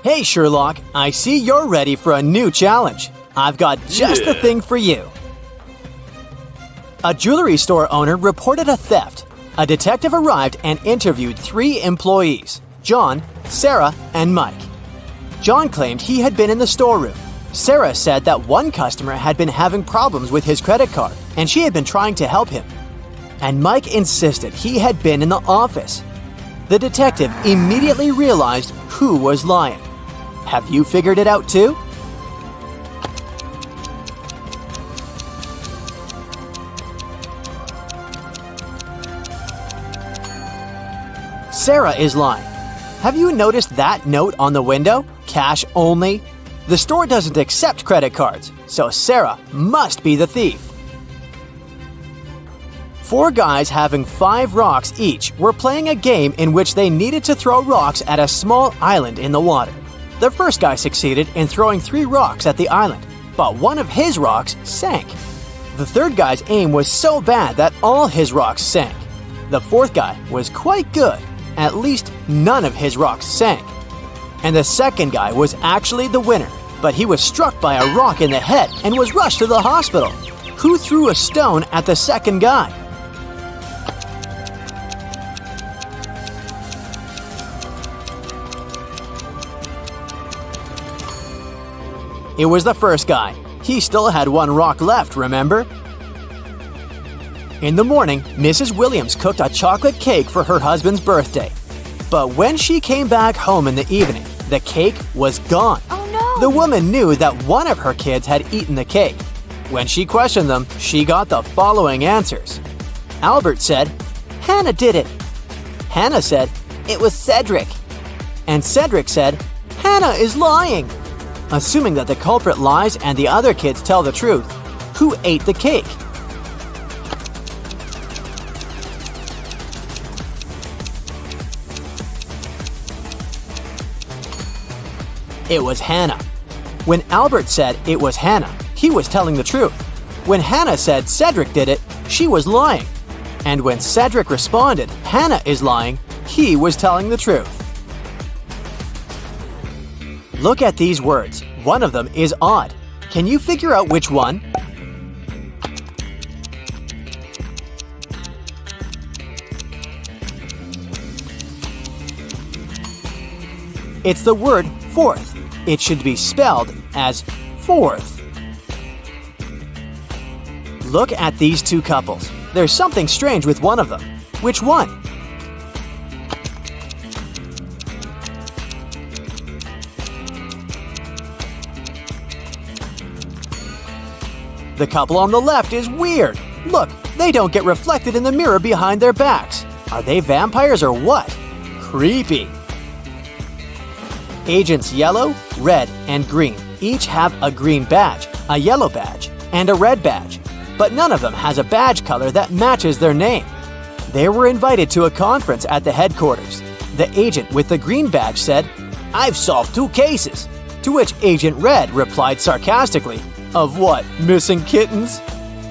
Hey Sherlock, I see you're ready for a new challenge. I've got just the thing for you. A jewelry store owner reported a theft. A detective arrived and interviewed 3 employees, John, Sarah, and Mike. John claimed he had been in the storeroom. Sarah said that one customer had been having problems with his credit card and she had been trying to help him. And Mike insisted he had been in the office. The detective immediately realized who was lying. Have you figured it out too? Sarah is lying. Have you noticed that note on the window? Cash only? The store doesn't accept credit cards, so Sarah must be the thief. 4 guys having 5 rocks each were playing a game in which they needed to throw rocks at a small island in the water. The first guy succeeded in throwing 3 rocks at the island, but one of his rocks sank. The third guy's aim was so bad that all his rocks sank. The fourth guy was quite good. At least none of his rocks sank. And the second guy was actually the winner, but he was struck by a rock in the head and was rushed to the hospital. Who threw a stone at the second guy? It was the first guy. He still had 1 rock left, remember? In the morning, Mrs. Williams cooked a chocolate cake for her husband's birthday. But when she came back home in the evening, the cake was gone. Oh no! The woman knew that one of her kids had eaten the cake. When she questioned them, she got the following answers. Albert said, "Hannah did it." Hannah said, "It was Cedric." And Cedric said, "Hannah is lying." Assuming that the culprit lies and the other kids tell the truth, who ate the cake? It was Hannah. When Albert said it was Hannah, he was telling the truth. When Hannah said Cedric did it, she was lying. And when Cedric responded, "Hannah is lying," he was telling the truth. Look at these words. One of them is odd. Can you figure out which one? It's the word fourth. It should be spelled as fourth. Look at these 2 couples. There's something strange with one of them. Which one? The couple on the left is weird. Look, they don't get reflected in the mirror behind their backs. Are they vampires or what? Creepy. Agents Yellow, Red, and Green each have a green badge, a yellow badge, and a red badge, but none of them has a badge color that matches their name. They were invited to a conference at the headquarters. The agent with the green badge said, "I've solved 2 cases," to which Agent Red replied sarcastically, "Of what, missing kittens?"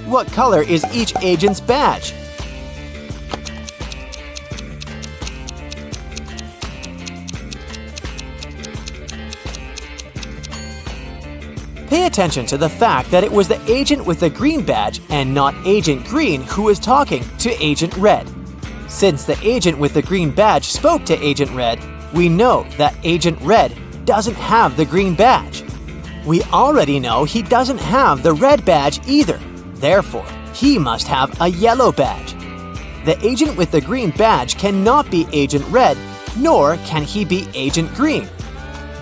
What color is each agent's badge? Pay attention to the fact that it was the agent with the green badge and not Agent Green who was talking to Agent Red. Since the agent with the green badge spoke to Agent Red, we know that Agent Red doesn't have the green badge. We already know he doesn't have the red badge either. Therefore, he must have a yellow badge. The agent with the green badge cannot be Agent Red, nor can he be Agent Green.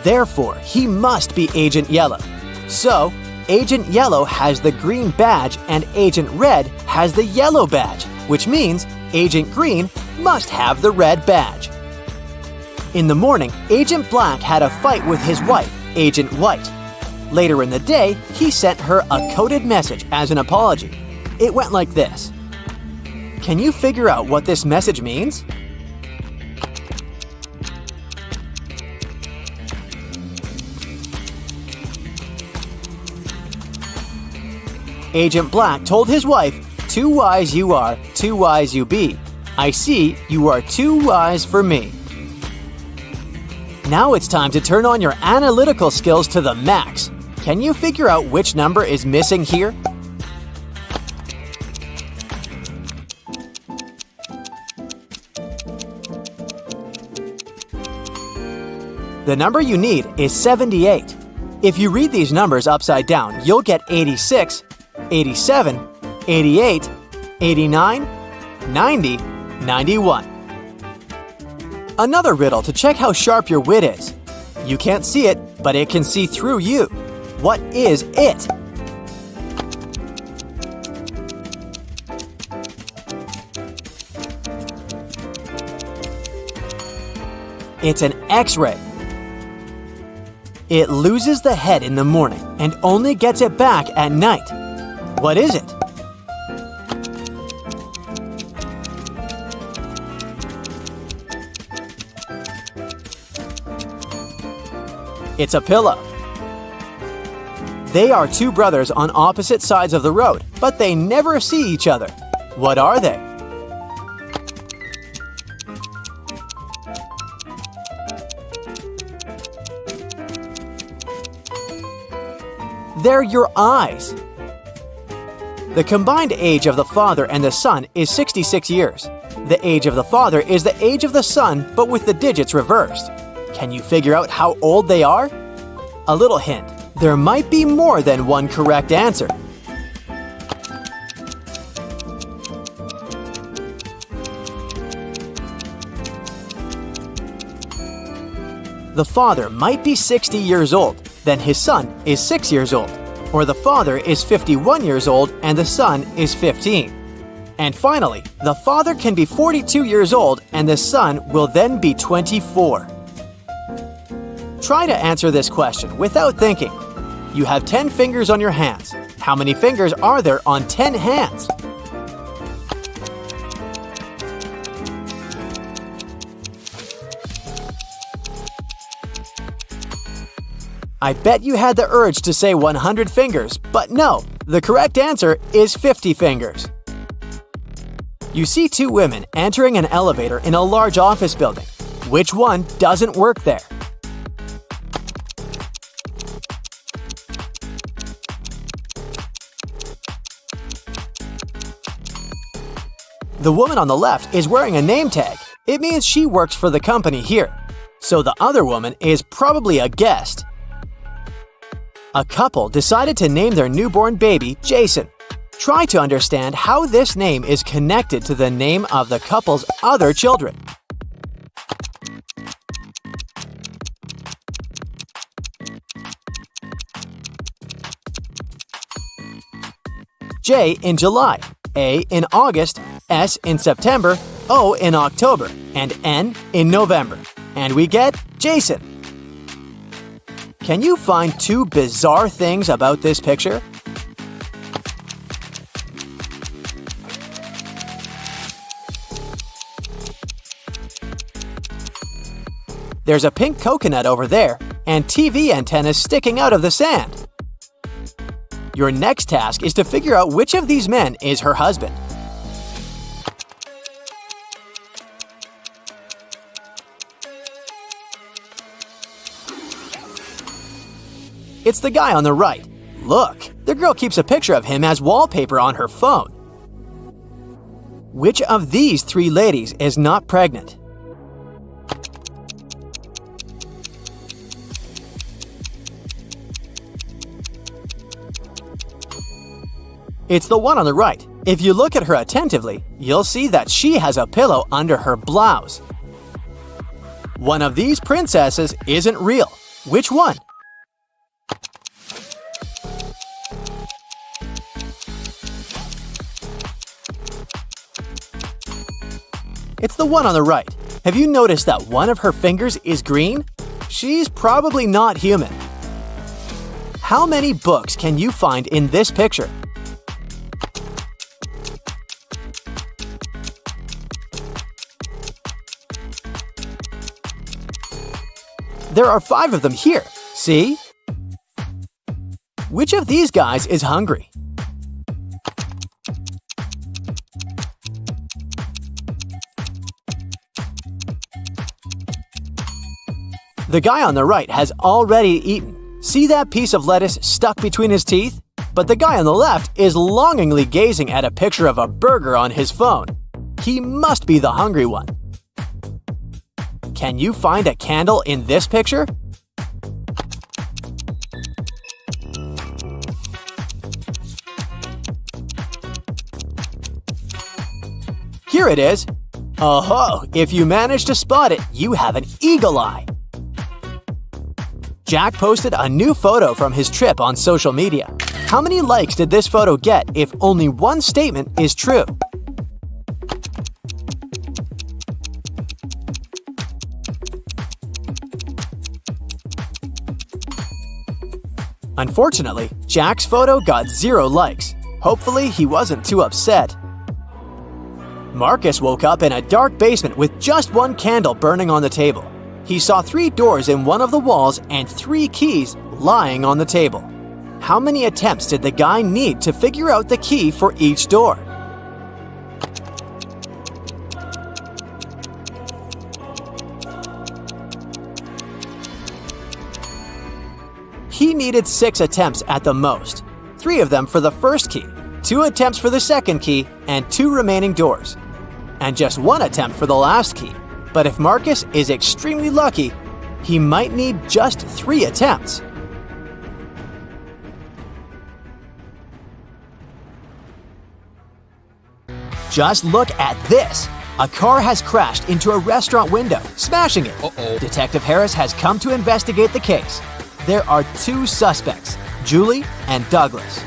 Therefore, he must be Agent Yellow. So, Agent Yellow has the green badge and Agent Red has the yellow badge, which means Agent Green must have the red badge. In the morning, Agent Black had a fight with his wife, Agent White. Later in the day, he sent her a coded message as an apology. It went like this. Can you figure out what this message means? Agent Black told his wife, "Too wise you are, too wise you be. I see you are too wise for me." Now it's time to turn on your analytical skills to the max. Can you figure out which number is missing here? The number you need is 78. If you read these numbers upside down, you'll get 86, 87, 88, 89, 90, 91. Another riddle to check how sharp your wit is. You can't see it, but it can see through you. What is it? It's an X-ray. It loses the head in the morning and only gets it back at night. What is it? It's a pillow. They are two brothers on opposite sides of the road, but they never see each other. What are they? They're your eyes. The combined age of the father and the son is 66 years. The age of the father is the age of the son, but with the digits reversed. Can you figure out how old they are? A little hint. There might be more than one correct answer. The father might be 60 years old, then his son is 6 years old. Or the father is 51 years old and the son is 15. And finally, the father can be 42 years old and the son will then be 24. Try to answer this question without thinking. You have 10 fingers on your hands. How many fingers are there on 10 hands? I bet you had the urge to say 100 fingers, but no, the correct answer is 50 fingers. You see two women entering an elevator in a large office building. Which one doesn't work there? The woman on the left is wearing a name tag. It means she works for the company here. So the other woman is probably a guest. A couple decided to name their newborn baby Jason. Try to understand how this name is connected to the name of the couple's other children. J in July, A in August, S in September, O in October, and N in November. And we get Jason. Can you find two bizarre things about this picture? There's a pink coconut over there, and TV antennas sticking out of the sand. Your next task is to figure out which of these men is her husband. It's the guy on the right. Look, the girl keeps a picture of him as wallpaper on her phone. Which of these three ladies is not pregnant? It's the one on the right. If you look at her attentively, you'll see that she has a pillow under her blouse. One of these princesses isn't real. Which one? It's the one on the right. Have you noticed that one of her fingers is green? She's probably not human. How many books can you find in this picture? There are 5 of them here. See? Which of these guys is hungry? The guy on the right has already eaten. See that piece of lettuce stuck between his teeth? But the guy on the left is longingly gazing at a picture of a burger on his phone. He must be the hungry one. Can you find a candle in this picture? Here it is. Oh, if you manage to spot it, you have an eagle eye. Jack posted a new photo from his trip on social media. How many likes did this photo get if only one statement is true? Unfortunately, Jack's photo got 0 likes. Hopefully, he wasn't too upset. Marcus woke up in a dark basement with just one candle burning on the table. He saw 3 doors in one of the walls and 3 keys lying on the table. How many attempts did the guy need to figure out the key for each door? He needed 6 attempts at the most, 3 of them for the first key, 2 attempts for the second key, and 2 remaining doors. And just 1 attempt for the last key. But if Marcus is extremely lucky, he might need just 3 attempts. Just look at this! A car has crashed into a restaurant window, smashing it. Detective Harris has come to investigate the case. There are 2 suspects, Julie and Douglas.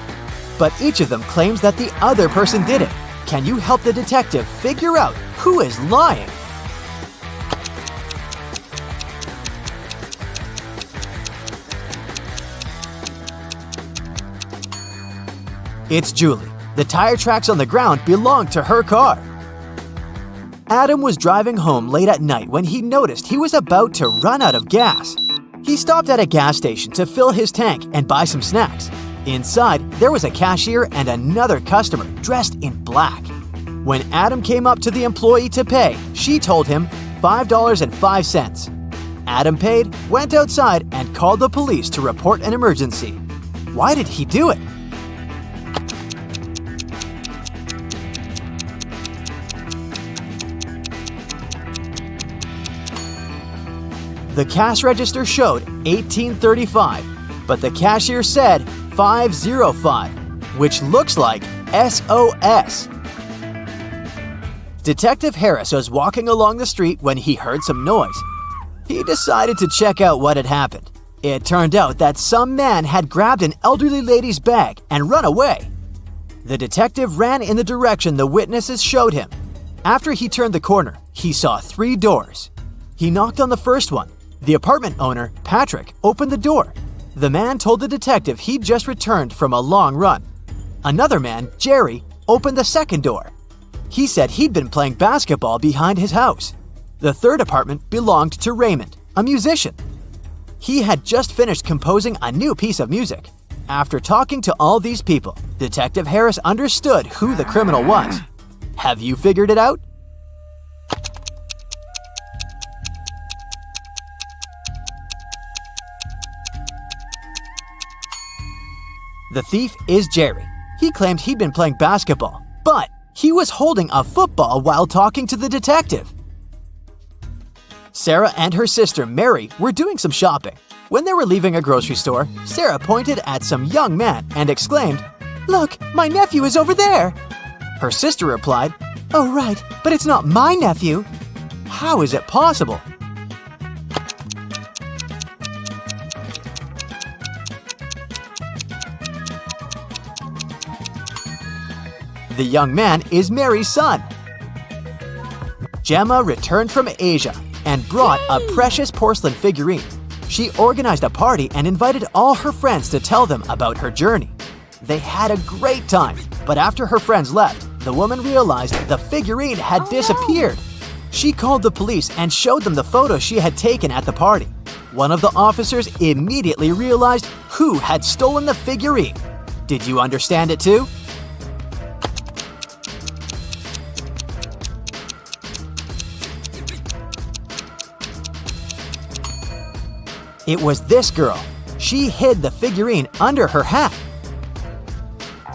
But each of them claims that the other person did it. Can you help the detective figure out who is lying? It's Julie. The tire tracks on the ground belong to her car. Adam was driving home late at night when he noticed he was about to run out of gas. He stopped at a gas station to fill his tank and buy some snacks. Inside, there was a cashier and another customer dressed in black. When Adam came up to the employee to pay, she told him $5.05. Adam paid, went outside, and called the police to report an emergency. Why did he do it? The cash register showed $18.35, but the cashier said $5.05, which looks like SOS. Detective Harris was walking along the street when he heard some noise. He decided to check out what had happened. It turned out that some man had grabbed an elderly lady's bag and run away. The detective ran in the direction the witnesses showed him. After he turned the corner, he saw 3 doors. He knocked on the first one. The apartment owner, Patrick, opened the door. The man told the detective he'd just returned from a long run. Another man, Jerry, opened the second door. He said he'd been playing basketball behind his house. The third apartment belonged to Raymond, a musician. He had just finished composing a new piece of music. After talking to all these people, Detective Harris understood who the criminal was. Have you figured it out? The thief is Jerry. He claimed he'd been playing basketball, but he was holding a football while talking to the detective. Sarah and her sister Mary were doing some shopping. When they were leaving a grocery store, Sarah pointed at some young man and exclaimed, "Look, my nephew is over there!" Her sister replied, "Oh right, but it's not my nephew." How is it possible? The young man is Mary's son. Gemma returned from Asia and brought a precious porcelain figurine. She organized a party and invited all her friends to tell them about her journey. They had a great time, but after her friends left, the woman realized the figurine had disappeared. She called the police and showed them the photo she had taken at the party. One of the officers immediately realized who had stolen the figurine. Did you understand it too? It was this girl. She hid the figurine under her hat.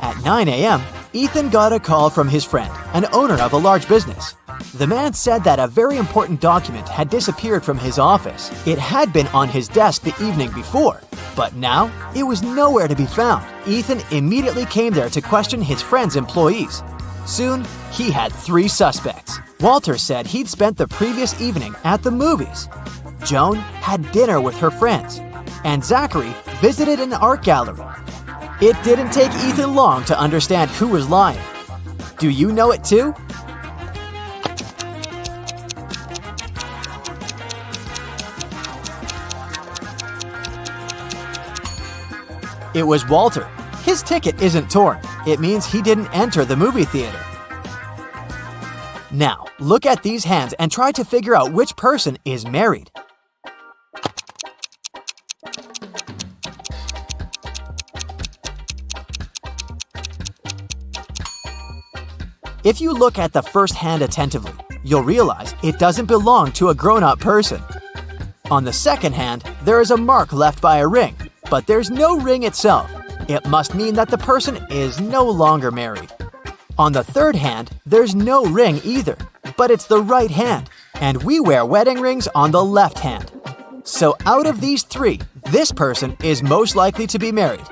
At 9 a.m., Ethan got a call from his friend, an owner of a large business. The man said that a very important document had disappeared from his office. It had been on his desk the evening before, but now it was nowhere to be found. Ethan immediately came there to question his friend's employees. Soon, he had 3 suspects. Walter said he'd spent the previous evening at the movies. Joan had dinner with her friends, and Zachary visited an art gallery. It didn't take Ethan long to understand who was lying. Do you know it too? It was Walter. His ticket isn't torn. It means he didn't enter the movie theater. Now, look at these hands and try to figure out which person is married. If you look at the first hand attentively, you'll realize it doesn't belong to a grown-up person. On the second hand, there is a mark left by a ring, but there's no ring itself. It must mean that the person is no longer married. On the third hand, there's no ring either, but it's the right hand, and we wear wedding rings on the left hand. So out of these 3, this person is most likely to be married.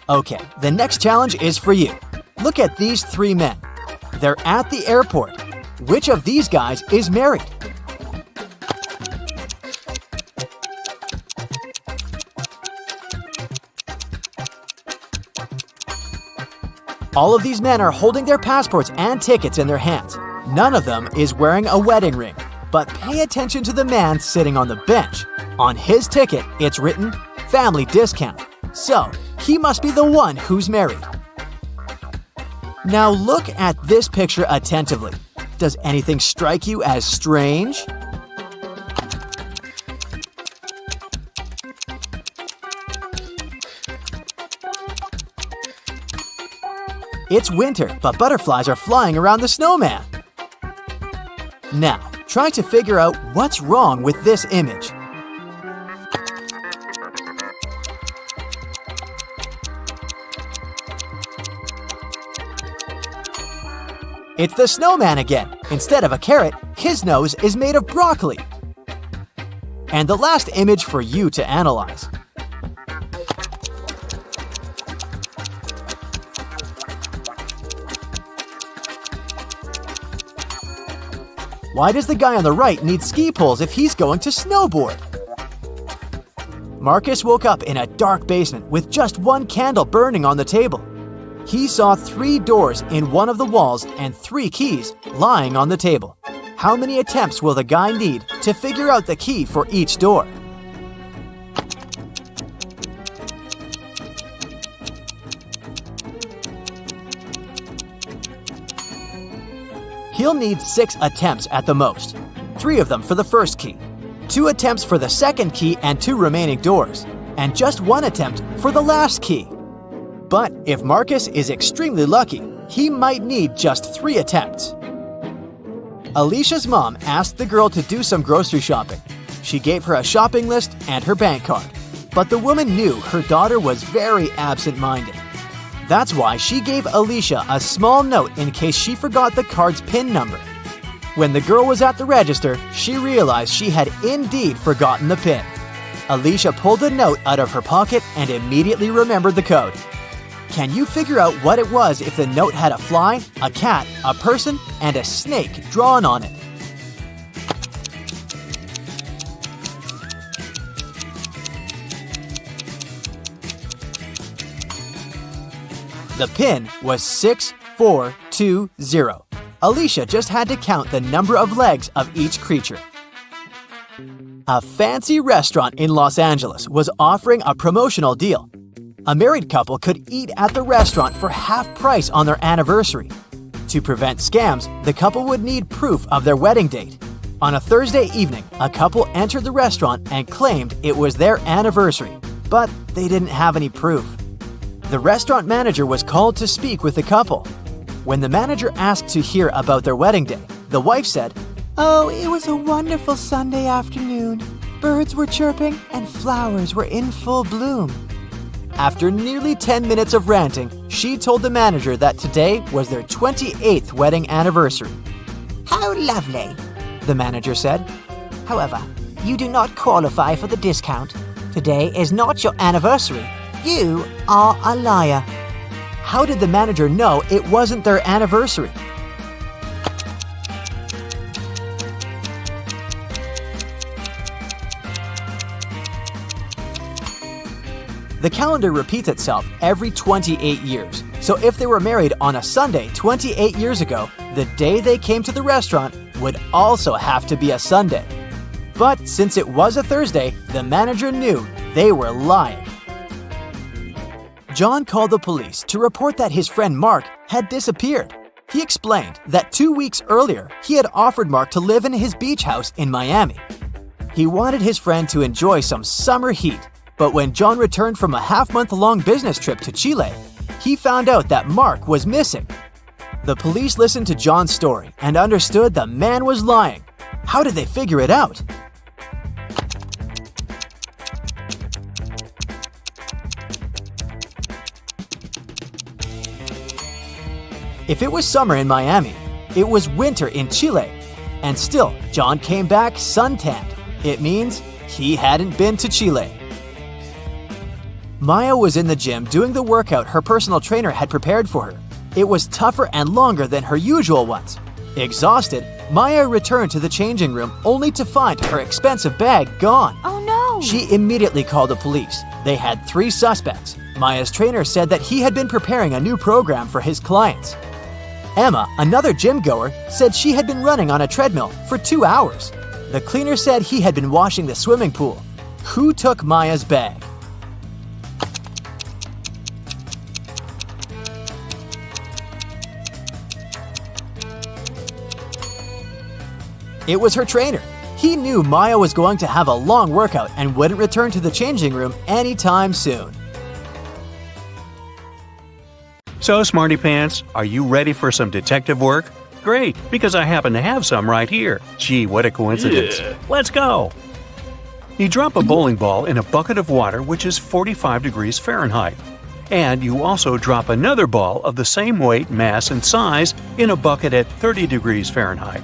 Okay, the next challenge is for you. Look at these 3 men. They're at the airport. Which of these guys is married? All of these men are holding their passports and tickets in their hands. None of them is wearing a wedding ring. But pay attention to the man sitting on the bench. On his ticket, it's written, "Family discount." So, he must be the one who's married. Now look at this picture attentively. Does anything strike you as strange? It's winter, but butterflies are flying around the snowman. Now, try to figure out what's wrong with this image. It's the snowman again. Instead of a carrot, his nose is made of broccoli. And the last image for you to analyze. Why does the guy on the right need ski poles if he's going to snowboard? Marcus woke up in a dark basement with just one candle burning on the table. He saw 3 doors in one of the walls and 3 keys lying on the table. How many attempts will the guy need to figure out the key for each door? He'll need 6 attempts at the most, 3 of them for the first key, 2 attempts for the second key and 2 remaining doors, and just 1 attempt for the last key. But if Marcus is extremely lucky, he might need just 3 attempts. Alicia's mom asked the girl to do some grocery shopping. She gave her a shopping list and her bank card, but the woman knew her daughter was very absent-minded. That's why she gave Alicia a small note in case she forgot the card's PIN number. When the girl was at the register, she realized she had indeed forgotten the PIN. Alicia pulled the note out of her pocket and immediately remembered the code. Can you figure out what it was if the note had a fly, a cat, a person, and a snake drawn on it? The PIN was 6420. Alicia just had to count the number of legs of each creature. A fancy restaurant in Los Angeles was offering a promotional deal. A married couple could eat at the restaurant for half price on their anniversary. To prevent scams, the couple would need proof of their wedding date. On a Thursday evening, a couple entered the restaurant and claimed it was their anniversary, but they didn't have any proof. The restaurant manager was called to speak with the couple. When the manager asked to hear about their wedding day, the wife said, "Oh, it was a wonderful Sunday afternoon. Birds were chirping and flowers were in full bloom. After nearly 10 minutes of ranting, she told the manager that today was their 28th wedding anniversary. How lovely, the manager said. However, you do not qualify for the discount. Today is not your anniversary. You are a liar. How did the manager know it wasn't their anniversary? The calendar repeats itself every 28 years, so if they were married on a Sunday 28 years ago, the day they came to the restaurant would also have to be a Sunday. But since it was a Thursday, the manager knew they were lying. John called the police to report that his friend Mark had disappeared. He explained that 2 weeks earlier, he had offered Mark to live in his beach house in Miami. He wanted his friend to enjoy some summer heat, but when John returned from a half-month-long business trip to Chile, he found out that Mark was missing. The police listened to John's story and understood the man was lying. How did they figure it out? If it was summer in Miami, it was winter in Chile. And still, John came back suntanned. It means he hadn't been to Chile. Maya was in the gym doing the workout her personal trainer had prepared for her. It was tougher and longer than her usual ones. Exhausted, Maya returned to the changing room only to find her expensive bag gone. Oh no! She immediately called the police. They had 3 suspects. Maya's trainer said that he had been preparing a new program for his clients. Emma, another gym goer, said she had been running on a treadmill for 2 hours. The cleaner said he had been washing the swimming pool. Who took Maya's bag? It was her trainer. He knew Maya was going to have a long workout and wouldn't return to the changing room anytime soon. So, Smarty Pants, are you ready for some detective work? Great, because I happen to have some right here. Gee, what a coincidence. Yeah. Let's go! You drop a bowling ball in a bucket of water which is 45 degrees Fahrenheit. And you also drop another ball of the same weight, mass, and size in a bucket at 30 degrees Fahrenheit.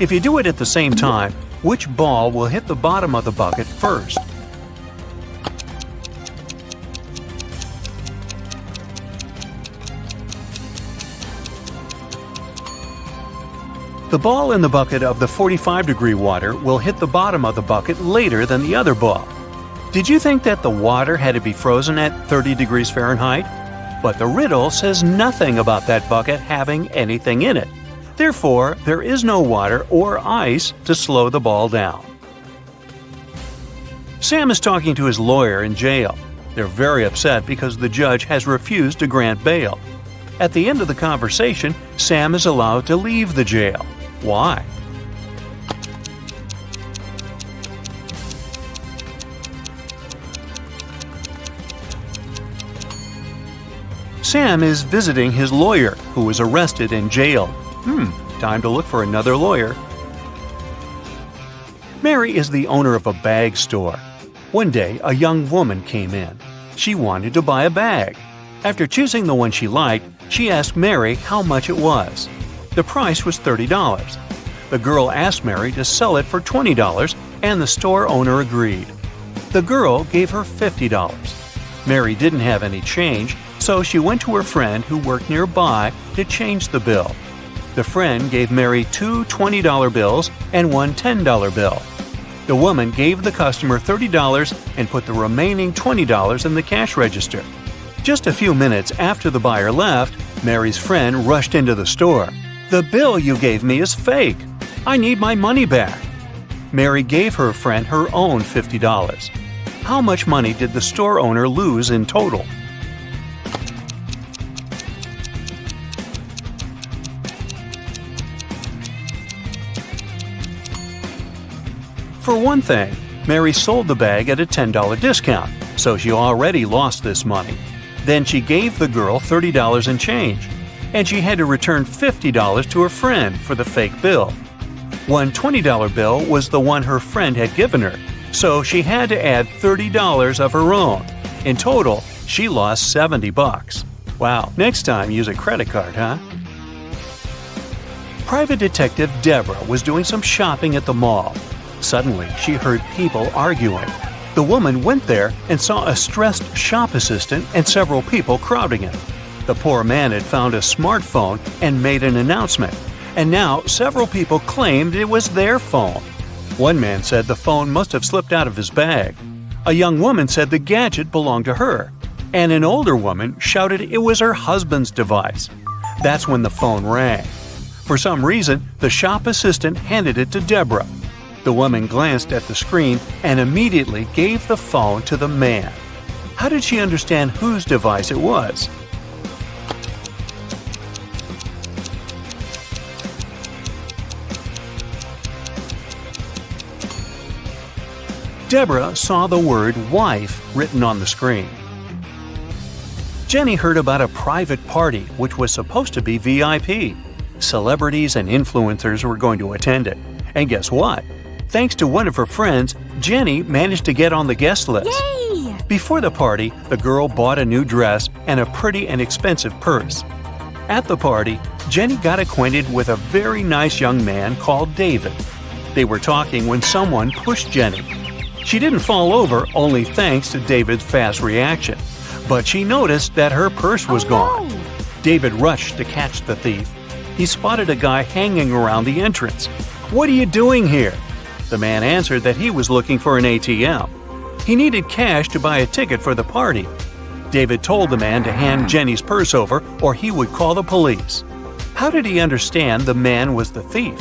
If you do it at the same time, which ball will hit the bottom of the bucket first? The ball in the bucket of the 45-degree water will hit the bottom of the bucket later than the other ball. Did you think that the water had to be frozen at 30 degrees Fahrenheit? But the riddle says nothing about that bucket having anything in it. Therefore, there is no water or ice to slow the ball down. Sam is talking to his lawyer in jail. They're very upset because the judge has refused to grant bail. At the end of the conversation, Sam is allowed to leave the jail. Why? Sam is visiting his lawyer, who was arrested and jailed. Time to look for another lawyer. Mary is the owner of a bag store. One day, a young woman came in. She wanted to buy a bag. After choosing the one she liked, she asked Mary how much it was. The price was $30. The girl asked Mary to sell it for $20, and the store owner agreed. The girl gave her $50. Mary didn't have any change, so she went to her friend who worked nearby to change the bill. The friend gave Mary 2 $20 bills and 1 $10 bill. The woman gave the customer $30 and put the remaining $20 in the cash register. Just a few minutes after the buyer left, Mary's friend rushed into the store. "The bill you gave me is fake. I need my money back." Mary gave her friend her own $50. How much money did the store owner lose in total? For one thing, Mary sold the bag at a $10 discount, so she already lost this money. Then she gave the girl $30 in change, and she had to return $50 to her friend for the fake bill. One $20 bill was the one her friend had given her, so she had to add $30 of her own. In total, she lost $70. Wow, next time use a credit card, huh? Private Detective Deborah was doing some shopping at the mall. Suddenly, she heard people arguing. The woman went there and saw a stressed shop assistant and several people crowding it. The poor man had found a smartphone and made an announcement, and now several people claimed it was their phone. One man said the phone must have slipped out of his bag. A young woman said the gadget belonged to her, and an older woman shouted it was her husband's device. That's when the phone rang. For some reason, the shop assistant handed it to Deborah. The woman glanced at the screen and immediately gave the phone to the man. How did she understand whose device it was? Deborah saw the word wife written on the screen. Jenny heard about a private party which was supposed to be VIP. Celebrities and influencers were going to attend it. And guess what? Thanks to one of her friends, Jenny managed to get on the guest list. Yay! Before the party, the girl bought a new dress and a pretty and expensive purse. At the party, Jenny got acquainted with a very nice young man called David. They were talking when someone pushed Jenny. She didn't fall over, only thanks to David's fast reaction. But she noticed that her purse was gone. No. David rushed to catch the thief. He spotted a guy hanging around the entrance. "What are you doing here?" The man answered that he was looking for an ATM. He needed cash to buy a ticket for the party. David told the man to hand Jenny's purse over or he would call the police. How did he understand the man was the thief?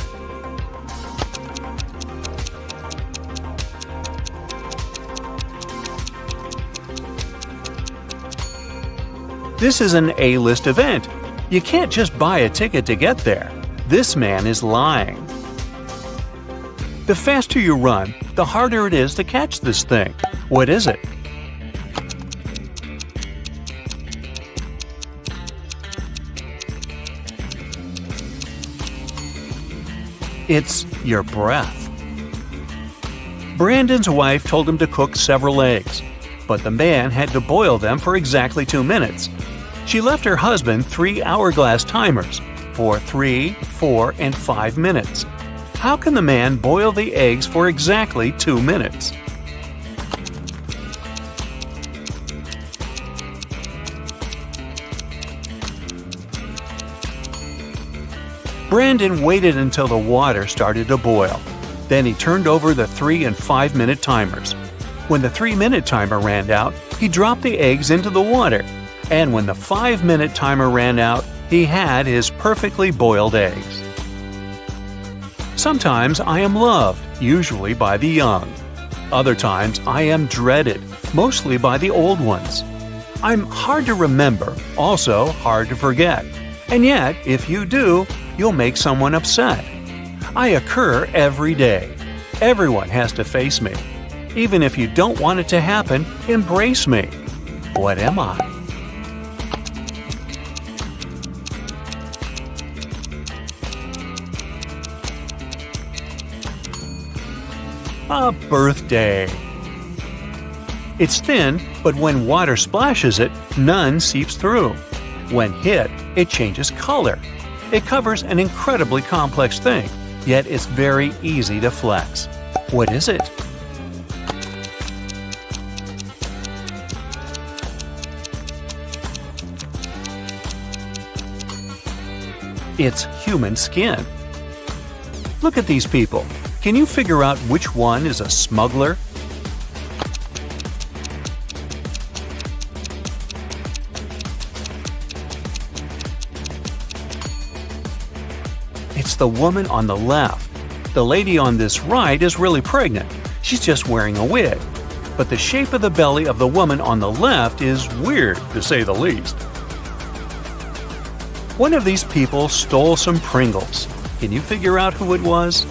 This is an A-list event. You can't just buy a ticket to get there. This man is lying. The faster you run, the harder it is to catch this thing. What is it? It's your breath. Brandon's wife told him to cook several eggs, but the man had to boil them for exactly 2 minutes. She left her husband 3 hourglass timers for 3, 4, and 5 minutes. How can the man boil the eggs for exactly 2 minutes? Brandon waited until the water started to boil. Then he turned over the 3 and 5 minute timers. When the 3-minute timer ran out, he dropped the eggs into the water. And when the 5-minute timer ran out, he had his perfectly boiled eggs. Sometimes I am loved, usually by the young. Other times I am dreaded, mostly by the old ones. I'm hard to remember, also hard to forget. And yet, if you do, you'll make someone upset. I occur every day. Everyone has to face me. Even if you don't want it to happen, embrace me. What am I? A birthday. It's thin, but when water splashes it, none seeps through. When hit, it changes color. It covers an incredibly complex thing, yet it's very easy to flex. What is it? It's human skin. Look at these people. Can you figure out which one is a smuggler? It's the woman on the left. The lady on this right is really pregnant. She's just wearing a wig. But the shape of the belly of the woman on the left is weird, to say the least. One of these people stole some Pringles. Can you figure out who it was?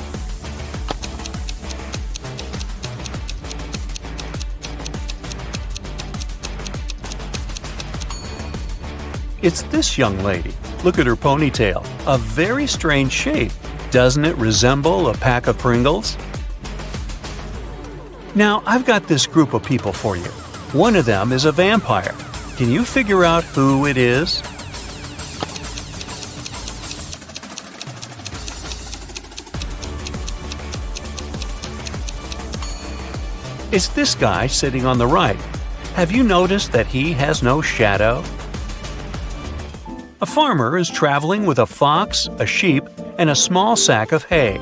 It's this young lady. Look at her ponytail. A very strange shape. Doesn't it resemble a pack of Pringles? Now, I've got this group of people for you. One of them is a vampire. Can you figure out who it is? It's this guy sitting on the right. Have you noticed that he has no shadow? A farmer is traveling with a fox, a sheep, and a small sack of hay.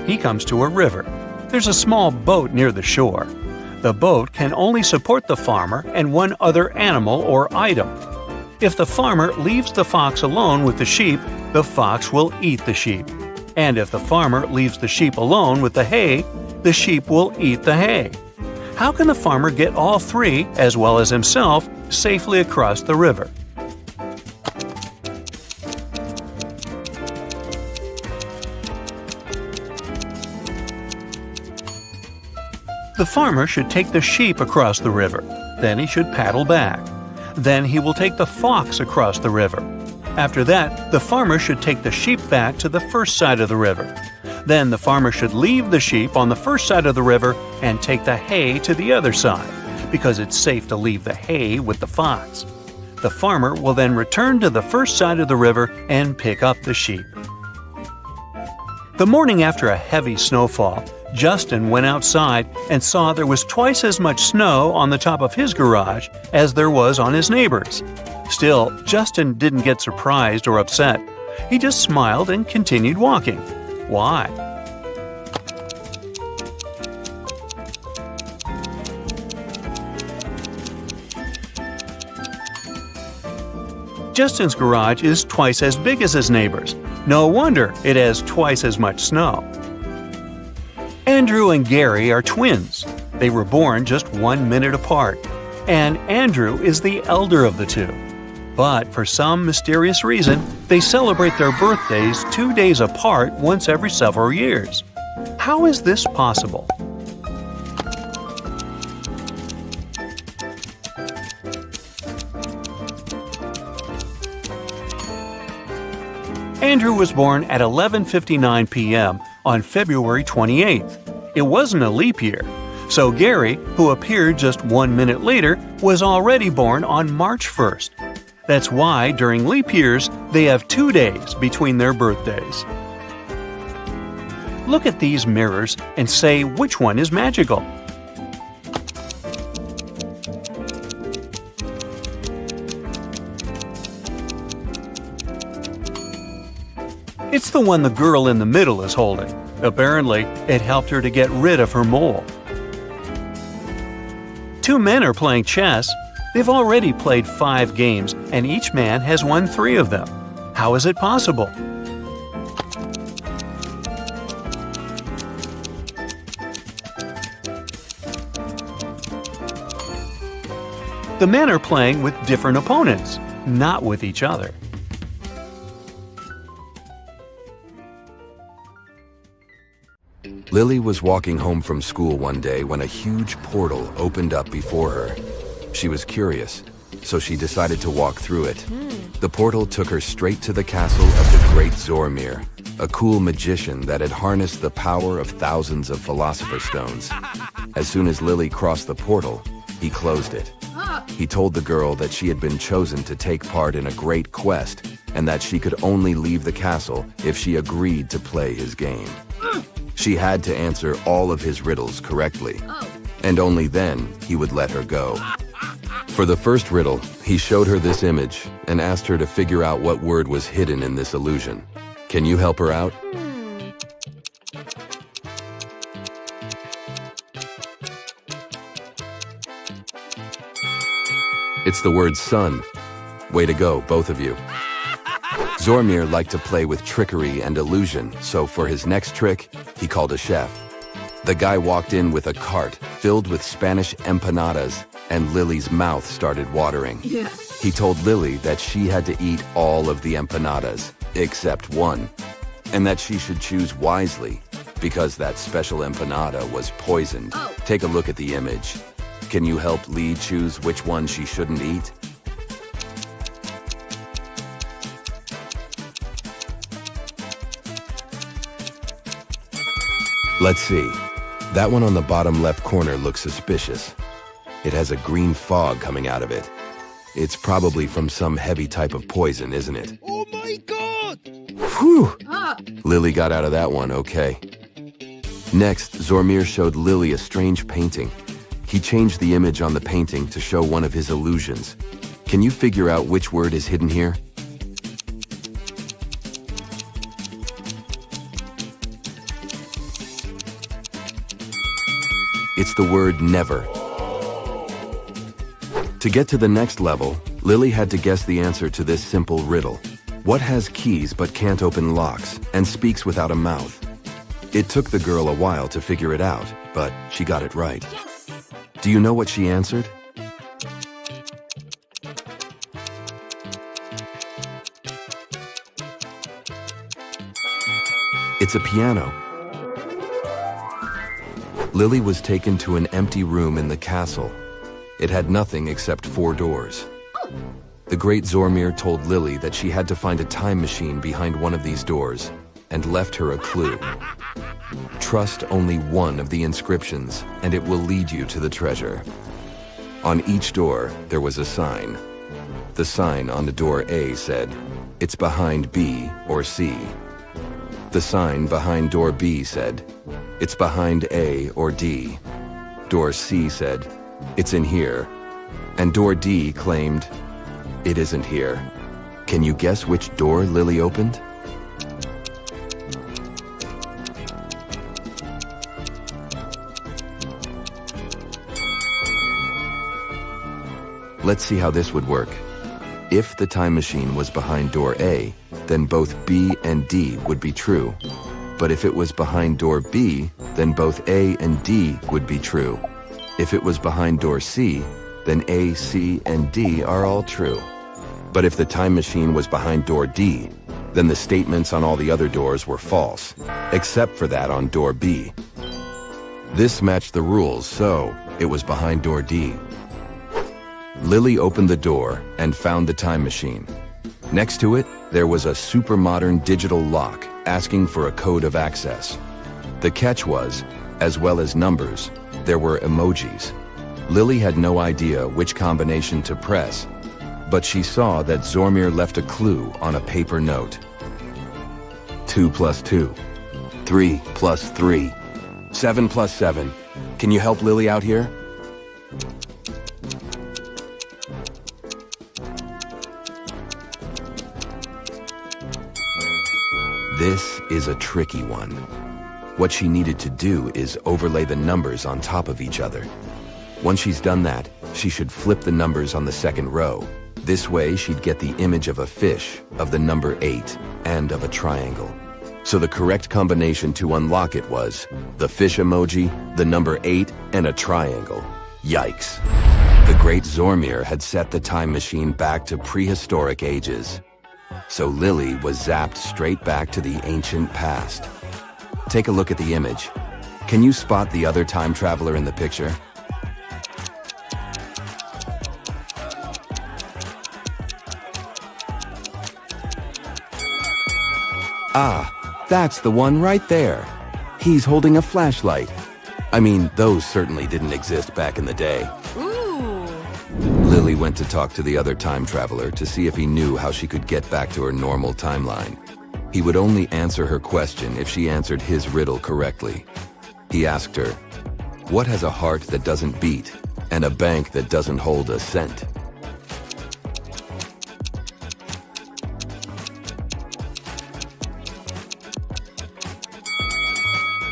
He comes to a river. There's a small boat near the shore. The boat can only support the farmer and one other animal or item. If the farmer leaves the fox alone with the sheep, the fox will eat the sheep. And if the farmer leaves the sheep alone with the hay, the sheep will eat the hay. How can the farmer get all three, as well as himself, safely across the river? The farmer should take the sheep across the river. Then he should paddle back. Then he will take the fox across the river. After that, the farmer should take the sheep back to the first side of the river. Then the farmer should leave the sheep on the first side of the river and take the hay to the other side, because it's safe to leave the hay with the fox. The farmer will then return to the first side of the river and pick up the sheep. The morning after a heavy snowfall, Justin went outside and saw there was twice as much snow on the top of his garage as there was on his neighbor's. Still, Justin didn't get surprised or upset. He just smiled and continued walking. Why? Justin's garage is twice as big as his neighbor's. No wonder it has twice as much snow. Andrew and Gary are twins. They were born just 1 minute apart, and Andrew is the elder of the two. But for some mysterious reason, they celebrate their birthdays 2 days apart once every several years. How is this possible? Andrew was born at 11:59 p.m. on February 28th. It wasn't a leap year, so Gary, who appeared just 1 minute later, was already born on March 1st. That's why, during leap years, they have 2 days between their birthdays. Look at these mirrors and say which one is magical. It's the one the girl in the middle is holding. Apparently, it helped her to get rid of her mole. Two men are playing chess. They've already played 5 games, and each man has won 3 of them. How is it possible? The men are playing with different opponents, not with each other. Lily was walking home from school one day when a huge portal opened up before her. She was curious, so she decided to walk through it. The portal took her straight to the castle of the great Zormir, a cool magician that had harnessed the power of thousands of Philosopher's Stones. As soon as Lily crossed the portal, he closed it. He told the girl that she had been chosen to take part in a great quest and that she could only leave the castle if she agreed to play his game. She had to answer all of his riddles correctly, and only then he would let her go. For the first riddle, he showed her this image and asked her to figure out what word was hidden in this illusion. Can you help her out? It's the word sun. Way to go, both of you. Zormir liked to play with trickery and illusion, so for his next trick, he called a chef. The guy walked in with a cart filled with Spanish empanadas, and Lily's mouth started watering. He told Lily that she had to eat all of the empanadas, except one, and that she should choose wisely, because that special empanada was poisoned. Take a look at the image. Can you help Lee choose which one she shouldn't eat? Let's see. That one on the bottom left corner looks suspicious. It has a green fog coming out of it. It's probably from some heavy type of poison, isn't it? Oh my god! Whew! Lily got out of that one okay. Next, Zormir showed Lily a strange painting. He changed the image on the painting to show one of his illusions. Can you figure out which word is hidden here? It's the word never. To get to the next level, Lily had to guess the answer to this simple riddle. What has keys but can't open locks and speaks without a mouth? It took the girl a while to figure it out, but she got it right. Yes! Do you know what she answered? It's a piano. Lily was taken to an empty room in the castle. It had nothing except 4 doors. The great Zormir told Lily that she had to find a time machine behind one of these doors and left her a clue. Trust only one of the inscriptions and it will lead you to the treasure. On each door, there was a sign. The sign on the door A said, "It's behind B or C." The sign behind door B said, "It's behind A or D." Door C said, "It's in here." And door D claimed, "It isn't here." Can you guess which door Lily opened? Let's see how this would work. If the time machine was behind door A, then both B and D would be true. But if it was behind door B, then both A and D would be true. If it was behind door C, then A, C, and D are all true. But if the time machine was behind door D, then the statements on all the other doors were false, except for that on door B. This matched the rules, so it was behind door D. Lily opened the door and found the time machine. Next to it, there was a super modern digital lock asking for a code of access. The catch was, as well as numbers, there were emojis. Lily had no idea which combination to press, but she saw that Zormir left a clue on a paper note. 2 plus 2. 3 plus 3. 7 plus 7. Can you help Lily out here? This is a tricky one. What she needed to do is overlay the numbers on top of each other. Once she's done that, she should flip the numbers on the second row. This way, she'd get the image of a fish, of the number 8, and of a triangle. So the correct combination to unlock it was the fish emoji, the number 8, and a triangle. Yikes. The great Zormir had set the time machine back to prehistoric ages. So Lily was zapped straight back to the ancient past. Take a look at the image. Can you spot the other time traveler in the picture? Ah, that's the one right there. He's holding a flashlight. I mean, those certainly didn't exist back in the day. Lily went to talk to the other time traveler to see if he knew how she could get back to her normal timeline. He would only answer her question if she answered his riddle correctly. He asked her, "What has a heart that doesn't beat and a bank that doesn't hold a cent?"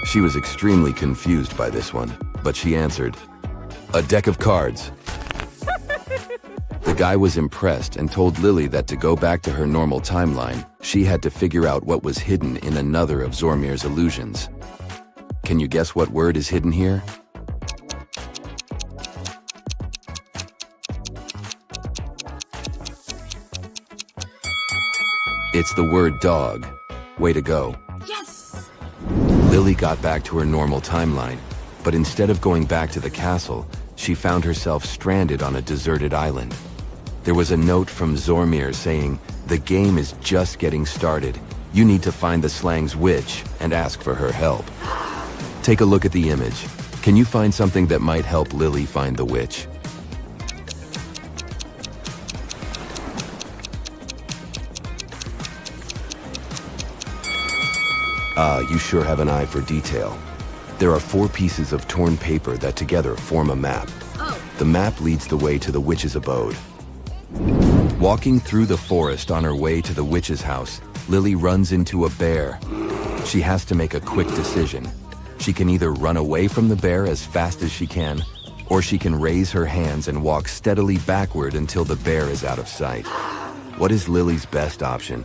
She was extremely confused by this one, but she answered, "A deck of cards." The guy was impressed and told Lily that to go back to her normal timeline, she had to figure out what was hidden in another of Zormir's illusions. Can you guess what word is hidden here? It's the word dog. Way to go. Yes! Lily got back to her normal timeline, but instead of going back to the castle, she found herself stranded on a deserted island. There was a note from Zormir saying, "The game is just getting started. You need to find the slang's witch and ask for her help." Take a look at the image. Can you find something that might help Lily find the witch? You sure have an eye for detail. There are 4 pieces of torn paper that together form a map. The map leads the way to the witch's abode. Walking through the forest on her way to the witch's house, Lily runs into a bear. She has to make a quick decision. She can either run away from the bear as fast as she can, or she can raise her hands and walk steadily backward until the bear is out of sight. What is Lily's best option?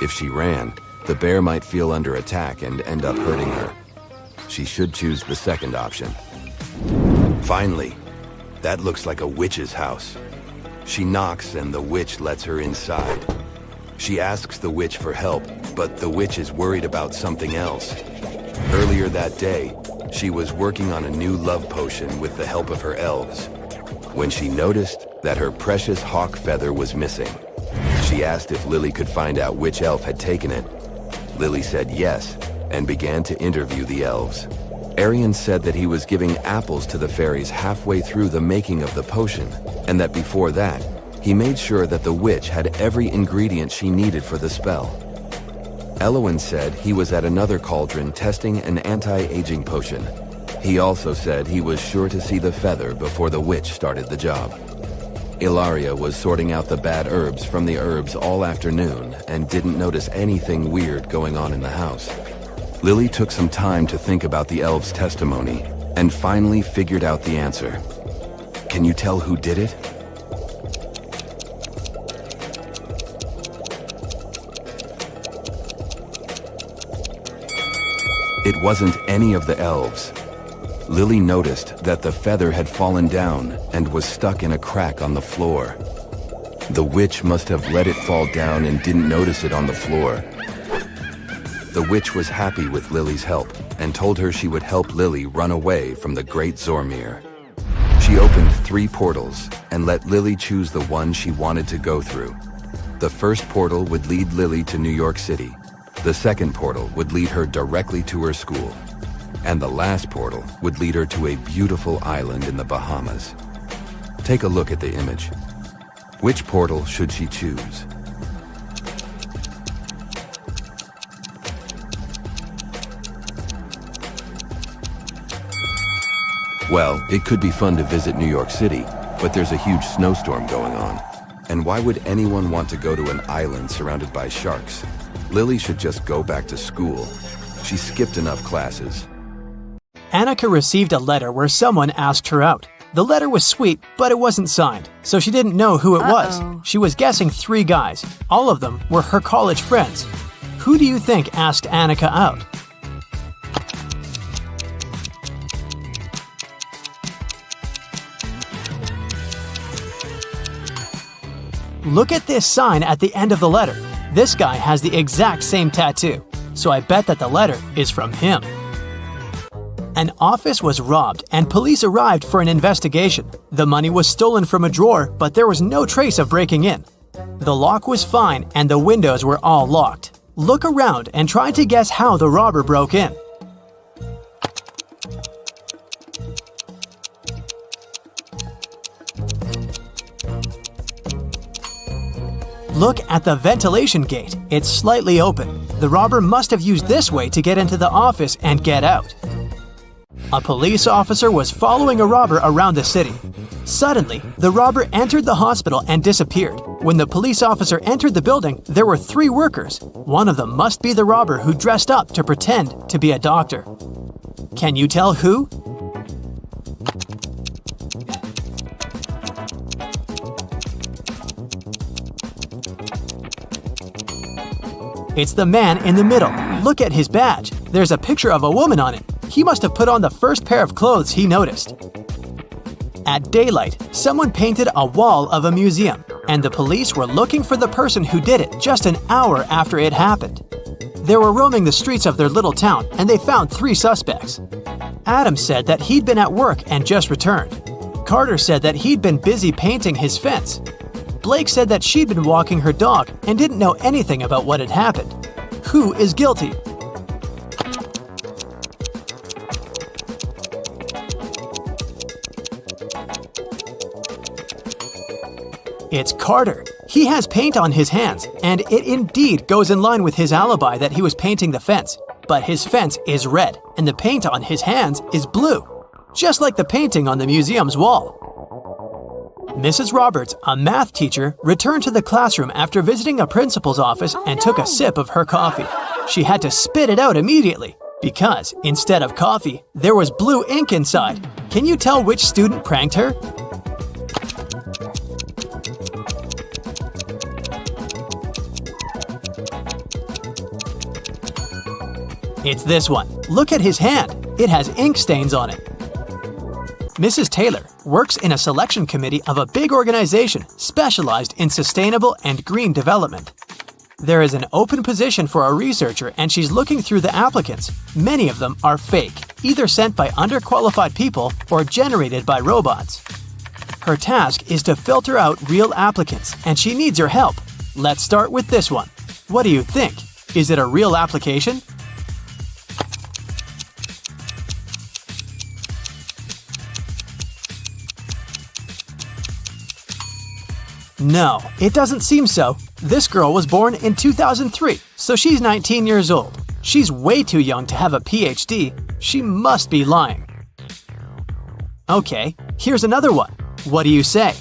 If she ran, the bear might feel under attack and end up hurting her. She should choose the second option. Finally, that looks like a witch's house. She knocks and the witch lets her inside. She asks the witch for help, but the witch is worried about something else. Earlier that day, she was working on a new love potion with the help of her elves, when she noticed that her precious hawk feather was missing. She asked if Lily could find out which elf had taken it. Lily said yes, and began to interview the elves. Arian said that he was giving apples to the fairies halfway through the making of the potion, and that before that, he made sure that the witch had every ingredient she needed for the spell. Elowen said he was at another cauldron testing an anti-aging potion. He also said he was sure to see the feather before the witch started the job. Ilaria was sorting out the bad herbs from the herbs all afternoon and didn't notice anything weird going on in the house. Lily took some time to think about the elves' testimony and finally figured out the answer. Can you tell who did it? It wasn't any of the elves. Lily noticed that the feather had fallen down and was stuck in a crack on the floor. The witch must have let it fall down and didn't notice it on the floor. The witch was happy with Lily's help and told her she would help Lily run away from the Great Zormir. She opened 3 portals and let Lily choose the one she wanted to go through. The first portal would lead Lily to New York City. The second portal would lead her directly to her school. And the last portal would lead her to a beautiful island in the Bahamas. Take a look at the image. Which portal should she choose? Well, it could be fun to visit New York City, but there's a huge snowstorm going on. And why would anyone want to go to an island surrounded by sharks? Lily should just go back to school. She skipped enough classes. Annika received a letter where someone asked her out. The letter was sweet, but it wasn't signed, so she didn't know who it was. She was guessing 3 guys. All of them were her college friends. Who do you think asked Annika out? Look at this sign at the end of the letter. This guy has the exact same tattoo, so I bet that the letter is from him. An office was robbed and police arrived for an investigation. The money was stolen from a drawer, but there was no trace of breaking in. The lock was fine and the windows were all locked. Look around and try to guess how the robber broke in. Look at the ventilation gate. It's slightly open. The robber must have used this way to get into the office and get out. A police officer was following a robber around the city. Suddenly, the robber entered the hospital and disappeared. When the police officer entered the building, there were 3 workers. One of them must be the robber who dressed up to pretend to be a doctor. Can you tell who? It's the man in the middle. Look at his badge. There's a picture of a woman on it. He must have put on the first pair of clothes he noticed. At daylight, someone painted a wall of a museum, and the police were looking for the person who did it just an hour after it happened. They were roaming the streets of their little town, and they found 3 suspects. Adam said that he'd been at work and just returned. Carter said that he'd been busy painting his fence. Blake said that she'd been walking her dog and didn't know anything about what had happened. Who is guilty? It's Carter. He has paint on his hands, and it indeed goes in line with his alibi that he was painting the fence. But his fence is red, and the paint on his hands is blue, just like the painting on the museum's wall. Mrs. Roberts, a math teacher, returned to the classroom after visiting a principal's office and took a sip of her coffee. She had to spit it out immediately because, instead of coffee, there was blue ink inside. Can you tell which student pranked her? It's this one. Look at his hand. It has ink stains on it. Mrs. Taylor works in a selection committee of a big organization specialized in sustainable and green development. There is an open position for a researcher and she's looking through the applicants. Many of them are fake, either sent by underqualified people or generated by robots. Her task is to filter out real applicants and she needs your help. Let's start with this one. What do you think? Is it a real application? No, it doesn't seem so. This girl was born in 2003, so she's 19 years old. She's way too young to have a PhD. She must be lying. Okay, here's another one. What do you say?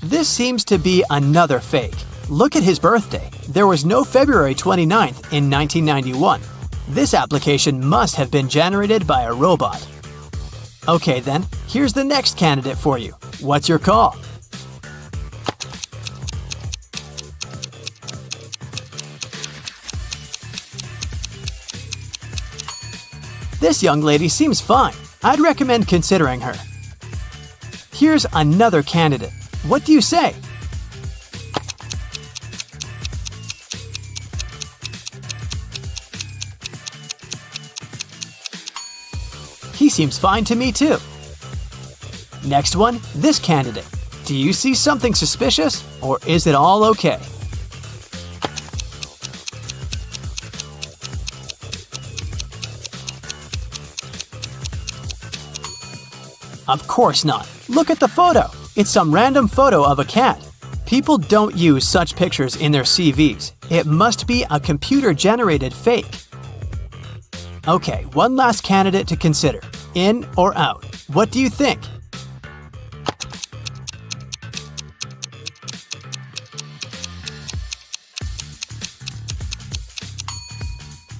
This seems to be another fake. Look at his birthday. There was no February 29th in 1991. This application must have been generated by a robot. Okay then, here's the next candidate for you. What's your call? This young lady seems fine. I'd recommend considering her. Here's another candidate. What do you say? He seems fine to me too. Next one, this candidate. Do you see something suspicious, or is it all okay? Of course not. Look at the photo. It's some random photo of a cat. People don't use such pictures in their CVs. It must be a computer-generated fake. Okay, one last candidate to consider. In or out? What do you think?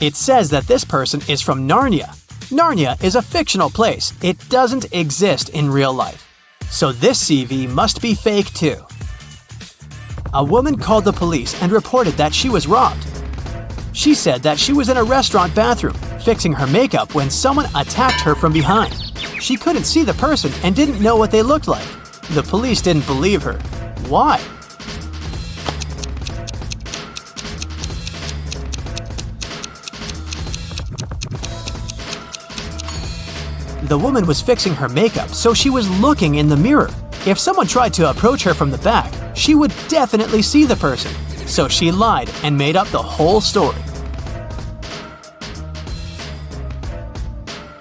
It says that this person is from Narnia. Narnia is a fictional place. It doesn't exist in real life. So this CV must be fake too. A woman called the police and reported that she was robbed. She said that she was in a restaurant bathroom, fixing her makeup when someone attacked her from behind. She couldn't see the person and didn't know what they looked like. The police didn't believe her. Why? The woman was fixing her makeup, so she was looking in the mirror. If someone tried to approach her from the back, she would definitely see the person. So she lied and made up the whole story.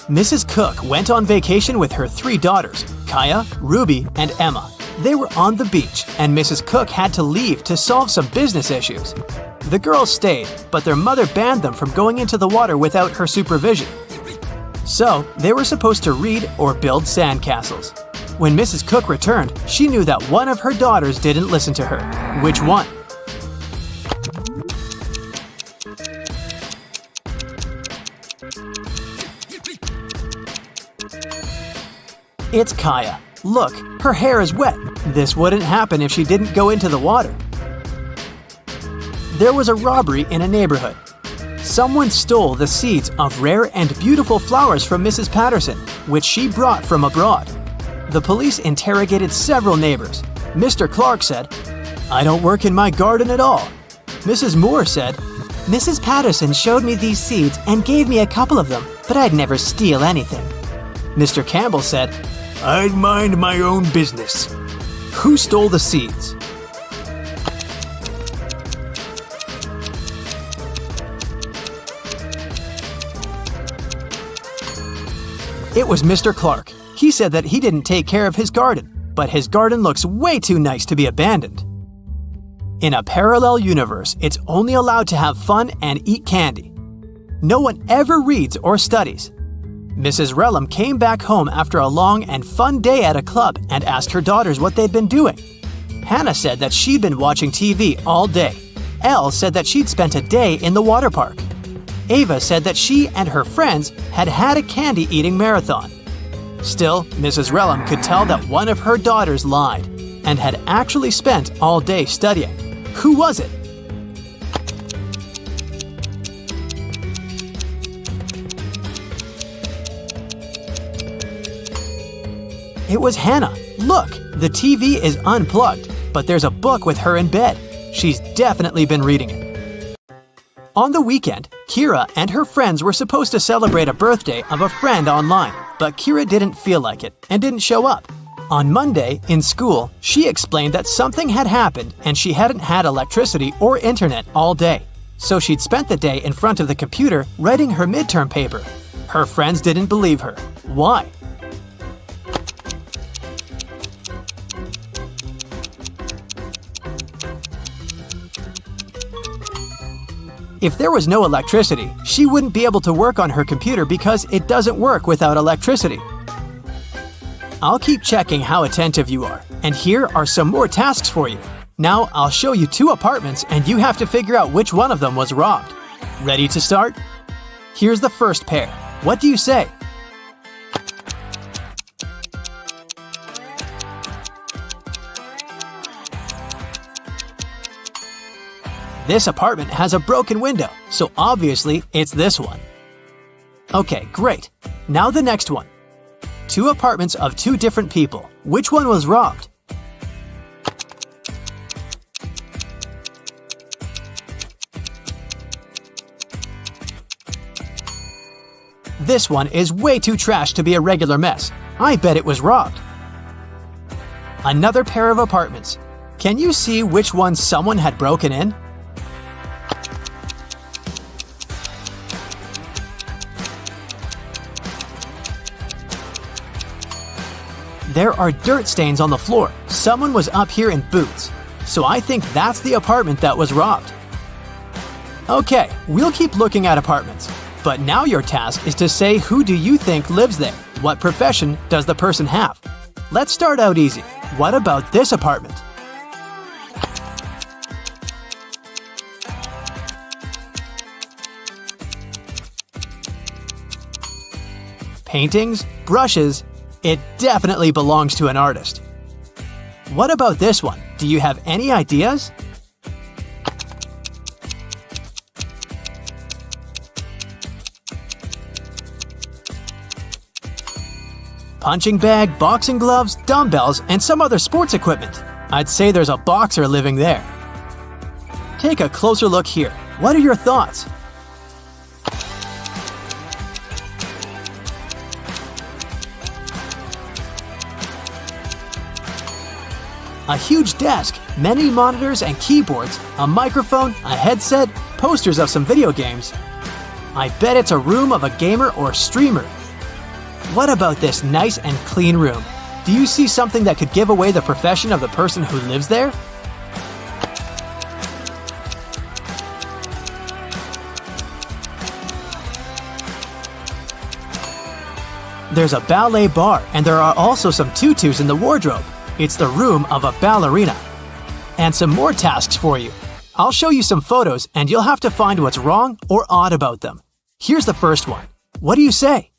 Mrs. Cook went on vacation with her 3 daughters, Kaya, Ruby, and Emma. They were on the beach, and Mrs. Cook had to leave to solve some business issues. The girls stayed, but their mother banned them from going into the water without her supervision. So, they were supposed to read or build sandcastles. When Mrs. Cook returned, she knew that one of her daughters didn't listen to her. Which one? It's Kaya. Look, her hair is wet. This wouldn't happen if she didn't go into the water. There was a robbery in a neighborhood. Someone stole the seeds of rare and beautiful flowers from Mrs. Patterson, which she brought from abroad. The police interrogated several neighbors. Mr. Clark said, "I don't work in my garden at all." Mrs. Moore said, Mrs. Patterson showed me these seeds and gave me a couple of them, but I'd never steal anything. Mr. Campbell said, I'd mind my own business. Who stole the seeds? It was Mr. Clark. He said that he didn't take care of his garden, but his garden looks way too nice to be abandoned. In a parallel universe, it's only allowed to have fun and eat candy. No one ever reads or studies. Mrs. Relham came back home after a long and fun day at a club and asked her daughters what they'd been doing. Hannah said that she'd been watching TV all day. Elle said that she'd spent a day in the water park. Ava said that she and her friends had had a candy-eating marathon. Still, Mrs. Relham could tell that one of her daughters lied and had actually spent all day studying. Who was it? It was Hannah. Look, the TV is unplugged, but there's a book with her in bed. She's definitely been reading it. On the weekend, Kira and her friends were supposed to celebrate a birthday of a friend online, but Kira didn't feel like it and didn't show up. On Monday, in school, she explained that something had happened and she hadn't had electricity or internet all day. So she'd spent the day in front of the computer writing her midterm paper. Her friends didn't believe her. Why? If there was no electricity, she wouldn't be able to work on her computer because it doesn't work without electricity. I'll keep checking how attentive you are, and here are some more tasks for you. Now I'll show you 2 apartments and you have to figure out which one of them was robbed. Ready to start? Here's the first pair. What do you say? This apartment has a broken window, so obviously it's this one. Okay, great. Now the next one. 2 apartments of 2 different people. Which one was robbed? This one is way too trash to be a regular mess. I bet it was robbed. Another pair of apartments. Can you see which one someone had broken in? There are dirt stains on the floor. Someone was up here in boots. So I think that's the apartment that was robbed. Okay, we'll keep looking at apartments. But now your task is to say who do you think lives there? What profession does the person have? Let's start out easy. What about this apartment? Paintings, brushes, it definitely belongs to an artist. What about this one? Do you have any ideas? Punching bag, boxing gloves, dumbbells, and some other sports equipment. I'd say there's a boxer living there. Take a closer look here. What are your thoughts? A huge desk, many monitors and keyboards, a microphone, a headset, posters of some video games. I bet it's a room of a gamer or streamer. What about this nice and clean room? Do you see something that could give away the profession of the person who lives there? There's a ballet bar, and there are also some tutus in the wardrobe. It's the room of a ballerina. And some more tasks for you. I'll show you some photos, and you'll have to find what's wrong or odd about them. Here's the first one. What do you say?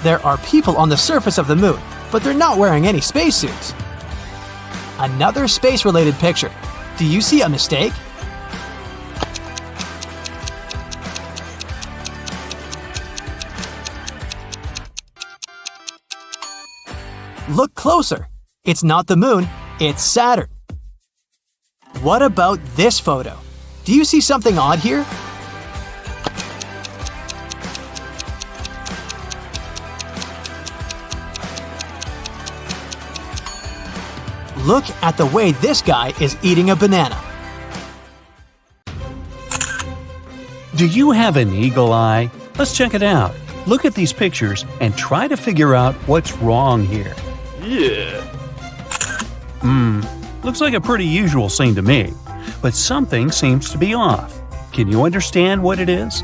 There are people on the surface of the moon, but they're not wearing any spacesuits. Another space-related picture. Do you see a mistake? Look closer. It's not the moon, it's Saturn. What about this photo? Do you see something odd here? Look at the way this guy is eating a banana. Do you have an eagle eye? Let's check it out. Look at these pictures and try to figure out what's wrong here. Looks like a pretty usual scene to me, but something seems to be off. Can you understand what it is?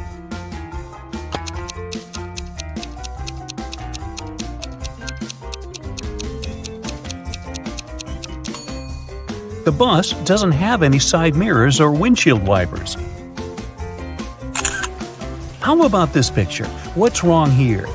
The bus doesn't have any side mirrors or windshield wipers. How about this picture? What's wrong here?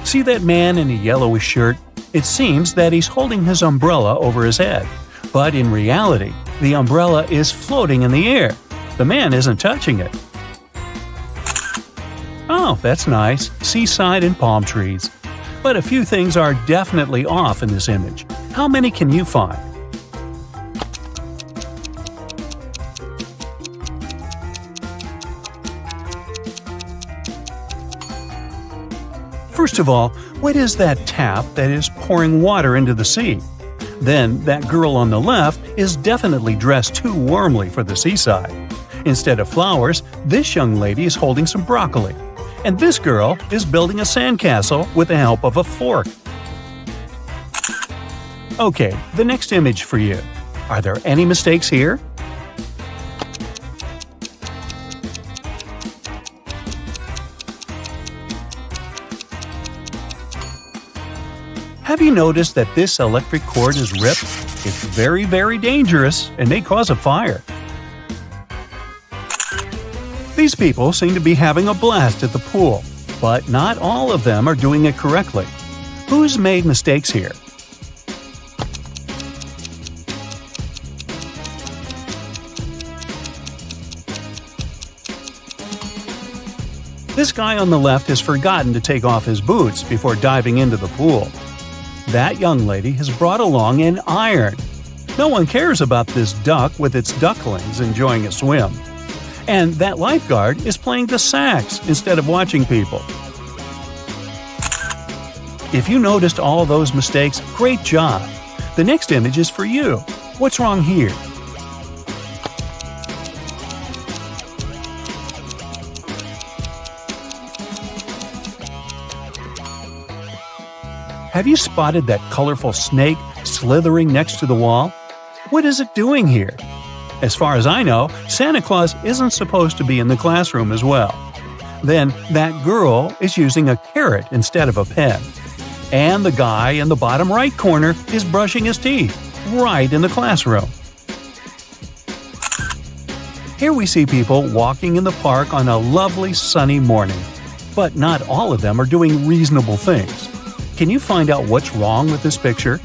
See that man in a yellowish shirt? It seems that he's holding his umbrella over his head, but in reality, the umbrella is floating in the air. The man isn't touching it. Oh, that's nice. Seaside and palm trees. But a few things are definitely off in this image. How many can you find? First of all, what is that tap that is pouring water into the sea? Then, that girl on the left is definitely dressed too warmly for the seaside. Instead of flowers, this young lady is holding some broccoli. And this girl is building a sandcastle with the help of a fork. Okay, the next image for you. Are there any mistakes here? Have you noticed that this electric cord is ripped? It's very, very dangerous and may cause a fire. These people seem to be having a blast at the pool, but not all of them are doing it correctly. Who's made mistakes here? This guy on the left has forgotten to take off his boots before diving into the pool. That young lady has brought along an iron. No one cares about this duck with its ducklings enjoying a swim. And that lifeguard is playing the sax instead of watching people. If you noticed all those mistakes, great job! The next image is for you. What's wrong here? Have you spotted that colorful snake slithering next to the wall? What is it doing here? As far as I know, Santa Claus isn't supposed to be in the classroom as well. Then that girl is using a carrot instead of a pen. And the guy in the bottom right corner is brushing his teeth, right in the classroom. Here we see people walking in the park on a lovely sunny morning. But not all of them are doing reasonable things. Can you find out what's wrong with this picture?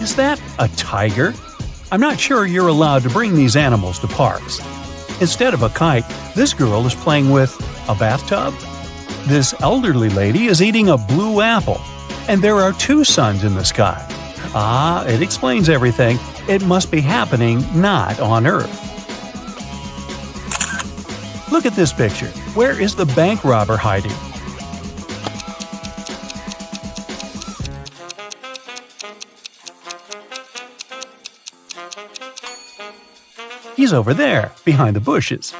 Is that a tiger? I'm not sure you're allowed to bring these animals to parks. Instead of a kite, this girl is playing with a bathtub. This elderly lady is eating a blue apple. And there are two suns in the sky. Ah, it explains everything. It must be happening not on Earth. Look at this picture. Where is the bank robber hiding? He's over there, behind the bushes.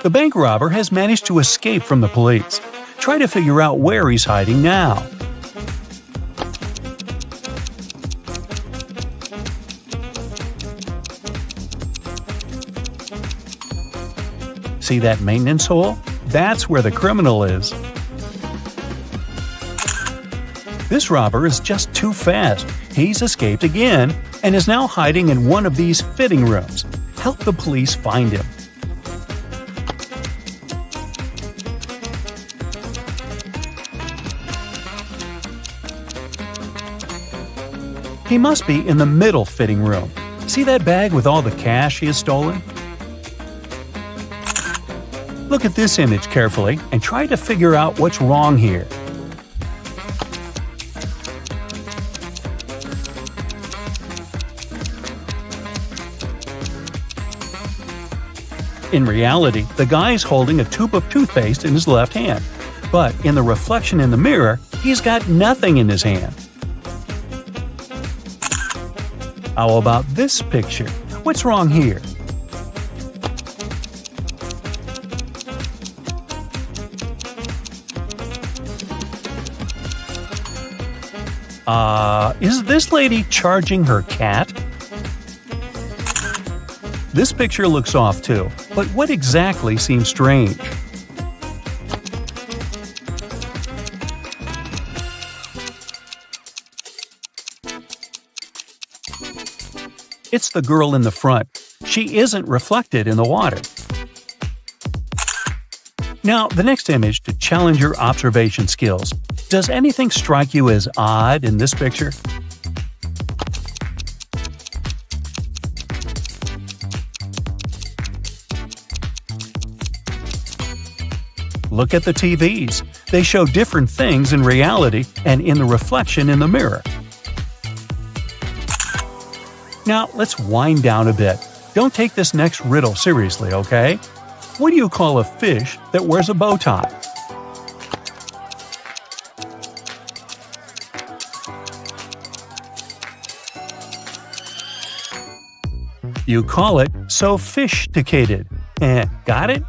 The bank robber has managed to escape from the police. Try to figure out where he's hiding now. See that maintenance hole? That's where the criminal is. This robber is just too fast. He's escaped again and is now hiding in one of these fitting rooms. Help the police find him. He must be in the middle fitting room. See that bag with all the cash he has stolen? Look at this image carefully and try to figure out what's wrong here. In reality, the guy is holding a tube of toothpaste in his left hand, but in the reflection in the mirror, he's got nothing in his hand. How about this picture? What's wrong here? Is this lady charging her cat? This picture looks off too, but what exactly seems strange? It's the girl in the front. She isn't reflected in the water. Now, the next image to challenge your observation skills. Does anything strike you as odd in this picture? Look at the TVs. They show different things in reality and in the reflection in the mirror. Now, let's wind down a bit. Don't take this next riddle seriously, okay? What do you call a fish that wears a bow tie? You call it sophisticated. Got it?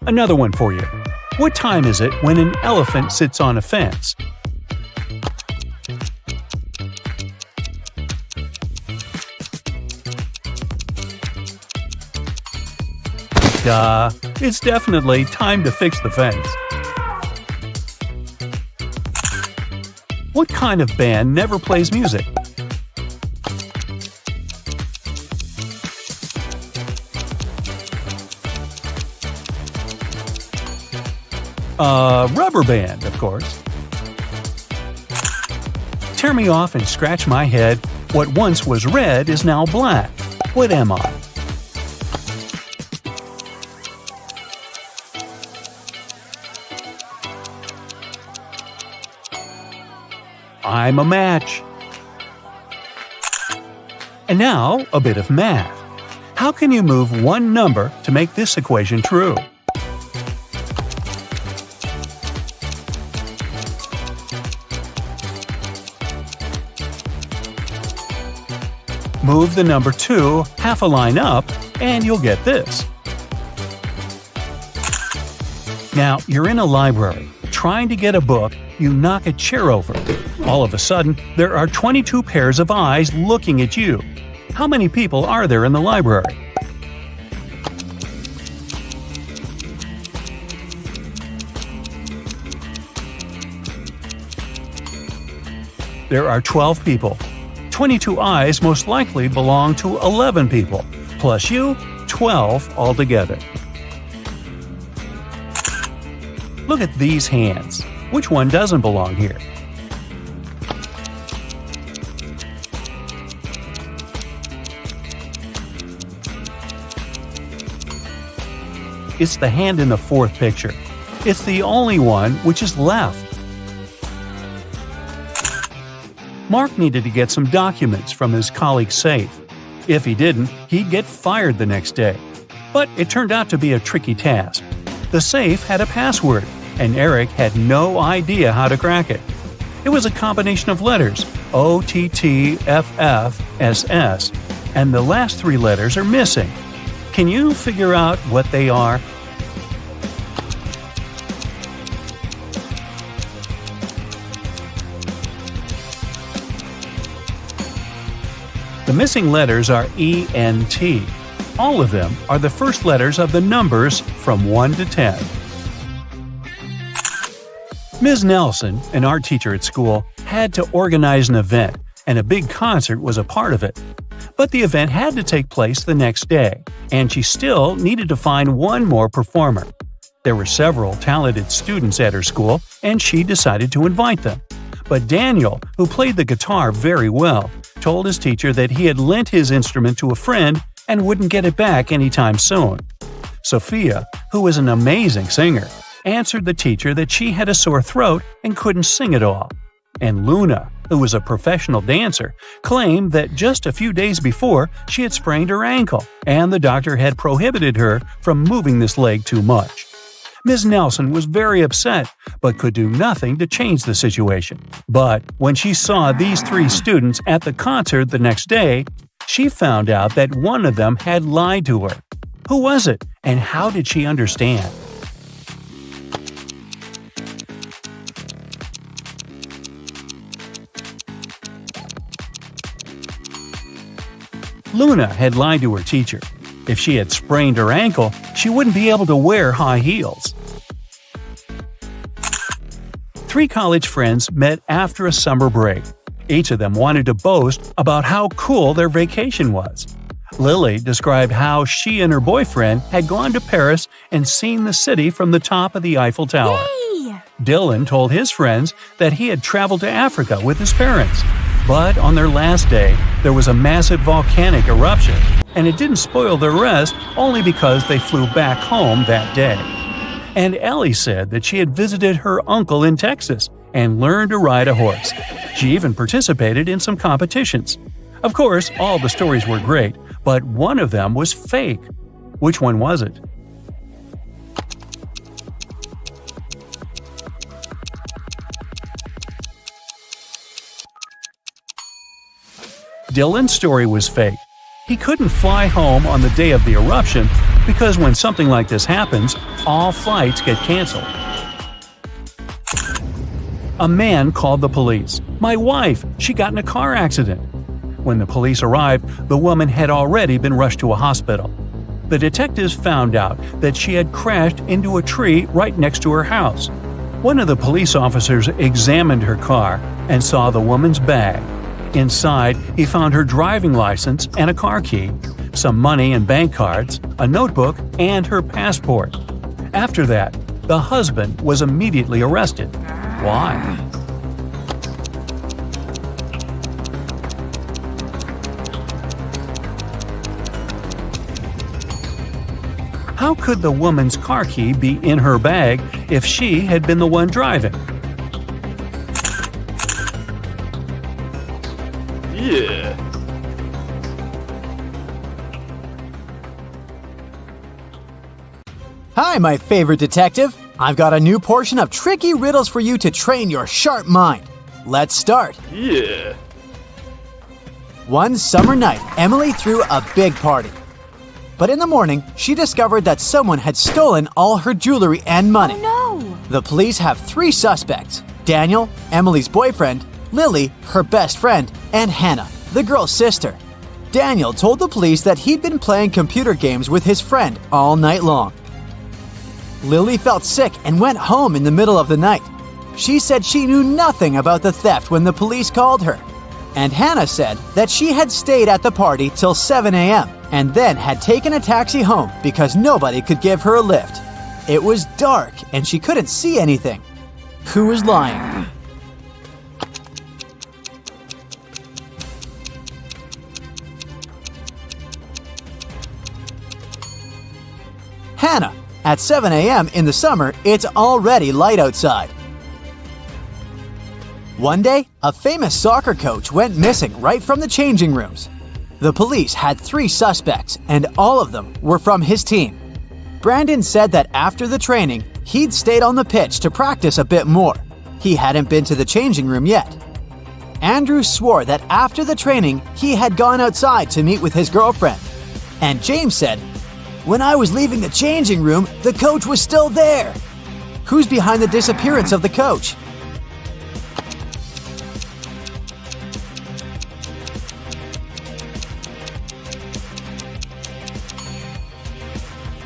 Another one for you. What time is it when an elephant sits on a fence? Duh, it's definitely time to fix the fence. What kind of band never plays music? Rubber band, of course. Tear me off and scratch my head. What once was red is now black. What am I? I'm a match. And now, a bit of math. How can you move one number to make this equation true? Move the number 2 half a line up, and you'll get this. Now, you're in a library, trying to get a book, you knock a chair over. All of a sudden, there are 22 pairs of eyes looking at you. How many people are there in the library? There are 12 people. 22 eyes most likely belong to 11 people, plus you, 12 altogether. Look at these hands. Which one doesn't belong here? It's the hand in the fourth picture. It's the only one which is left. Mark needed to get some documents from his colleague's safe. If he didn't, he'd get fired the next day. But it turned out to be a tricky task. The safe had a password, and Eric had no idea how to crack it. It was a combination of letters, OTTFFSS, and the last 3 letters are missing. Can you figure out what they are? The missing letters are ENT. All of them are the first letters of the numbers from 1 to 10. Ms. Nelson, an art teacher at school, had to organize an event, and a big concert was a part of it. But the event had to take place the next day, and she still needed to find one more performer. There were several talented students at her school, and she decided to invite them. But Daniel, who played the guitar very well, told his teacher that he had lent his instrument to a friend and wouldn't get it back anytime soon. Sophia, who was an amazing singer, answered the teacher that she had a sore throat and couldn't sing at all. And Luna, who was a professional dancer, claimed that just a few days before she had sprained her ankle, and the doctor had prohibited her from moving this leg too much. Ms. Nelson was very upset, but could do nothing to change the situation. But when she saw these three students at the concert the next day, she found out that one of them had lied to her. Who was it, and how did she understand? Luna had lied to her teacher. If she had sprained her ankle, she wouldn't be able to wear high heels. Three college friends met after a summer break. Each of them wanted to boast about how cool their vacation was. Lily described how she and her boyfriend had gone to Paris and seen the city from the top of the Eiffel Tower. Yay! Dylan told his friends that he had traveled to Africa with his parents. But on their last day, there was a massive volcanic eruption, and it didn't spoil their rest only because they flew back home that day. And Ellie said that she had visited her uncle in Texas and learned to ride a horse. She even participated in some competitions. Of course, all the stories were great, but one of them was fake. Which one was it? Dylan's story was fake. He couldn't fly home on the day of the eruption because when something like this happens, all flights get canceled. A man called the police. "My wife, she got in a car accident." When the police arrived, the woman had already been rushed to a hospital. The detectives found out that she had crashed into a tree right next to her house. One of the police officers examined her car and saw the woman's bag. Inside, he found her driving license and a car key, some money and bank cards, a notebook, and her passport. After that, the husband was immediately arrested. Why? How could the woman's car key be in her bag if she had been the one driving? Yeah. Hi, my favorite detective. I've got a new portion of tricky riddles for you to train your sharp mind. Let's start. Yeah. One summer night, Emily threw a big party. But in the morning, she discovered that someone had stolen all her jewelry and money. Oh no! The police have three suspects: Daniel, Emily's boyfriend, Lily, her best friend, and Hannah, the girl's sister. Daniel told the police that he'd been playing computer games with his friend all night long. Lily felt sick and went home in the middle of the night. She said she knew nothing about the theft when the police called her. And Hannah said that she had stayed at the party till 7 a.m. and then had taken a taxi home because nobody could give her a lift. It was dark and she couldn't see anything. Who was lying? Hannah. At 7 a.m. in the summer, it's already light outside. One day, a famous soccer coach went missing right from the changing rooms. The police had three suspects, and all of them were from his team. Brandon said that after the training, he'd stayed on the pitch to practice a bit more. He hadn't been to the changing room yet. Andrew swore that after the training, he had gone outside to meet with his girlfriend. And James said, "When I was leaving the changing room, the coach was still there." Who's behind the disappearance of the coach?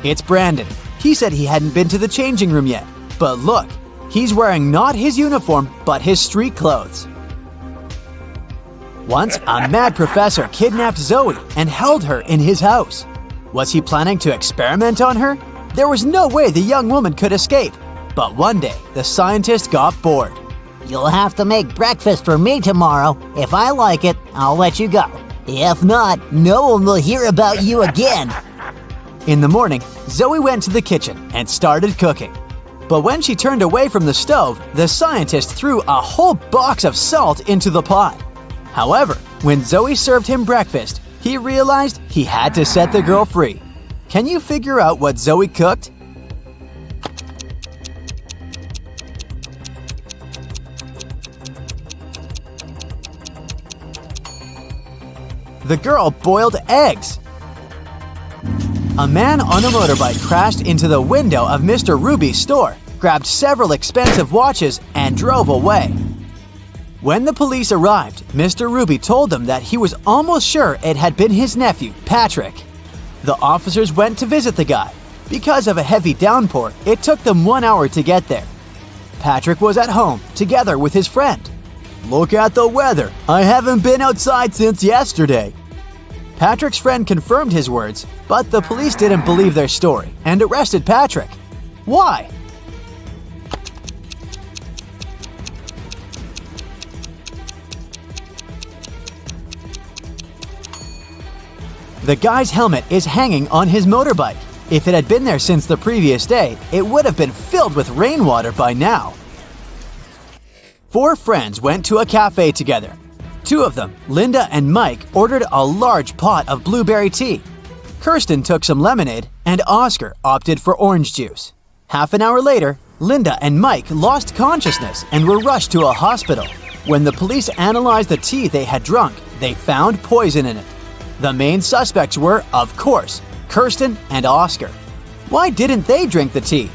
It's Brandon. He said he hadn't been to the changing room yet. But look, he's wearing not his uniform, but his street clothes. Once, a mad professor kidnapped Zoe and held her in his house. Was he planning to experiment on her? There was no way the young woman could escape. But one day, the scientist got bored. You'll have to make breakfast for me tomorrow. If I like it, I'll let you go. If not, no one will hear about you again. In the morning, Zoe went to the kitchen and started cooking. But when she turned away from the stove, the scientist threw a whole box of salt into the pot. However, when Zoe served him breakfast, he realized he had to set the girl free. Can you figure out what Zoe cooked? The girl boiled eggs. A man on a motorbike crashed into the window of Mr. Ruby's store, grabbed several expensive watches, and drove away. When the police arrived, Mr. Ruby told them that he was almost sure it had been his nephew, Patrick. The officers went to visit the guy. Because of a heavy downpour, it took them 1 hour to get there. Patrick was at home, together with his friend. "Look at the weather. I haven't been outside since yesterday." Patrick's friend confirmed his words, but the police didn't believe their story and arrested Patrick. Why? The guy's helmet is hanging on his motorbike. If it had been there since the previous day, it would have been filled with rainwater by now. 4 friends went to a cafe together. 2 of them, Linda and Mike, ordered a large pot of blueberry tea. Kirsten took some lemonade, and Oscar opted for orange juice. Half an hour later, Linda and Mike lost consciousness and were rushed to a hospital. When the police analyzed the tea they had drunk, they found poison in it. The main suspects were, of course, Kirsten and Oscar. Why didn't they drink the tea?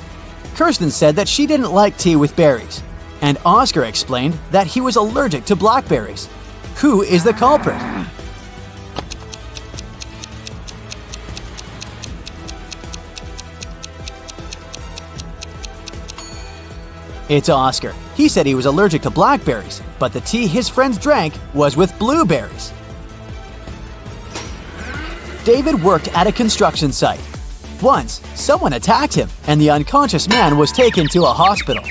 Kirsten said that she didn't like tea with berries, and Oscar explained that he was allergic to blackberries. Who is the culprit? It's Oscar. He said he was allergic to blackberries, but the tea his friends drank was with blueberries. David worked at a construction site. Once, someone attacked him, and the unconscious man was taken to a hospital.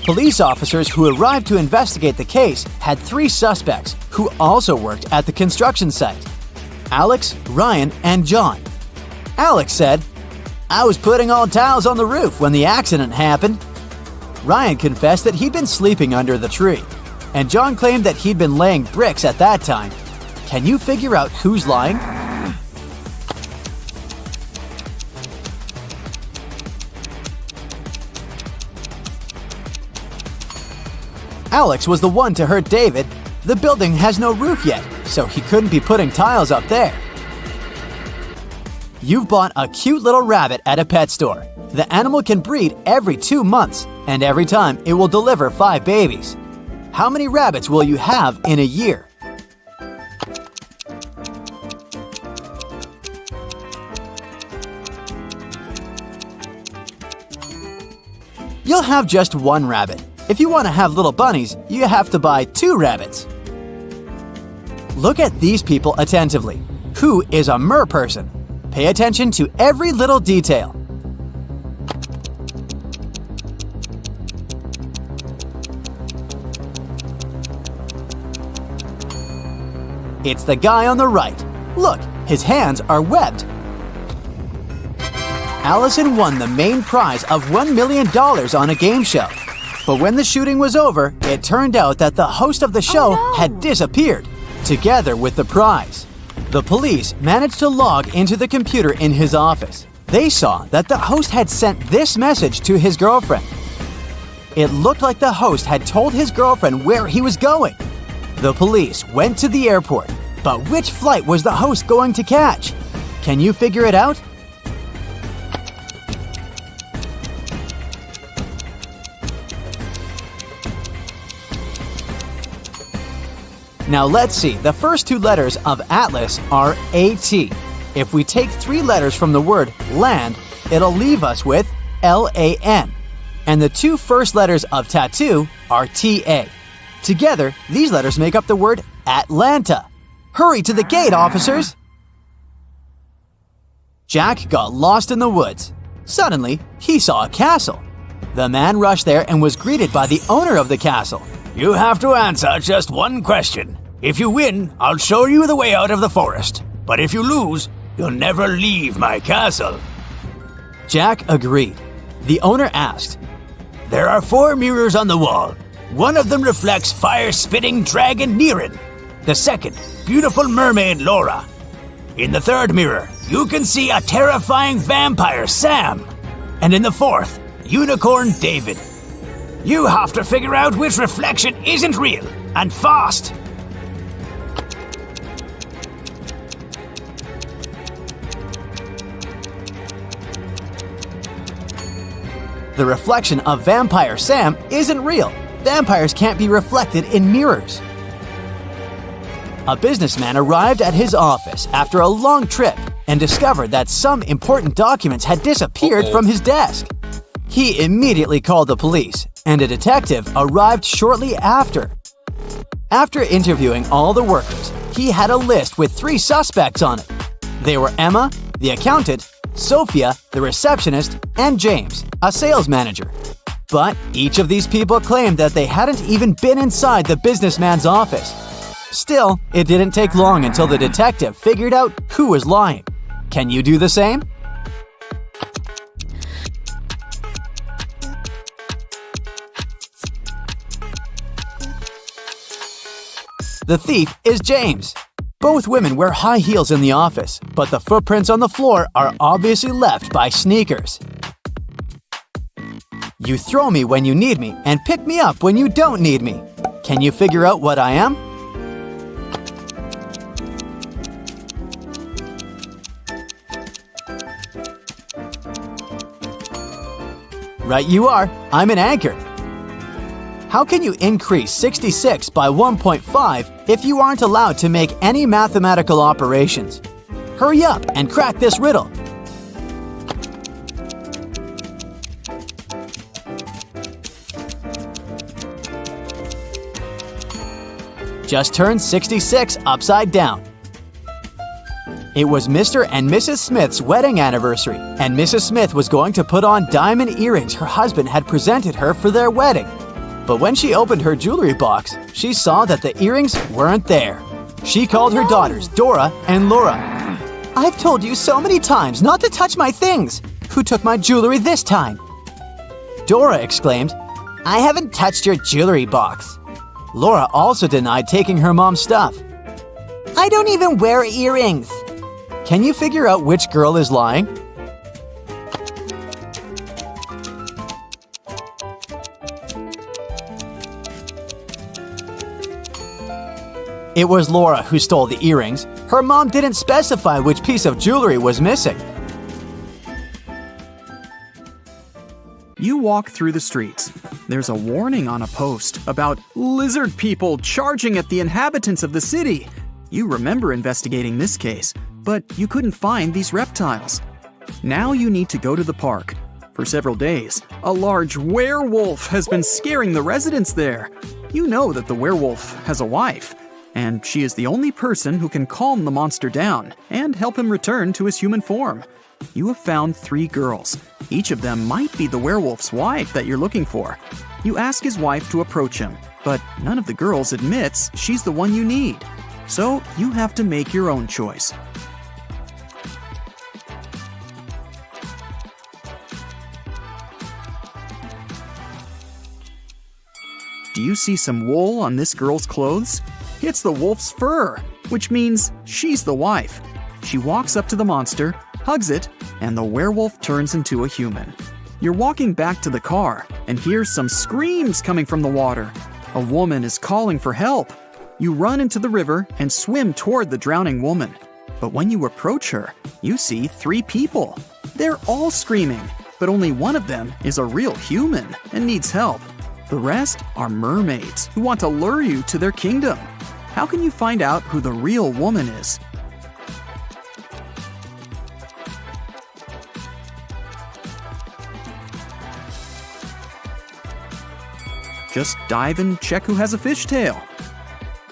Police officers who arrived to investigate the case had 3 suspects who also worked at the construction site: Alex, Ryan, and John. Alex said, "I was putting all tiles on the roof when the accident happened." Ryan confessed that he'd been sleeping under the tree, and John claimed that he'd been laying bricks at that time. Can you figure out who's lying? Alex was the one to hurt David. The building has no roof yet, so he couldn't be putting tiles up there. You've bought a cute little rabbit at a pet store. The animal can breed every 2 months, and every time it will deliver 5 babies. How many rabbits will you have in a year? You'll have just 1 rabbit. If you want to have little bunnies, you have to buy 2 rabbits. Look at these people attentively. Who is a mer person? Pay attention to every little detail. It's the guy on the right. Look, his hands are webbed. Allison won the main prize of $1 million on a game show. But when the shooting was over, it turned out that the host of the show had disappeared, together with the prize. The police managed to log into the computer in his office. They saw that the host had sent this message to his girlfriend. It looked like the host had told his girlfriend where he was going. The police went to the airport, but which flight was the host going to catch? Can you figure it out? Now let's see, the first 2 letters of Atlas are AT. If we take 3 letters from the word land, it'll leave us with LAN. And the 2 first letters of tattoo are TA. Together, these letters make up the word Atlanta. Hurry to the gate, officers! Jack got lost in the woods. Suddenly, he saw a castle. The man rushed there and was greeted by the owner of the castle. You have to answer just one question. If you win, I'll show you the way out of the forest. But if you lose, you'll never leave my castle. Jack agreed. The owner asked, There are 4 mirrors on the wall. One of them reflects fire-spitting dragon Niren. The second, beautiful mermaid Laura. In the third mirror, you can see a terrifying vampire Sam. And in the fourth, unicorn David. You have to figure out which reflection isn't real, and fast. The reflection of Vampire Sam isn't real. Vampires can't be reflected in mirrors. A businessman arrived at his office after a long trip and discovered that some important documents had disappeared from his desk. He immediately called the police, and a detective arrived shortly after. After interviewing all the workers, he had a list with 3 suspects on it. They were Emma, the accountant, Sophia, the receptionist, and James, a sales manager. But each of these people claimed that they hadn't even been inside the businessman's office. Still, it didn't take long until the detective figured out who was lying. Can you do the same? The thief is James. Both women wear high heels in the office, but the footprints on the floor are obviously left by sneakers. You throw me when you need me and pick me up when you don't need me. Can you figure out what I am? Right you are. I'm an anchor. How can you increase 66 by 1.5 if you aren't allowed to make any mathematical operations? Hurry up and crack this riddle. Just turn 66 upside down. It was Mr. and Mrs. Smith's wedding anniversary, and Mrs. Smith was going to put on diamond earrings her husband had presented her for their wedding. But when she opened her jewelry box, she saw that the earrings weren't there. She called her daughters, Dora and Laura. "I've told you so many times not to touch my things. Who took my jewelry this time?" Dora exclaimed, "I haven't touched your jewelry box." Laura also denied taking her mom's stuff. "I don't even wear earrings." Can you figure out which girl is lying? It was Laura who stole the earrings. Her mom didn't specify which piece of jewelry was missing. You walk through the streets. There's a warning on a post about lizard people charging at the inhabitants of the city. You remember investigating this case, but you couldn't find these reptiles. Now you need to go to the park. For several days, a large werewolf has been scaring the residents there. You know that the werewolf has a wife, and she is the only person who can calm the monster down and help him return to his human form. You have found 3 girls. Each of them might be the werewolf's wife that you're looking for. You ask his wife to approach him, but none of the girls admits she's the one you need. So you have to make your own choice. Do you see some wool on this girl's clothes? It's the wolf's fur, which means she's the wife. She walks up to the monster, hugs it, and the werewolf turns into a human. You're walking back to the car and hear some screams coming from the water. A woman is calling for help. You run into the river and swim toward the drowning woman. But when you approach her, you see 3 people. They're all screaming, but only one of them is a real human and needs help. The rest are mermaids who want to lure you to their kingdom. How can you find out who the real woman is? Just dive and check who has a fishtail.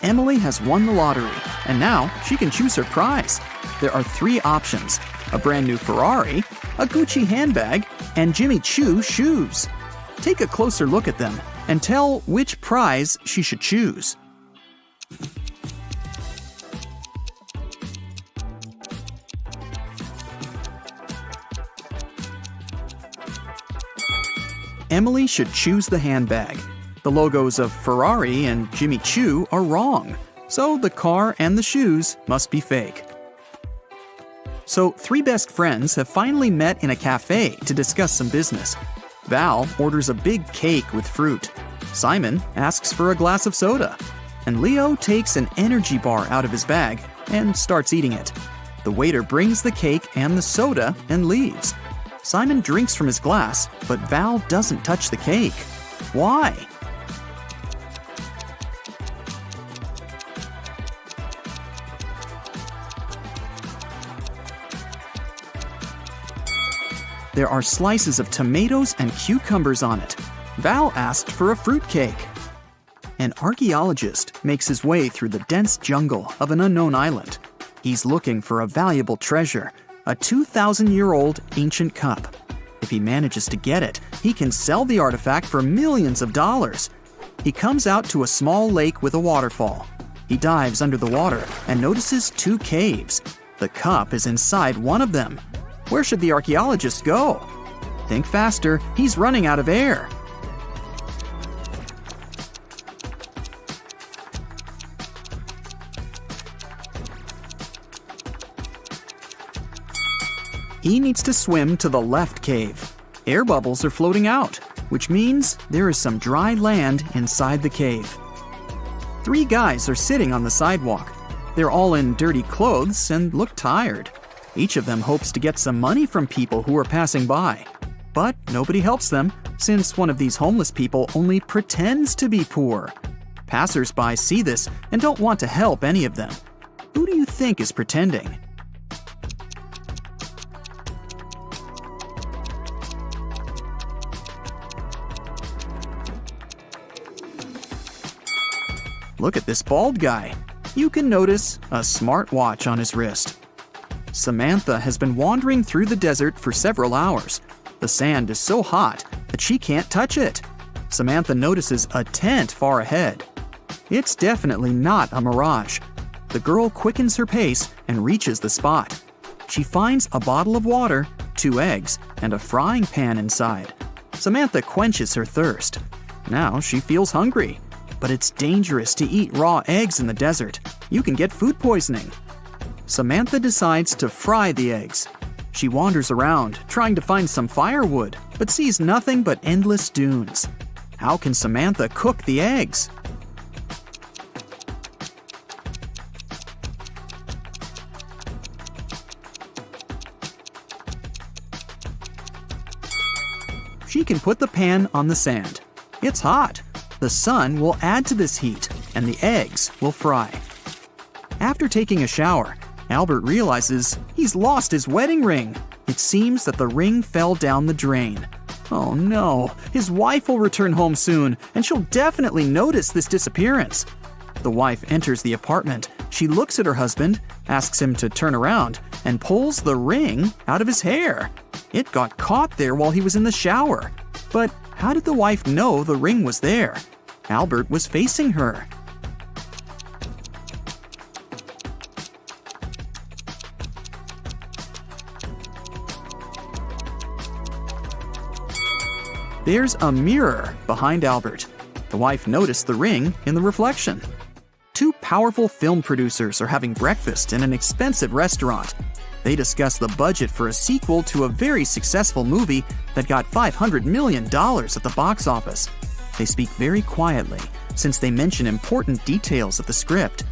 Emily has won the lottery, and now she can choose her prize. There are 3 options: a brand new Ferrari, a Gucci handbag, and Jimmy Choo shoes. Take a closer look at them and tell which prize she should choose. Emily should choose the handbag. The logos of Ferrari and Jimmy Choo are wrong, so the car and the shoes must be fake. So 3 best friends have finally met in a cafe to discuss some business. Val orders a big cake with fruit. Simon asks for a glass of soda. And Leo takes an energy bar out of his bag and starts eating it. The waiter brings the cake and the soda and leaves. Simon drinks from his glass, but Val doesn't touch the cake. Why? There are slices of tomatoes and cucumbers on it. Val asked for a fruitcake. An archaeologist makes his way through the dense jungle of an unknown island. He's looking for a valuable treasure, a 2,000-year-old ancient cup. If he manages to get it, he can sell the artifact for millions of dollars. He comes out to a small lake with a waterfall. He dives under the water and notices 2 caves. The cup is inside one of them. Where should the archaeologist go? Think faster, he's running out of air. He needs to swim to the left cave. Air bubbles are floating out, which means there is some dry land inside the cave. 3 guys are sitting on the sidewalk. They're all in dirty clothes and look tired. Each of them hopes to get some money from people who are passing by. But nobody helps them, since one of these homeless people only pretends to be poor. Passers-by see this and don't want to help any of them. Who do you think is pretending? Look at this bald guy. You can notice a smartwatch on his wrist. Samantha has been wandering through the desert for several hours. The sand is so hot that she can't touch it. Samantha notices a tent far ahead. It's definitely not a mirage. The girl quickens her pace and reaches the spot. She finds a bottle of water, 2 eggs, and a frying pan inside. Samantha quenches her thirst. Now she feels hungry. But it's dangerous to eat raw eggs in the desert. You can get food poisoning. Samantha decides to fry the eggs. She wanders around, trying to find some firewood, but sees nothing but endless dunes. How can Samantha cook the eggs? She can put the pan on the sand. It's hot. The sun will add to this heat, and the eggs will fry. After taking a shower, Albert realizes he's lost his wedding ring. It seems that the ring fell down the drain. Oh no, his wife will return home soon, and she'll definitely notice this disappearance. The wife enters the apartment. She looks at her husband, asks him to turn around, and pulls the ring out of his hair. It got caught there while he was in the shower. But how did the wife know the ring was there? Albert was facing her. There's a mirror behind Albert. The wife noticed the ring in the reflection. 2 powerful film producers are having breakfast in an expensive restaurant. They discuss the budget for a sequel to a very successful movie that got $500 million at the box office. They speak very quietly, since they mention important details of the script.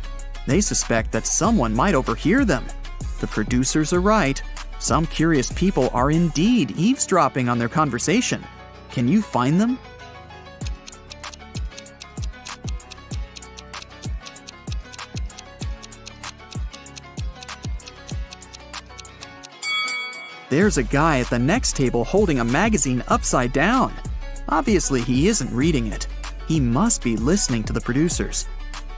They suspect that someone might overhear them. The producers are right. Some curious people are indeed eavesdropping on their conversation. Can you find them? There's a guy at the next table holding a magazine upside down. Obviously, he isn't reading it. He must be listening to the producers.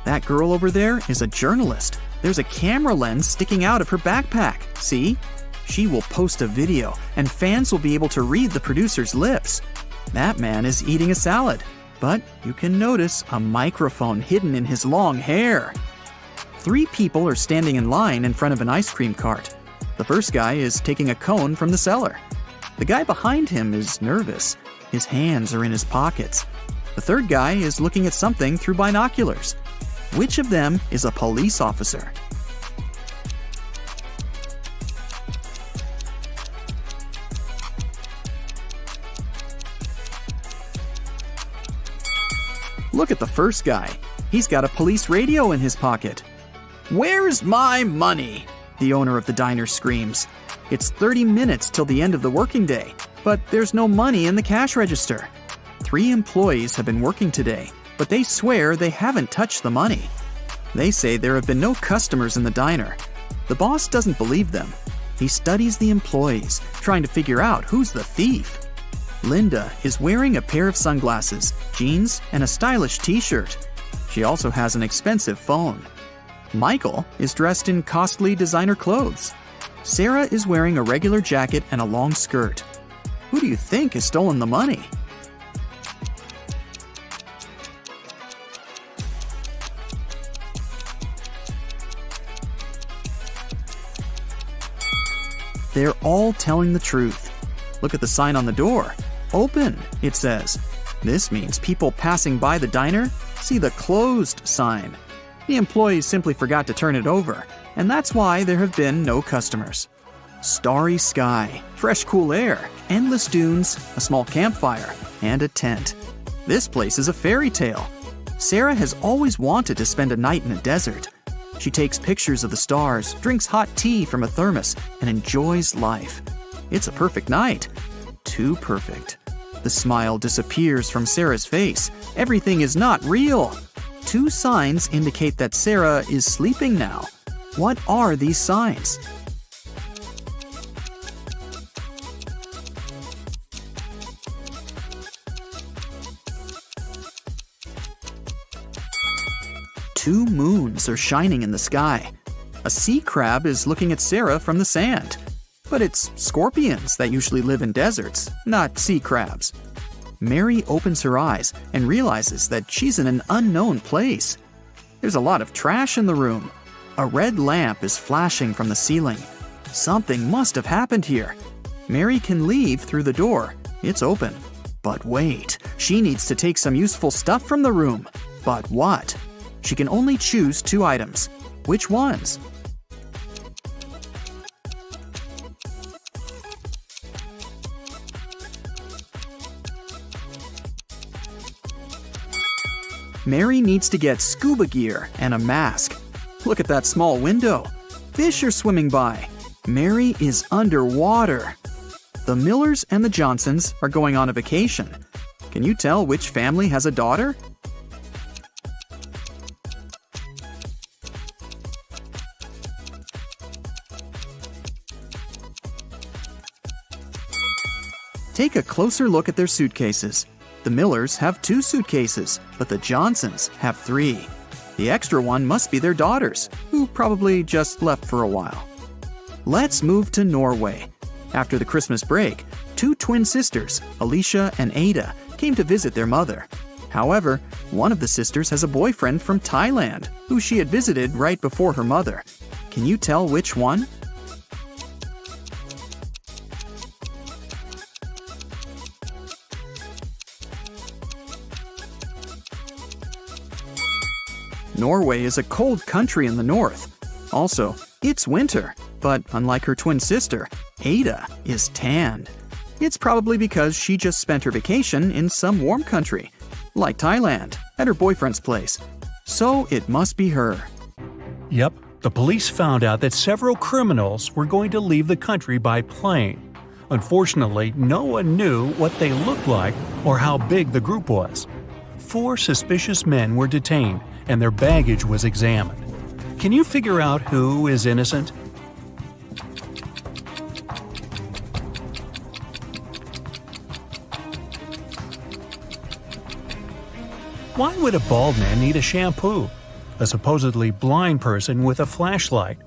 That girl over there is a journalist. There's a camera lens sticking out of her backpack. See? She will post a video, and fans will be able to read the producer's lips. That man is eating a salad. but you can notice a microphone hidden in his long hair. 3 people are standing in line in front of an ice cream cart. The first guy is taking a cone from the seller. The guy behind him is nervous. His hands are in his pockets. The third guy is looking at something through binoculars. Which of them is a police officer? Look at the first guy. He's got a police radio in his pocket. "Where's my money?" the owner of the diner screams. It's 30 minutes till the end of the working day, but there's no money in the cash register. 3 employees have been working today, but they swear they haven't touched the money. They say there have been no customers in the diner. The boss doesn't believe them. He studies the employees, trying to figure out who's the thief. Linda is wearing a pair of sunglasses, jeans, and a stylish t-shirt. She also has an expensive phone. Michael is dressed in costly designer clothes. Sarah is wearing a regular jacket and a long skirt. Who do you think has stolen the money? They're all telling the truth. Look at the sign on the door. Open, it says. This means people passing by the diner see the closed sign. The employees simply forgot to turn it over, and that's why there have been no customers. Starry sky, fresh cool air, endless dunes, a small campfire, and a tent. This place is a fairy tale. Sarah has always wanted to spend a night in a desert. She takes pictures of the stars, drinks hot tea from a thermos, and enjoys life. It's a perfect night. Too perfect. The smile disappears from Sarah's face. Everything is not real. 2 signs indicate that Sarah is sleeping now. What are these signs? Two moons are shining in the sky. A sea crab is looking at Sarah from the sand. But it's scorpions that usually live in deserts, not sea crabs. Mary opens her eyes and realizes that she's in an unknown place. There's a lot of trash in the room. A red lamp is flashing from the ceiling. Something must have happened here. Mary can leave through the door. It's open. But wait, she needs to take some useful stuff from the room. But what? She can only choose 2 items. Which ones? Mary needs to get scuba gear and a mask. Look at that small window. Fish are swimming by. Mary is underwater. The Millers and the Johnsons are going on a vacation. Can you tell which family has a daughter? Take a closer look at their suitcases. The Millers have 2 suitcases, but the Johnsons have 3. The extra one must be their daughters, who probably just left for a while. Let's move to Norway. After the Christmas break, 2 twin sisters, Alicia and Ada, came to visit their mother. However, one of the sisters has a boyfriend from Thailand, who she had visited right before her mother. Can you tell which one? Norway is a cold country in the north. Also, it's winter, but unlike her twin sister, Ada is tanned. It's probably because she just spent her vacation in some warm country, like Thailand, at her boyfriend's place. So it must be her. Yep, the police found out that several criminals were going to leave the country by plane. Unfortunately, no one knew what they looked like or how big the group was. 4 suspicious men were detained and their baggage was examined. Can you figure out who is innocent? Why would a bald man need a shampoo? A supposedly blind person with a flashlight?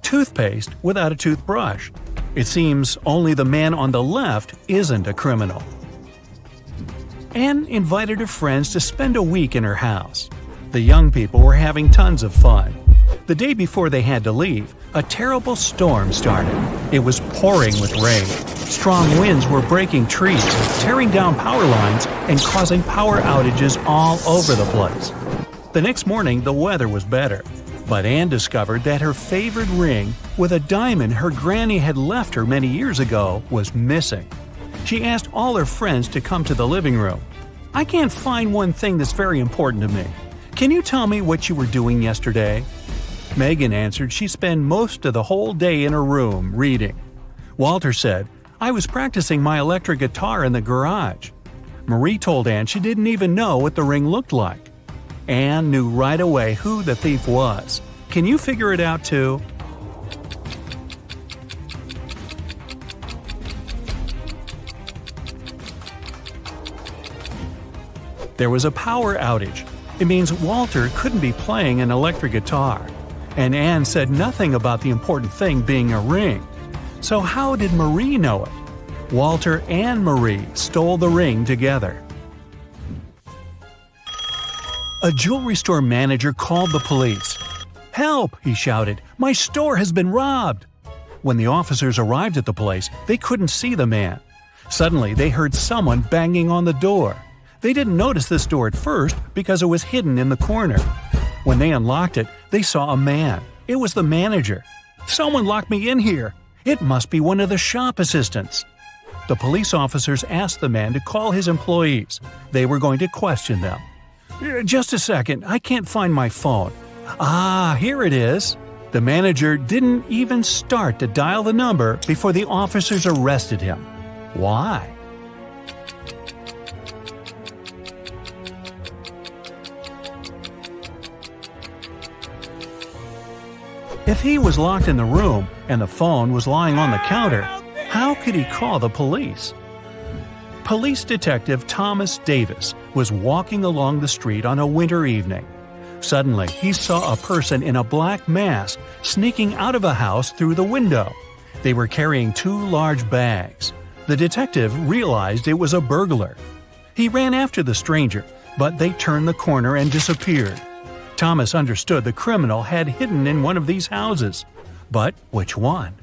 Toothpaste without a toothbrush? It seems only the man on the left isn't a criminal. Anne invited her friends to spend a week in her house. The young people were having tons of fun. The day before they had to leave, a terrible storm started. It was pouring with rain. Strong winds were breaking trees, tearing down power lines, and causing power outages all over the place. The next morning, the weather was better, but Anne discovered that her favorite ring, with a diamond her granny had left her many years ago, was missing. She asked all her friends to come to the living room. "I can't find one thing that's very important to me. Can you tell me what you were doing yesterday?" Megan answered she spent most of the whole day in her room reading. Walter said, "I was practicing my electric guitar in the garage." Marie told Anne she didn't even know what the ring looked like. Anne knew right away who the thief was. Can you figure it out too? There was a power outage. It means Walter couldn't be playing an electric guitar. And Anne said nothing about the important thing being a ring. So how did Marie know it? Walter and Marie stole the ring together. A jewelry store manager called the police. "Help!" he shouted. "My store has been robbed!" When the officers arrived at the place, they couldn't see the man. Suddenly, they heard someone banging on the door. They didn't notice this door at first because it was hidden in the corner. When they unlocked it, they saw a man. It was the manager. "Someone locked me in here. It must be one of the shop assistants." The police officers asked the man to call his employees. They were going to question them. "Just a second, I can't find my phone." "Ah, here it is." The manager didn't even start to dial the number before the officers arrested him. Why? If he was locked in the room and the phone was lying on the counter, how could he call the police? Police Detective Thomas Davis was walking along the street on a winter evening. Suddenly, he saw a person in a black mask sneaking out of a house through the window. They were carrying 2 large bags. The detective realized it was a burglar. He ran after the stranger, but they turned the corner and disappeared. Thomas understood the criminal had hidden in one of these houses. But which one?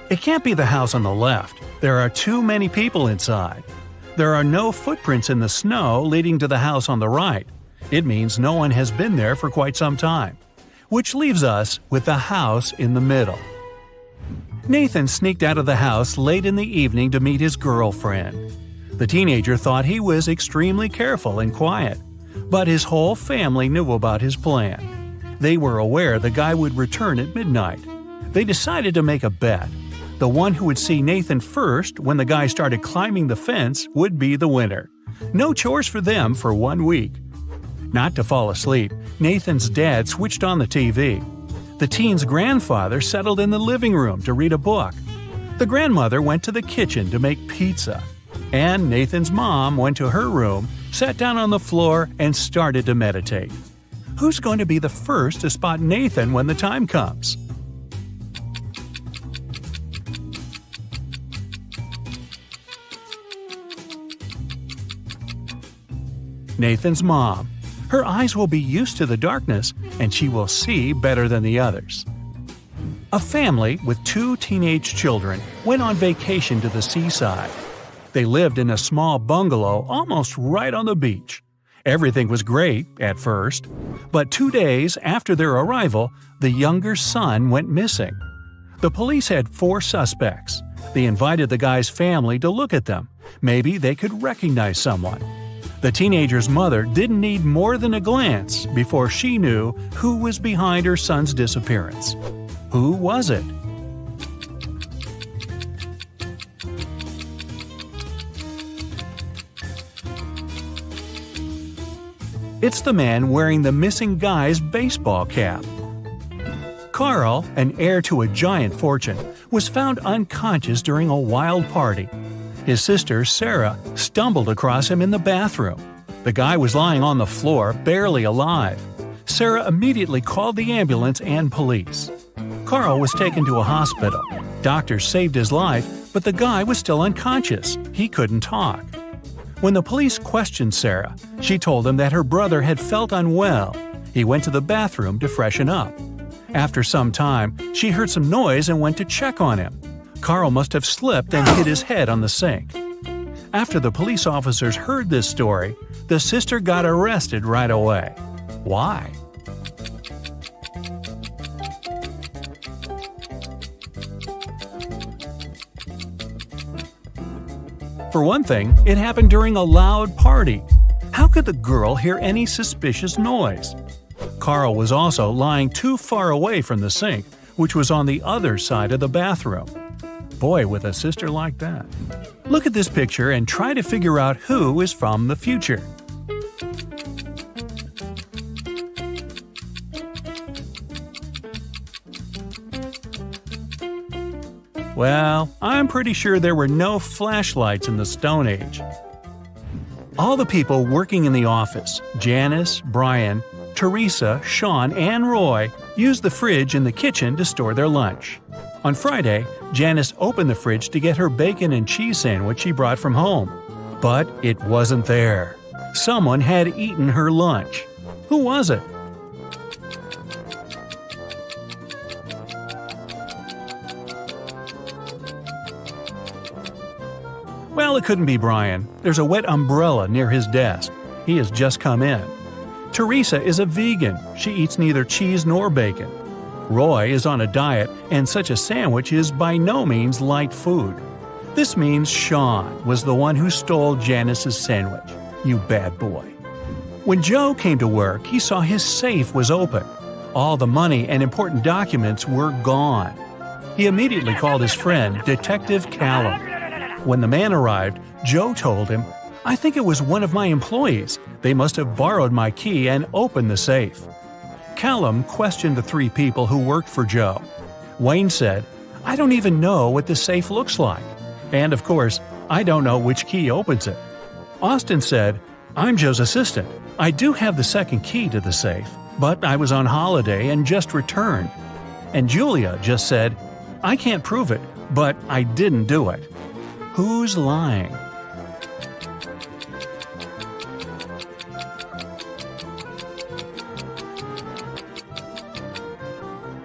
It can't be the house on the left. There are too many people inside. There are no footprints in the snow leading to the house on the right. It means no one has been there for quite some time. Which leaves us with the house in the middle. Nathan sneaked out of the house late in the evening to meet his girlfriend. The teenager thought he was extremely careful and quiet, but his whole family knew about his plan. They were aware the guy would return at midnight. They decided to make a bet. The one who would see Nathan first when the guy started climbing the fence would be the winner. No chores for them for 1 week. Not to fall asleep, Nathan's dad switched on the TV. The teen's grandfather settled in the living room to read a book. The grandmother went to the kitchen to make pizza. And Nathan's mom went to her room, sat down on the floor, and started to meditate. Who's going to be the first to spot Nathan when the time comes? Nathan's mom. Her eyes will be used to the darkness, and she will see better than the others. A family with 2 teenage children went on vacation to the seaside. They lived in a small bungalow almost right on the beach. Everything was great at first, but 2 days after their arrival, the younger son went missing. The police had 4 suspects. They invited the guy's family to look at them. Maybe they could recognize someone. The teenager's mother didn't need more than a glance before she knew who was behind her son's disappearance. Who was it? It's the man wearing the missing guy's baseball cap. Carl, an heir to a giant fortune, was found unconscious during a wild party. His sister, Sarah, stumbled across him in the bathroom. The guy was lying on the floor, barely alive. Sarah immediately called the ambulance and police. Carl was taken to a hospital. Doctors saved his life, but the guy was still unconscious. He couldn't talk. When the police questioned Sarah, she told them that her brother had felt unwell. He went to the bathroom to freshen up. After some time, she heard some noise and went to check on him. Carl must have slipped and hit his head on the sink. After the police officers heard this story, the sister got arrested right away. Why? For one thing, it happened during a loud party. How could the girl hear any suspicious noise? Carl was also lying too far away from the sink, which was on the other side of the bathroom. Boy, with a sister like that. Look at this picture and try to figure out who is from the future. Well, I'm pretty sure there were no flashlights in the Stone Age. All the people working in the office, Janice, Brian, Teresa, Sean, and Roy, used the fridge in the kitchen to store their lunch. On Friday, Janice opened the fridge to get her bacon and cheese sandwich she brought from home. But it wasn't there. Someone had eaten her lunch. Who was it? Well, it couldn't be Brian. There's a wet umbrella near his desk. He has just come in. Teresa is a vegan. She eats neither cheese nor bacon. Roy is on a diet, and such a sandwich is by no means light food. This means Sean was the one who stole Janice's sandwich. You bad boy. When Joe came to work, he saw his safe was open. All the money and important documents were gone. He immediately called his friend, Detective Callum. When the man arrived, Joe told him, "I think it was one of my employees. They must have borrowed my key and opened the safe." Callum questioned the three people who worked for Joe. Wayne said, "I don't even know what the safe looks like. And of course, I don't know which key opens it." Austin said, "I'm Joe's assistant. I do have the second key to the safe, but I was on holiday and just returned." And Julia just said, "I can't prove it, but I didn't do it." Who's lying?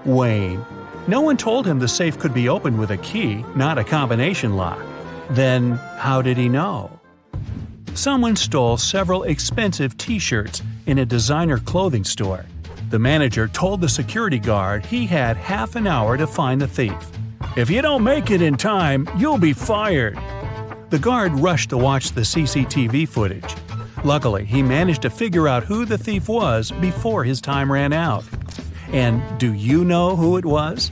Wayne. No one told him the safe could be opened with a key, not a combination lock. Then, how did he know? Someone stole several expensive t-shirts in a designer clothing store. The manager told the security guard he had half an hour to find the thief. "If you don't make it in time, you'll be fired." The guard rushed to watch the CCTV footage. Luckily, he managed to figure out who the thief was before his time ran out. And do you know who it was?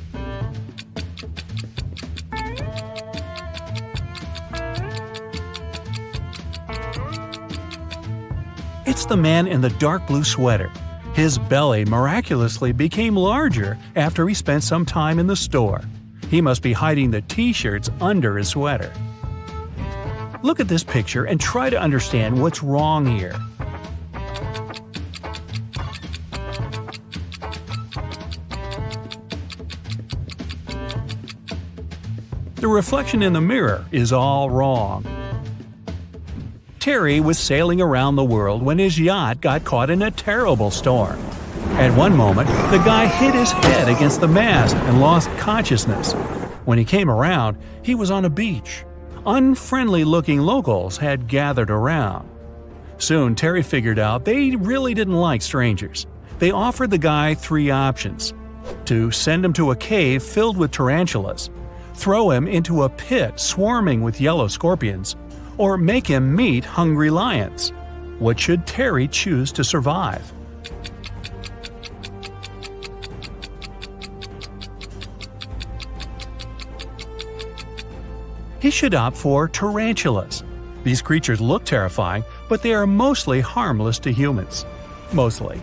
It's the man in the dark blue sweater. His belly miraculously became larger after he spent some time in the store. He must be hiding the t-shirts under his sweater. Look at this picture and try to understand what's wrong here. The reflection in the mirror is all wrong. Terry was sailing around the world when his yacht got caught in a terrible storm. At one moment, the guy hit his head against the mast and lost consciousness. When he came around, he was on a beach. Unfriendly-looking locals had gathered around. Soon, Terry figured out they really didn't like strangers. They offered the guy three options: to send him to a cave filled with tarantulas, throw him into a pit swarming with yellow scorpions, or make him meet hungry lions. What should Terry choose to survive? He should opt for tarantulas. These creatures look terrifying, but they are mostly harmless to humans. Mostly.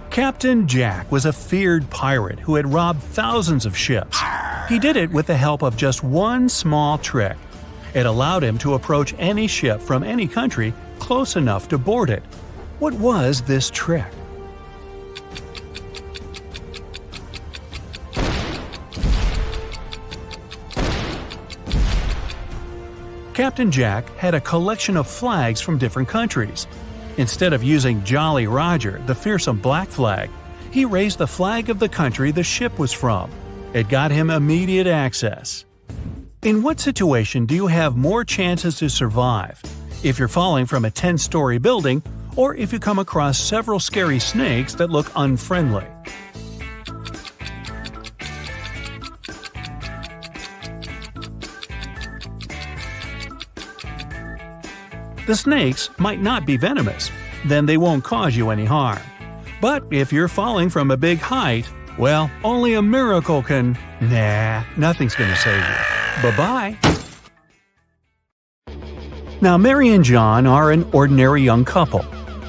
Captain Jack was a feared pirate who had robbed thousands of ships. He did it with the help of just one small trick. It allowed him to approach any ship from any country close enough to board it. What was this trick? Captain Jack had a collection of flags from different countries. Instead of using Jolly Roger, the fearsome black flag, he raised the flag of the country the ship was from. It got him immediate access. In what situation do you have more chances to survive? If you're falling from a 10-story building, or if you come across several scary snakes that look unfriendly. The snakes might not be venomous, then they won't cause you any harm. But if you're falling from a big height, well, only a miracle can… Nah, nothing's gonna save you. Bye-bye. Now, Mary and John are an ordinary young couple.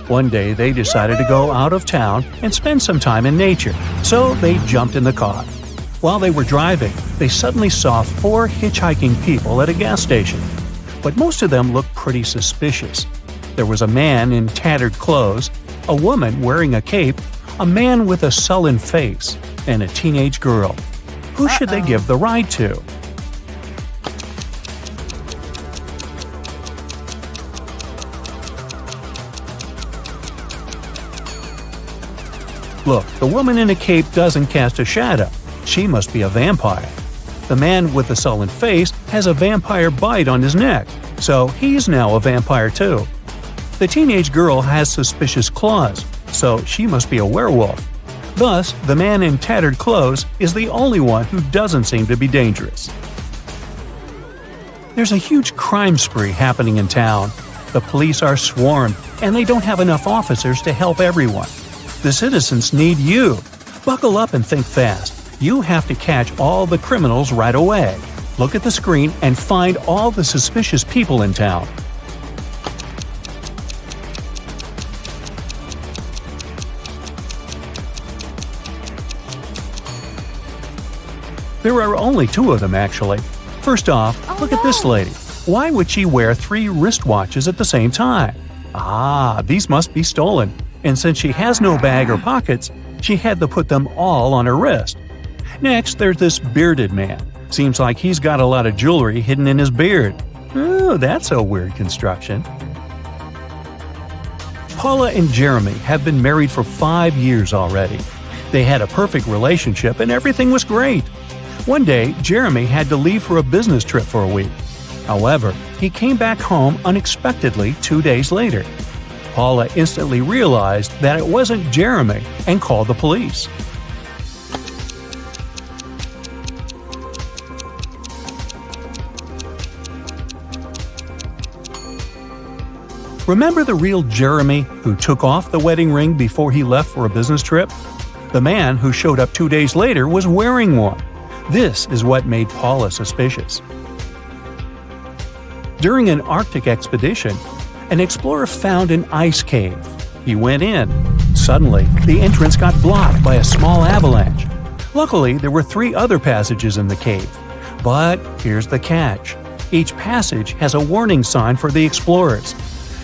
One day they decided to go out of town and spend some time in nature, so they jumped in the car. While they were driving, they suddenly saw 4 hitchhiking people at a gas station. But most of them looked pretty suspicious. There was a man in tattered clothes, a woman wearing a cape, a man with a sullen face, and a teenage girl. Who should they give the ride to? Look, the woman in a cape doesn't cast a shadow. She must be a vampire. The man with the sullen face has a vampire bite on his neck, so he's now a vampire too. The teenage girl has suspicious claws, so she must be a werewolf. Thus, the man in tattered clothes is the only one who doesn't seem to be dangerous. There's a huge crime spree happening in town. The police are swarmed, and they don't have enough officers to help everyone. The citizens need you. Buckle up and think fast. You have to catch all the criminals right away. Look at the screen and find all the suspicious people in town. There are only 2 of them, actually. First off, look at this lady. Why would she wear 3 wristwatches at the same time? These must be stolen. And since she has no bag or pockets, she had to put them all on her wrist. Next, there's this bearded man. Seems like he's got a lot of jewelry hidden in his beard. Oh, that's a weird construction. Paula and Jeremy have been married for 5 years already. They had a perfect relationship and everything was great. One day, Jeremy had to leave for a business trip for a week. However, he came back home unexpectedly 2 days later. Paula instantly realized that it wasn't Jeremy and called the police. Remember the real Jeremy who took off the wedding ring before he left for a business trip? The man who showed up 2 days later was wearing one. This is what made Paula suspicious. During an Arctic expedition, an explorer found an ice cave. He went in. Suddenly, the entrance got blocked by a small avalanche. Luckily, there were 3 other passages in the cave. But here's the catch. Each passage has a warning sign for the explorers.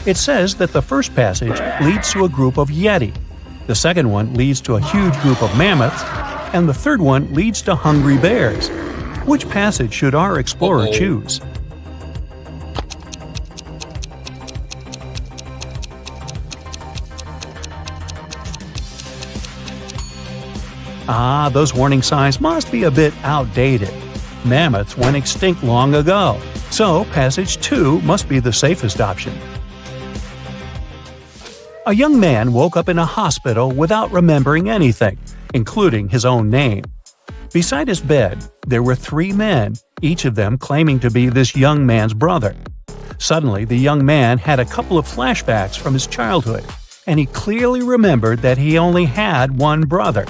It says that the first passage leads to a group of Yeti, the second one leads to a huge group of mammoths, and the third one leads to hungry bears. Which passage should our explorer choose? Those warning signs must be a bit outdated. Mammoths went extinct long ago, so passage 2 must be the safest option. A young man woke up in a hospital without remembering anything, including his own name. Beside his bed, there were 3 men, each of them claiming to be this young man's brother. Suddenly, the young man had a couple of flashbacks from his childhood, and he clearly remembered that he only had one brother.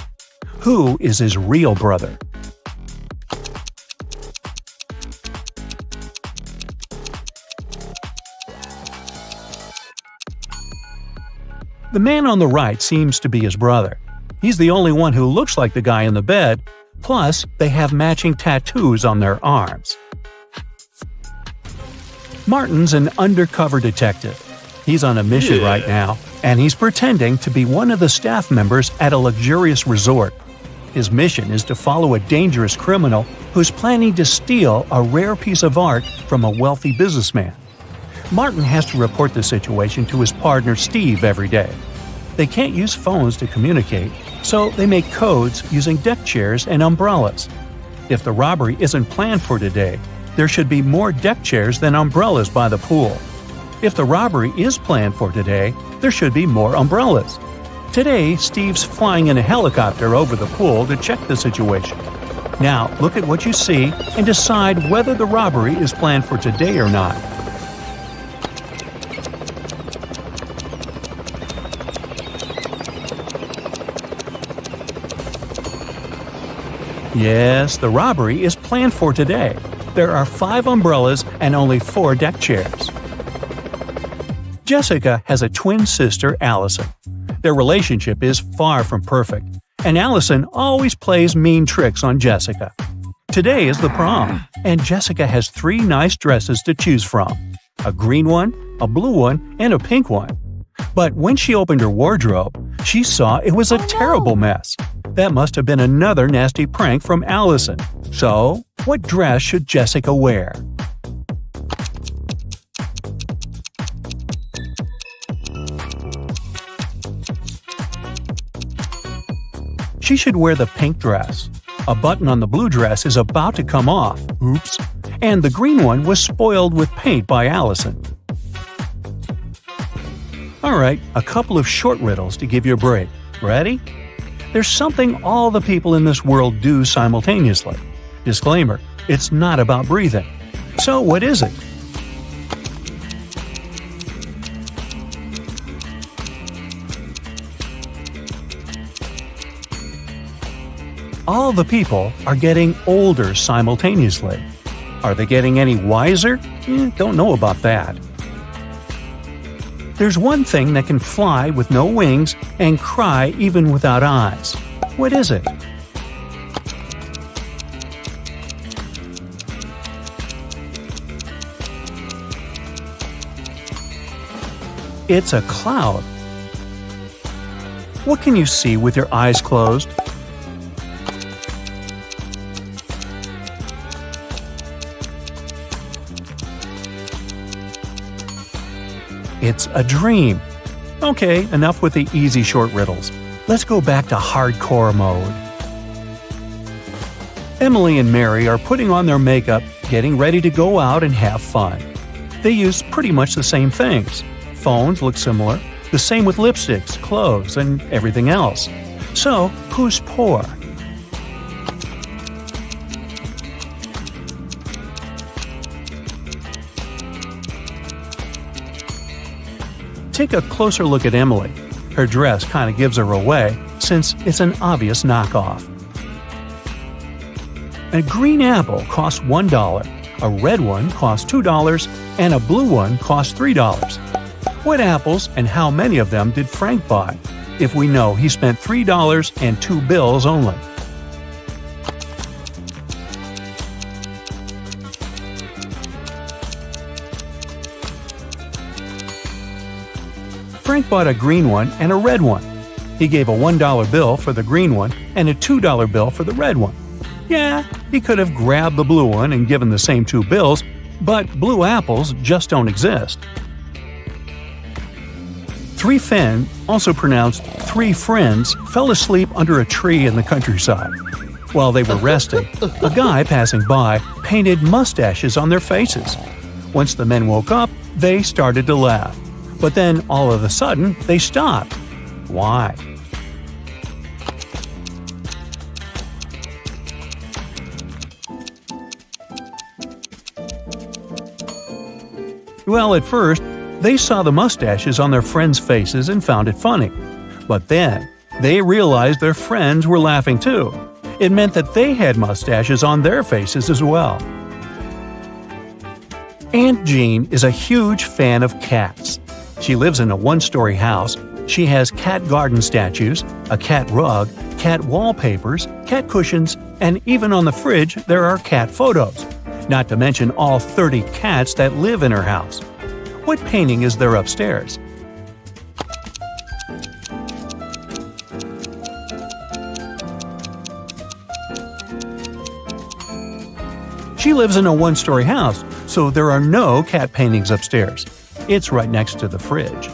Who is his real brother? The man on the right seems to be his brother. He's the only one who looks like the guy in the bed, plus they have matching tattoos on their arms. Martin's an undercover detective. He's on a mission right now, and he's pretending to be one of the staff members at a luxurious resort. His mission is to follow a dangerous criminal who's planning to steal a rare piece of art from a wealthy businessman. Martin has to report the situation to his partner Steve every day. They can't use phones to communicate, so they make codes using deck chairs and umbrellas. If the robbery isn't planned for today, there should be more deck chairs than umbrellas by the pool. If the robbery is planned for today, there should be more umbrellas. Today, Steve's flying in a helicopter over the pool to check the situation. Now, look at what you see and decide whether the robbery is planned for today or not. Yes, the robbery is planned for today. There are 5 umbrellas and only 4 deck chairs. Jessica has a twin sister, Allison. Their relationship is far from perfect, and Allison always plays mean tricks on Jessica. Today is the prom, and Jessica has 3 nice dresses to choose from: a green one, a blue one, and a pink one. But when she opened her wardrobe, she saw it was a terrible mess. That must have been another nasty prank from Allison. So, what dress should Jessica wear? She should wear the pink dress. A button on the blue dress is about to come off. Oops. And the green one was spoiled with paint by Allison. Alright, a couple of short riddles to give you a break. Ready? There's something all the people in this world do simultaneously. Disclaimer, it's not about breathing. So what is it? All the people are getting older simultaneously. Are they getting any wiser? Don't know about that. There's one thing that can fly with no wings and cry even without eyes. What is it? It's a cloud. What can you see with your eyes closed? It's a dream. Okay, enough with the easy short riddles. Let's go back to hardcore mode. Emily and Mary are putting on their makeup, getting ready to go out and have fun. They use pretty much the same things. Phones look similar, the same with lipsticks, clothes, and everything else. So, who's poor? Take a closer look at Emily. Her dress kind of gives her away, since it's an obvious knockoff. A green apple costs $1, a red one costs $2, and a blue one costs $3. What apples and how many of them did Frank buy, if we know he spent $3 and 2 bills only? Frank bought a green one and a red one. He gave a $1 bill for the green one and a $2 bill for the red one. Yeah, he could have grabbed the blue one and given the same 2 bills, but blue apples just don't exist. 3 Fen, also pronounced 3 friends, fell asleep under a tree in the countryside. While they were resting, a guy passing by painted mustaches on their faces. Once the men woke up, they started to laugh. But then, all of a sudden, they stopped. Why? Well, at first, they saw the mustaches on their friends' faces and found it funny. But then, they realized their friends were laughing too. It meant that they had mustaches on their faces as well. Aunt Jean is a huge fan of cats. She lives in a 1-story house. She has cat garden statues, a cat rug, cat wallpapers, cat cushions, and even on the fridge there are cat photos. Not to mention all 30 cats that live in her house. What painting is there upstairs? She lives in a one-story house, so there are no cat paintings upstairs. It's right next to the fridge.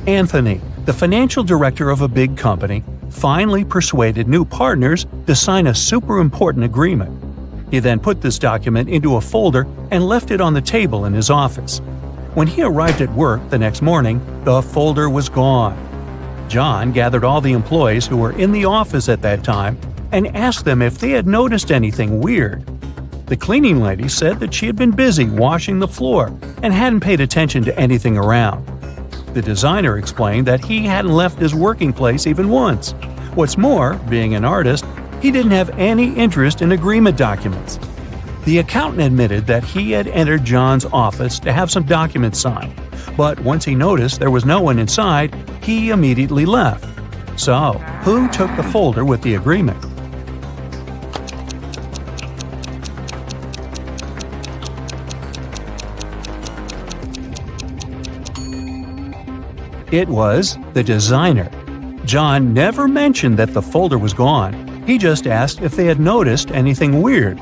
Anthony, the financial director of a big company, finally persuaded new partners to sign a super important agreement. He then put this document into a folder and left it on the table in his office. When he arrived at work the next morning, the folder was gone. John gathered all the employees who were in the office at that time and asked them if they had noticed anything weird. The cleaning lady said that she had been busy washing the floor and hadn't paid attention to anything around. The designer explained that he hadn't left his working place even once. What's more, being an artist, he didn't have any interest in agreement documents. The accountant admitted that he had entered John's office to have some documents signed, but once he noticed there was no one inside, he immediately left. So, who took the folder with the agreement? It was the designer. John never mentioned that the folder was gone. He just asked if they had noticed anything weird.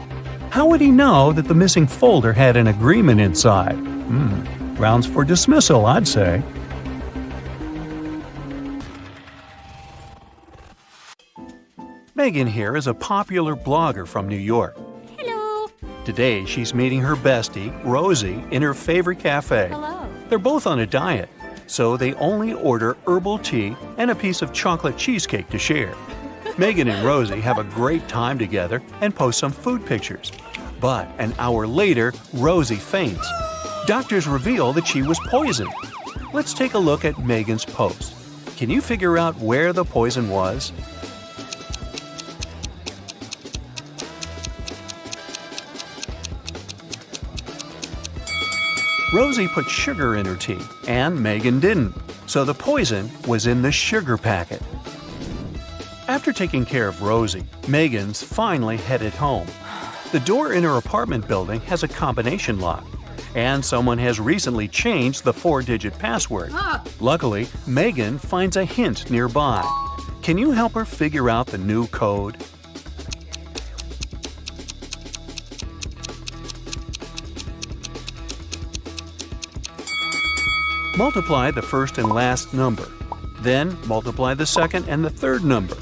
How would he know that the missing folder had an agreement inside? Grounds for dismissal, I'd say. Megan here is a popular blogger from New York. Hello. Today, she's meeting her bestie, Rosie, in her favorite cafe. Hello. They're both on a diet, so they only order herbal tea and a piece of chocolate cheesecake to share. Megan and Rosie have a great time together and post some food pictures. But an hour later, Rosie faints. Doctors reveal that she was poisoned. Let's take a look at Megan's post. Can you figure out where the poison was? Rosie put sugar in her tea, and Megan didn't, so the poison was in the sugar packet. After taking care of Rosie, Megan's finally headed home. The door in her apartment building has a combination lock, and someone has recently changed the 4-digit password. Luckily, Megan finds a hint nearby. Can you help her figure out the new code? Multiply the first and last number. Then multiply the second and the third number.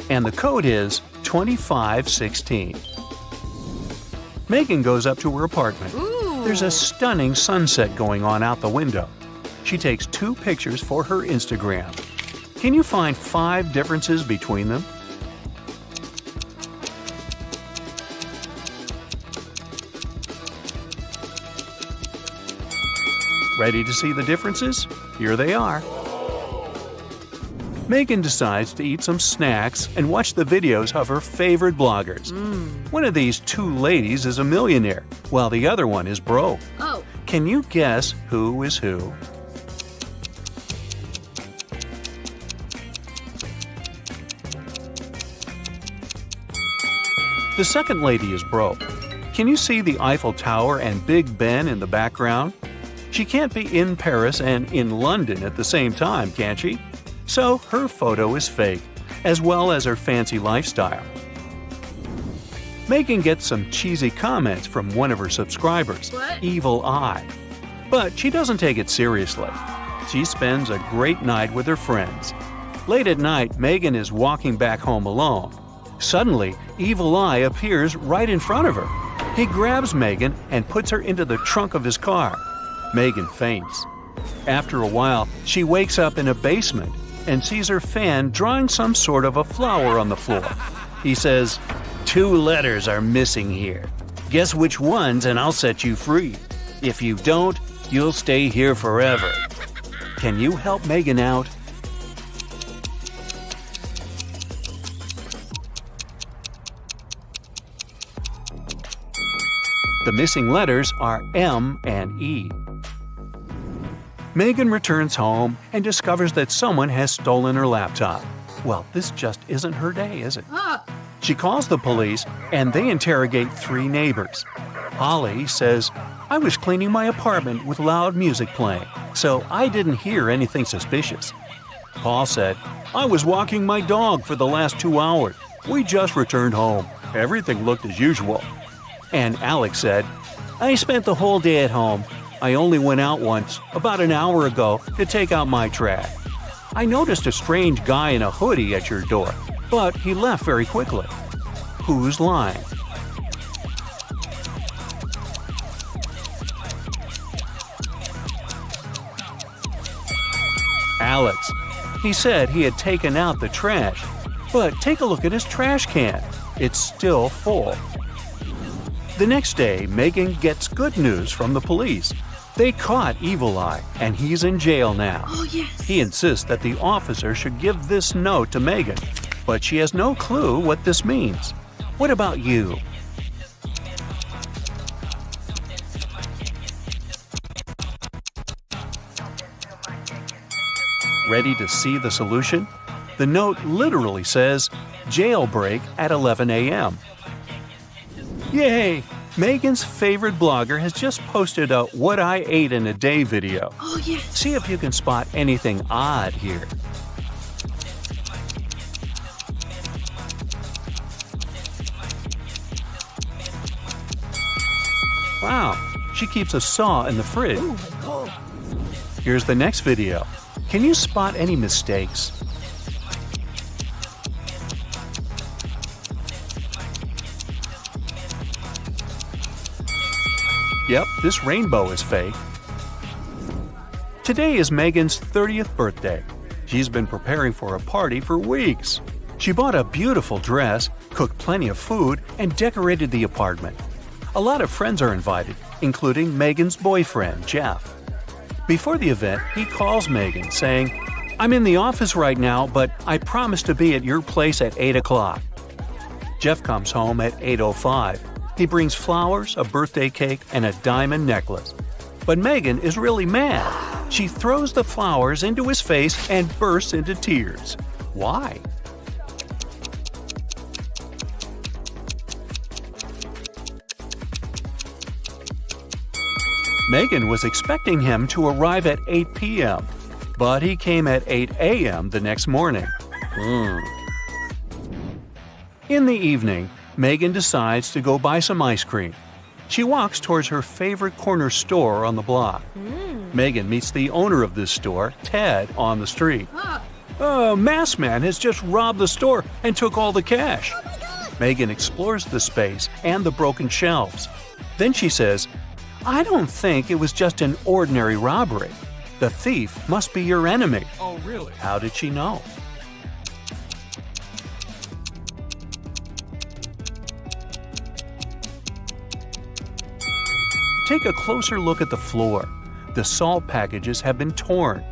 And the code is 2516. Megan goes up to her apartment. There's a stunning sunset going on out the window. She takes 2 pictures for her Instagram. Can you find 5 differences between them? Ready to see the differences? Here they are. Megan decides to eat some snacks and watch the videos of her favorite bloggers. One of these 2 ladies is a millionaire, while the other one is broke. Oh. Can you guess who is who? The second lady is broke. Can you see the Eiffel Tower and Big Ben in the background? She can't be in Paris and in London at the same time, can she? So her photo is fake, as well as her fancy lifestyle. Megan gets some cheesy comments from one of her subscribers, What? Evil Eye. But she doesn't take it seriously. She spends a great night with her friends. Late at night, Megan is walking back home alone. Suddenly, Evil Eye appears right in front of her. He grabs Megan and puts her into the trunk of his car. Megan faints. After a while, she wakes up in a basement and sees her fan drawing some sort of a flower on the floor. He says, 2 letters are missing here. Guess which ones and I'll set you free. If you don't, you'll stay here forever. Can you help Megan out? The missing letters are M and E. Megan returns home and discovers that someone has stolen her laptop. Well, this just isn't her day, is it? She calls the police and they interrogate 3 neighbors. Holly says, I was cleaning my apartment with loud music playing, so I didn't hear anything suspicious. Paul said, I was walking my dog for the last 2 hours. We just returned home. Everything looked as usual. And Alex said, I spent the whole day at home. I only went out once, about an hour ago, to take out my trash. I noticed a strange guy in a hoodie at your door, but he left very quickly. Who's lying? Alex. He said he had taken out the trash, but take a look at his trash can. It's still full. The next day, Megan gets good news from the police. They caught Evil Eye, and he's in jail now. Oh, yes. He insists that the officer should give this note to Megan, but she has no clue what this means. What about you? Ready to see the solution? The note literally says, jailbreak at 11 a.m. Yay! Megan's favorite blogger has just posted a What I Ate in a Day video. Oh, yes. See if you can spot anything odd here. Wow, she keeps a saw in the fridge. Oh, my God. Here's the next video. Can you spot any mistakes? Yep, this rainbow is fake. Today is Megan's 30th birthday. She's been preparing for a party for weeks. She bought a beautiful dress, cooked plenty of food, and decorated the apartment. A lot of friends are invited, including Megan's boyfriend, Jeff. Before the event, he calls Megan saying, I'm in the office right now, but I promise to be at your place at 8 o'clock. Jeff comes home at 8:05. He brings flowers, a birthday cake, and a diamond necklace. But Megan is really mad. She throws the flowers into his face and bursts into tears. Why? Megan was expecting him to arrive at 8 p.m., but he came at 8 a.m. the next morning. In the evening, Megan decides to go buy some ice cream. She walks towards her favorite corner store on the block. Megan meets the owner of this store, Ted, on the street. A masked man has just robbed the store and took all the cash. Megan explores the space and the broken shelves. Then she says, I don't think it was just an ordinary robbery. The thief must be your enemy. Oh, really? How did she know? Take a closer look at the floor. The salt packages have been torn.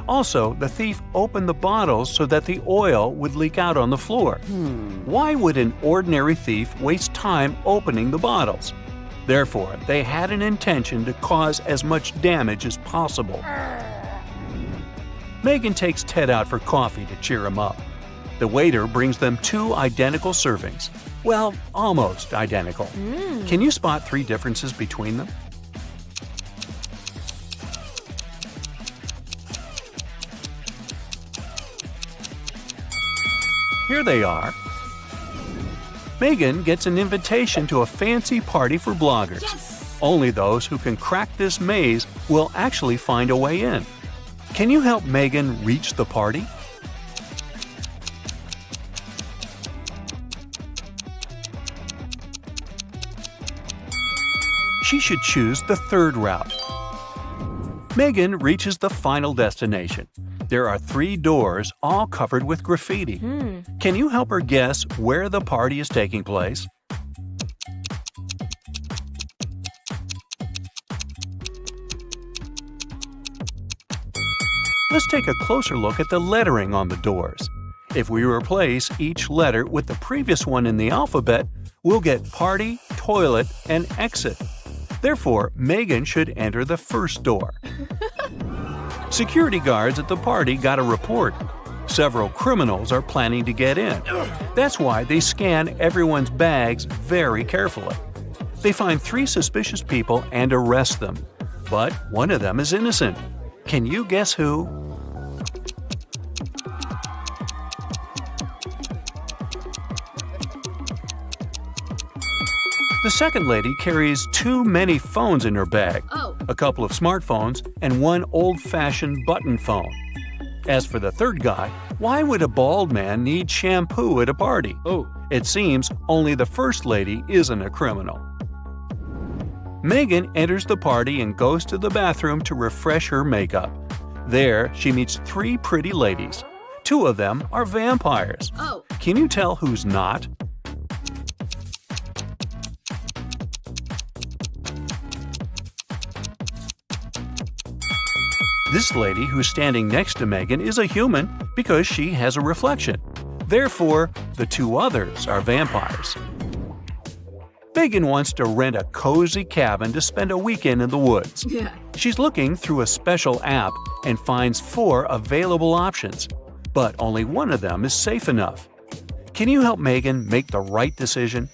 Also, the thief opened the bottles so that the oil would leak out on the floor. Why would an ordinary thief waste time opening the bottles? Therefore, they had an intention to cause as much damage as possible. Megan takes Ted out for coffee to cheer him up. The waiter brings them 2 identical servings. Well, almost identical. Can you spot 3 differences between them? Here they are. Megan gets an invitation to a fancy party for bloggers. Yes! Only those who can crack this maze will actually find a way in. Can you help Megan reach the party? She should choose the 3rd route. Megan reaches the final destination. There are 3 doors, all covered with graffiti. Can you help her guess where the party is taking place? Let's take a closer look at the lettering on the doors. If we replace each letter with the previous one in the alphabet, we'll get party, toilet, and exit. Therefore, Megan should enter the 1st door. Security guards at the party got a report. Several criminals are planning to get in. That's why they scan everyone's bags very carefully. They find 3 suspicious people and arrest them. But one of them is innocent. Can you guess who? The second lady carries too many phones in her bag, a couple of smartphones and one old-fashioned button phone. As for the third guy, why would a bald man need shampoo at a party? It seems only the first lady isn't a criminal. Megan enters the party and goes to the bathroom to refresh her makeup. There, she meets 3 pretty ladies. 2 of them are vampires. Can you tell who's not? This lady who's standing next to Megan is a human because she has a reflection. Therefore, the 2 others are vampires. Megan wants to rent a cozy cabin to spend a weekend in the woods. She's looking through a special app and finds 4 available options, but only one of them is safe enough. Can you help Megan make the right decision?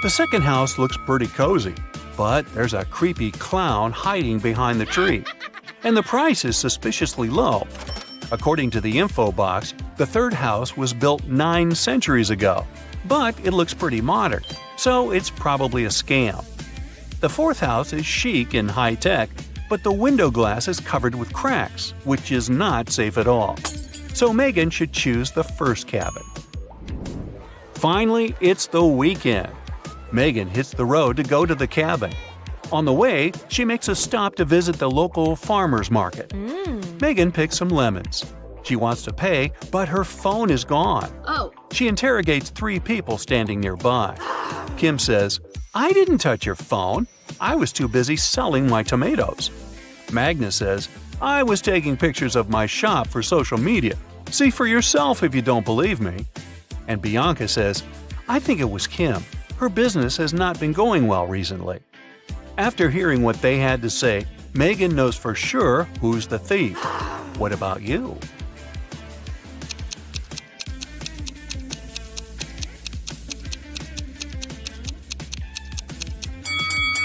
The second house looks pretty cozy, but there's a creepy clown hiding behind the tree. And the price is suspiciously low. According to the info box, the third house was built 9 centuries ago, but it looks pretty modern, so it's probably a scam. The fourth house is chic and high-tech, but the window glass is covered with cracks, which is not safe at all. So Megan should choose the first cabin. Finally, it's the weekend. Megan hits the road to go to the cabin. On the way, she makes a stop to visit the local farmer's market. Megan picks some lemons. She wants to pay, but her phone is gone. She interrogates 3 people standing nearby. Kim says, "I didn't touch your phone. I was too busy selling my tomatoes." Magna says, "I was taking pictures of my shop for social media. See for yourself if you don't believe me." And Bianca says, "I think it was Kim. Her business has not been going well recently." After hearing what they had to say, Megan knows for sure who's the thief. What about you?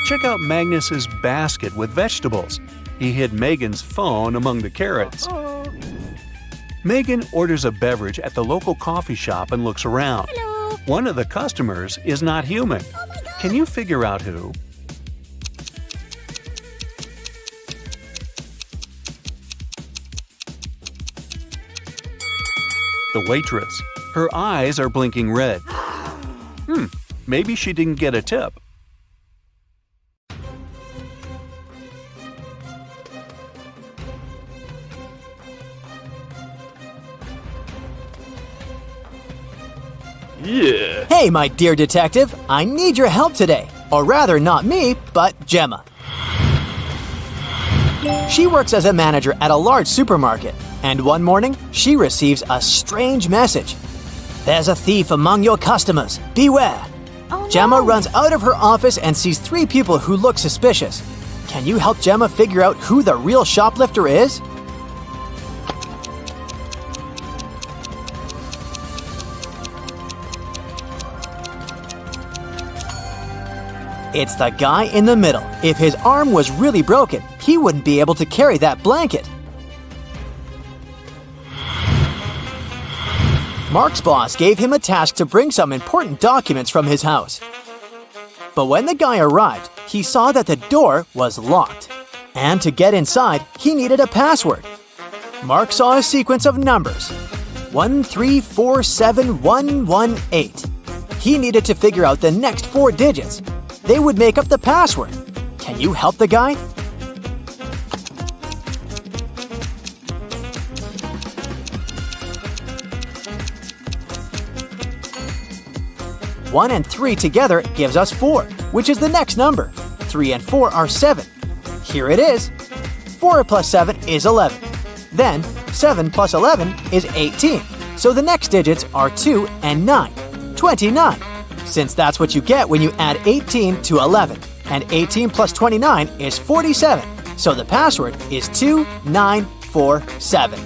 Check out Magnus's basket with vegetables. He hid Megan's phone among the carrots. Megan orders a beverage at the local coffee shop and looks around. One of the customers is not human. Can you figure out who? The waitress. Her eyes are blinking red. Maybe she didn't get a tip. Yeah. Hey, my dear detective, I need your help today. Or rather, not me, but Gemma. She works as a manager at a large supermarket, and one morning, she receives a strange message. "There's a thief among your customers. Beware." Gemma runs out of her office and sees 3 people who look suspicious. Can you help Gemma figure out who the real shoplifter is? It's the guy in the middle. If his arm was really broken, he wouldn't be able to carry that blanket. Mark's boss gave him a task to bring some important documents from his house. But when the guy arrived, he saw that the door was locked. And to get inside, he needed a password. Mark saw a sequence of numbers. 1347118. He needed to figure out the next 4 digits. They would make up the password. Can you help the guy? One and 3 together gives us 4, which is the next number. 3 and 4 are 7. Here it is. 4 plus 7 is 11. Then 7 plus 11 is 18. So the next digits are 2 and 9. 29. Since that's what you get when you add 18 to 11. And 18 plus 29 is 47. So the password is 2947.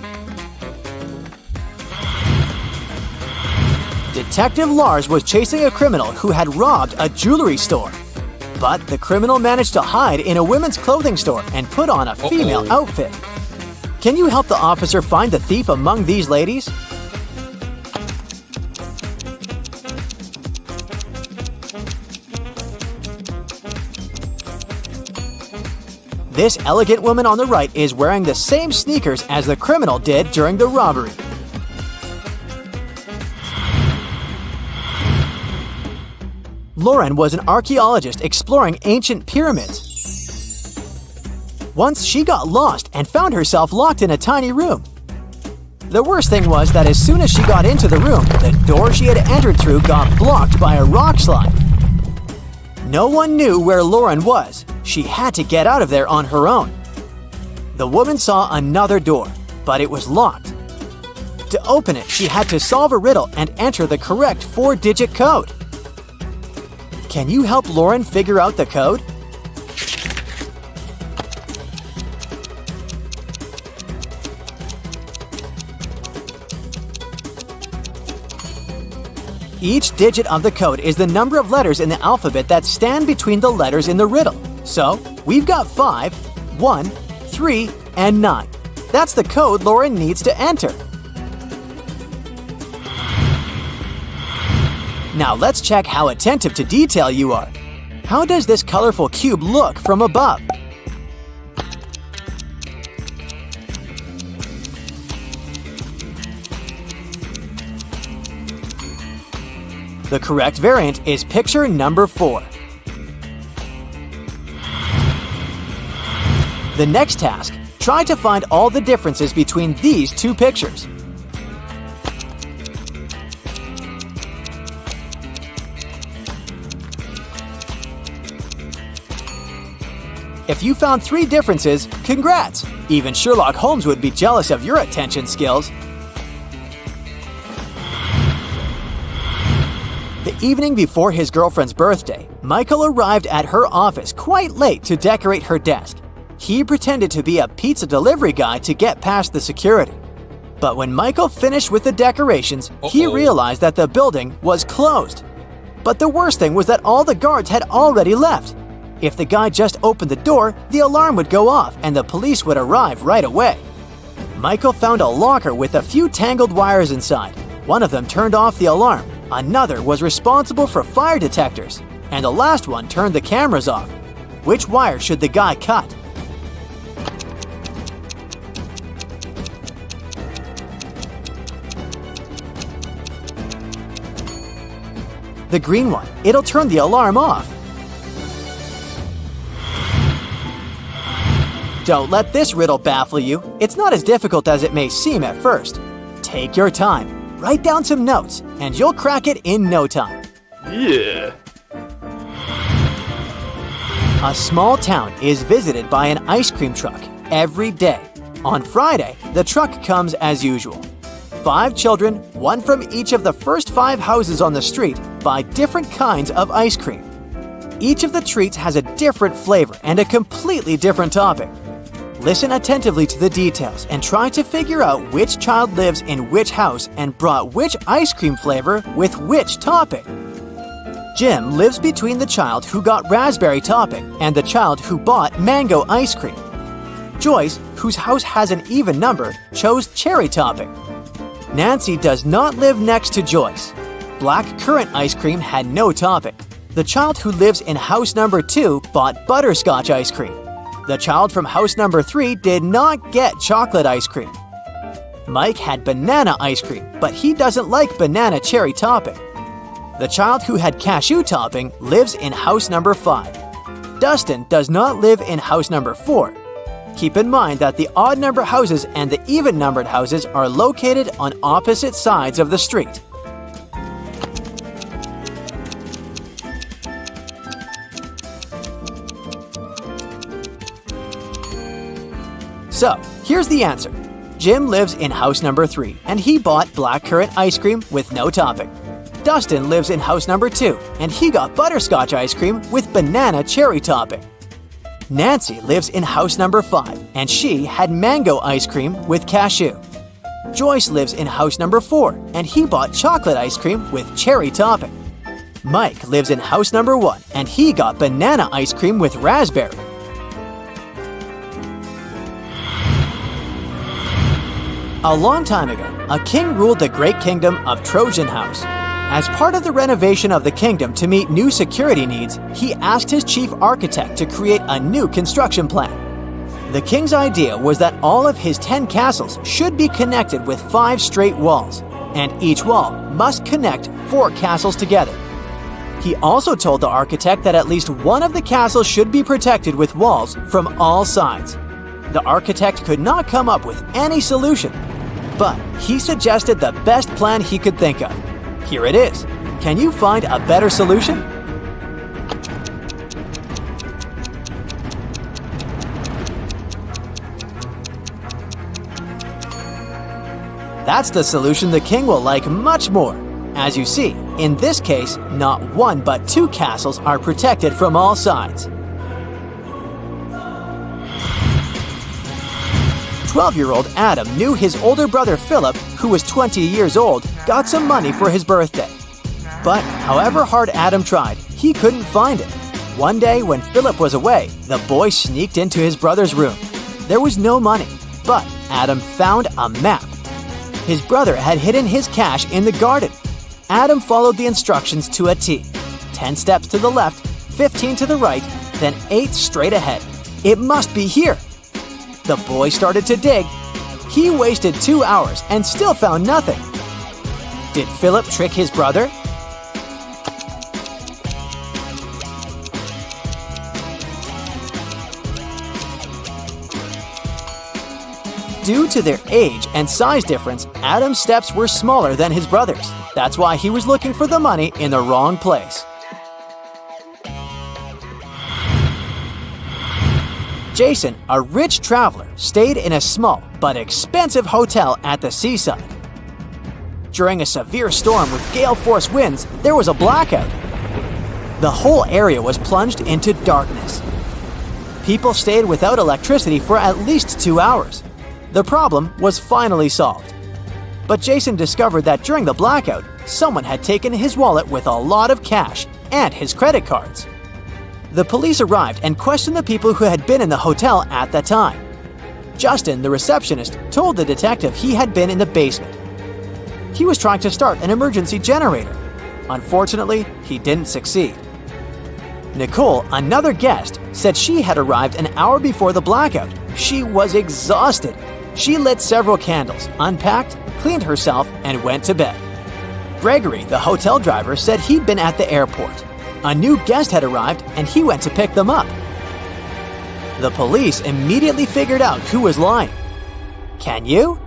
Detective Lars was chasing a criminal who had robbed a jewelry store. But the criminal managed to hide in a women's clothing store and put on a female outfit. Can you help the officer find the thief among these ladies? This elegant woman on the right is wearing the same sneakers as the criminal did during the robbery. Lauren was an archaeologist exploring ancient pyramids. Once she got lost and found herself locked in a tiny room. The worst thing was that as soon as she got into the room, the door she had entered through got blocked by a rock slide. No one knew where Lauren was. She had to get out of there on her own. The woman saw another door, but it was locked. To open it, she had to solve a riddle and enter the correct 4-digit code. Can you help Lauren figure out the code? Each digit of the code is the number of letters in the alphabet that stand between the letters in the riddle. So, we've got 5, 1, 3, and 9. That's the code Lauren needs to enter. Now let's check how attentive to detail you are. How does this colorful cube look from above? The correct variant is picture number 4. The next task, try to find all the differences between these two pictures. If you found 3 differences, congrats! Even Sherlock Holmes would be jealous of your attention skills. The evening before his girlfriend's birthday, Michael arrived at her office quite late to decorate her desk. He pretended to be a pizza delivery guy to get past the security. But when Michael finished with the decorations, he realized that the building was closed. But the worst thing was that all the guards had already left. If the guy just opened the door, the alarm would go off and the police would arrive right away. Michael found a locker with a few tangled wires inside. One of them turned off the alarm. Another was responsible for fire detectors, and the last one turned the cameras off. Which wire should the guy cut? The green one. It'll turn the alarm off. Don't let this riddle baffle you. It's not as difficult as it may seem at first. Take your time. Write down some notes, and you'll crack it in no time. Yeah. A small town is visited by an ice cream truck every day. On Friday, the truck comes as usual. 5 children, one from each of the first 5 houses on the street, buy different kinds of ice cream. Each of the treats has a different flavor and a completely different topping. Listen attentively to the details and try to figure out which child lives in which house and brought which ice cream flavor with which topping. Jim lives between the child who got raspberry topping and the child who bought mango ice cream. Joyce, whose house has an even number, chose cherry topping. Nancy does not live next to Joyce. Black currant ice cream had no topping. The child who lives in house number 2 bought butterscotch ice cream. The child from house number 3 did not get chocolate ice cream. Mike had banana ice cream, but he doesn't like banana cherry topping. The child who had cashew topping lives in house number 5. Dustin does not live in house number 4. Keep in mind that the odd number houses and the even numbered houses are located on opposite sides of the street. So, here's the answer. Jim lives in house number 3, and he bought blackcurrant ice cream with no topping. Dustin lives in house number 2, and he got butterscotch ice cream with banana cherry topping. Nancy lives in house number 5, and she had mango ice cream with cashew. Joyce lives in house number 4, and he bought chocolate ice cream with cherry topping. Mike lives in house number 1, and he got banana ice cream with raspberry. A long time ago, a king ruled the great kingdom of Trojan House. As part of the renovation of the kingdom to meet new security needs, he asked his chief architect to create a new construction plan. The king's idea was that all of his 10 castles should be connected with 5 straight walls, and each wall must connect 4 castles together. He also told the architect that at least one of the castles should be protected with walls from all sides. The architect could not come up with any solution, but he suggested the best plan he could think of. Here it is. Can you find a better solution? That's the solution the king will like much more. As you see, in this case, not 1 but 2 castles are protected from all sides. 12-year-old Adam knew his older brother Philip, who was 20 years old, got some money for his birthday. But however hard Adam tried, he couldn't find it. One day when Philip was away, the boy sneaked into his brother's room. There was no money, but Adam found a map. His brother had hidden his cash in the garden. Adam followed the instructions to a T. 10 steps to the left, 15 to the right, then 8 straight ahead. It must be here. The boy started to dig. He wasted 2 hours and still found nothing. Did Philip trick his brother? Due to their age and size difference, Adam's steps were smaller than his brother's. That's why he was looking for the money in the wrong place. Jason, a rich traveler, stayed in a small but expensive hotel at the seaside. During a severe storm with gale-force winds, there was a blackout. The whole area was plunged into darkness. People stayed without electricity for at least 2 hours. The problem was finally solved. But Jason discovered that during the blackout, someone had taken his wallet with a lot of cash and his credit cards. The police arrived and questioned the people who had been in the hotel at that time. Justin, the receptionist, told the detective he had been in the basement. He was trying to start an emergency generator. Unfortunately, he didn't succeed. Nicole, another guest, said she had arrived an hour before the blackout. She was exhausted. She lit several candles, unpacked, cleaned herself, and went to bed. Gregory, the hotel driver, said he'd been at the airport. A new guest had arrived and he went to pick them up. The police immediately figured out who was lying. Can you?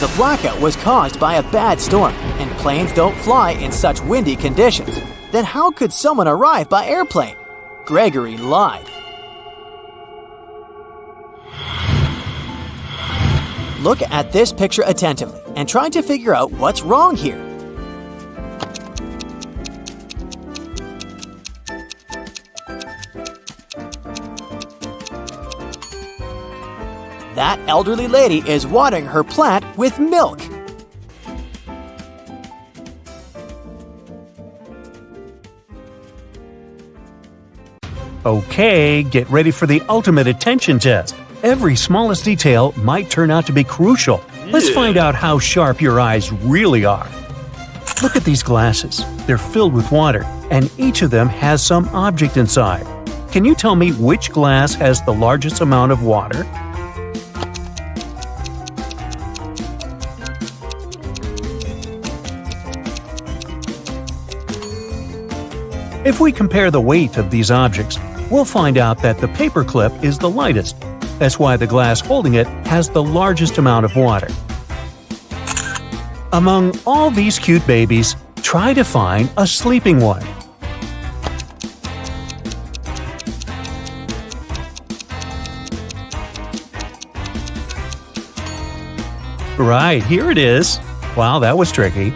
The blackout was caused by a bad storm, and planes don't fly in such windy conditions. Then how could someone arrive by airplane? Gregory lied. Look at this picture attentively and try to figure out what's wrong here. That elderly lady is watering her plant with milk. Okay, get ready for the ultimate attention test. Every smallest detail might turn out to be crucial. Let's find out how sharp your eyes really are. Look at these glasses. They're filled with water, and each of them has some object inside. Can you tell me which glass has the largest amount of water? If we compare the weight of these objects, we'll find out that the paperclip is the lightest. That's why the glass holding it has the largest amount of water. Among all these cute babies, try to find a sleeping one. Right, here it is. Wow, that was tricky.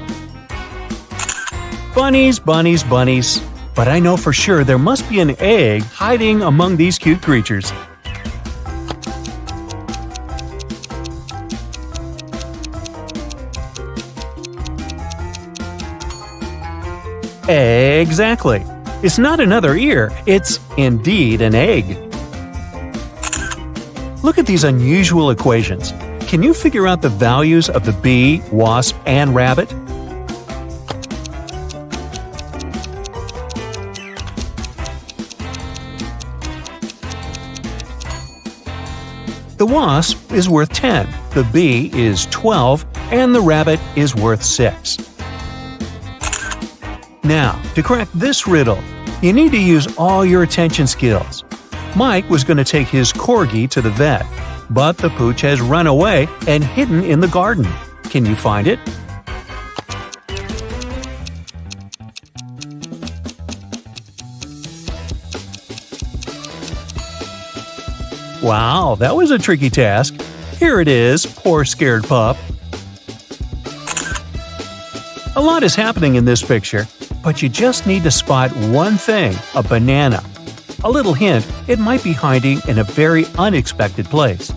Bunnies, bunnies, bunnies. But I know for sure there must be an egg hiding among these cute creatures. Exactly. It's not another ear, it's indeed an egg. Look at these unusual equations. Can you figure out the values of the bee, wasp, and rabbit? The wasp is worth 10, the bee is 12, and the rabbit is worth 6. Now, to crack this riddle, you need to use all your attention skills. Mike was going to take his corgi to the vet, but the pooch has run away and hidden in the garden. Can you find it? Wow, that was a tricky task. Here it is, poor scared pup. A lot is happening in this picture, but you just need to spot one thing, a banana. A little hint, it might be hiding in a very unexpected place.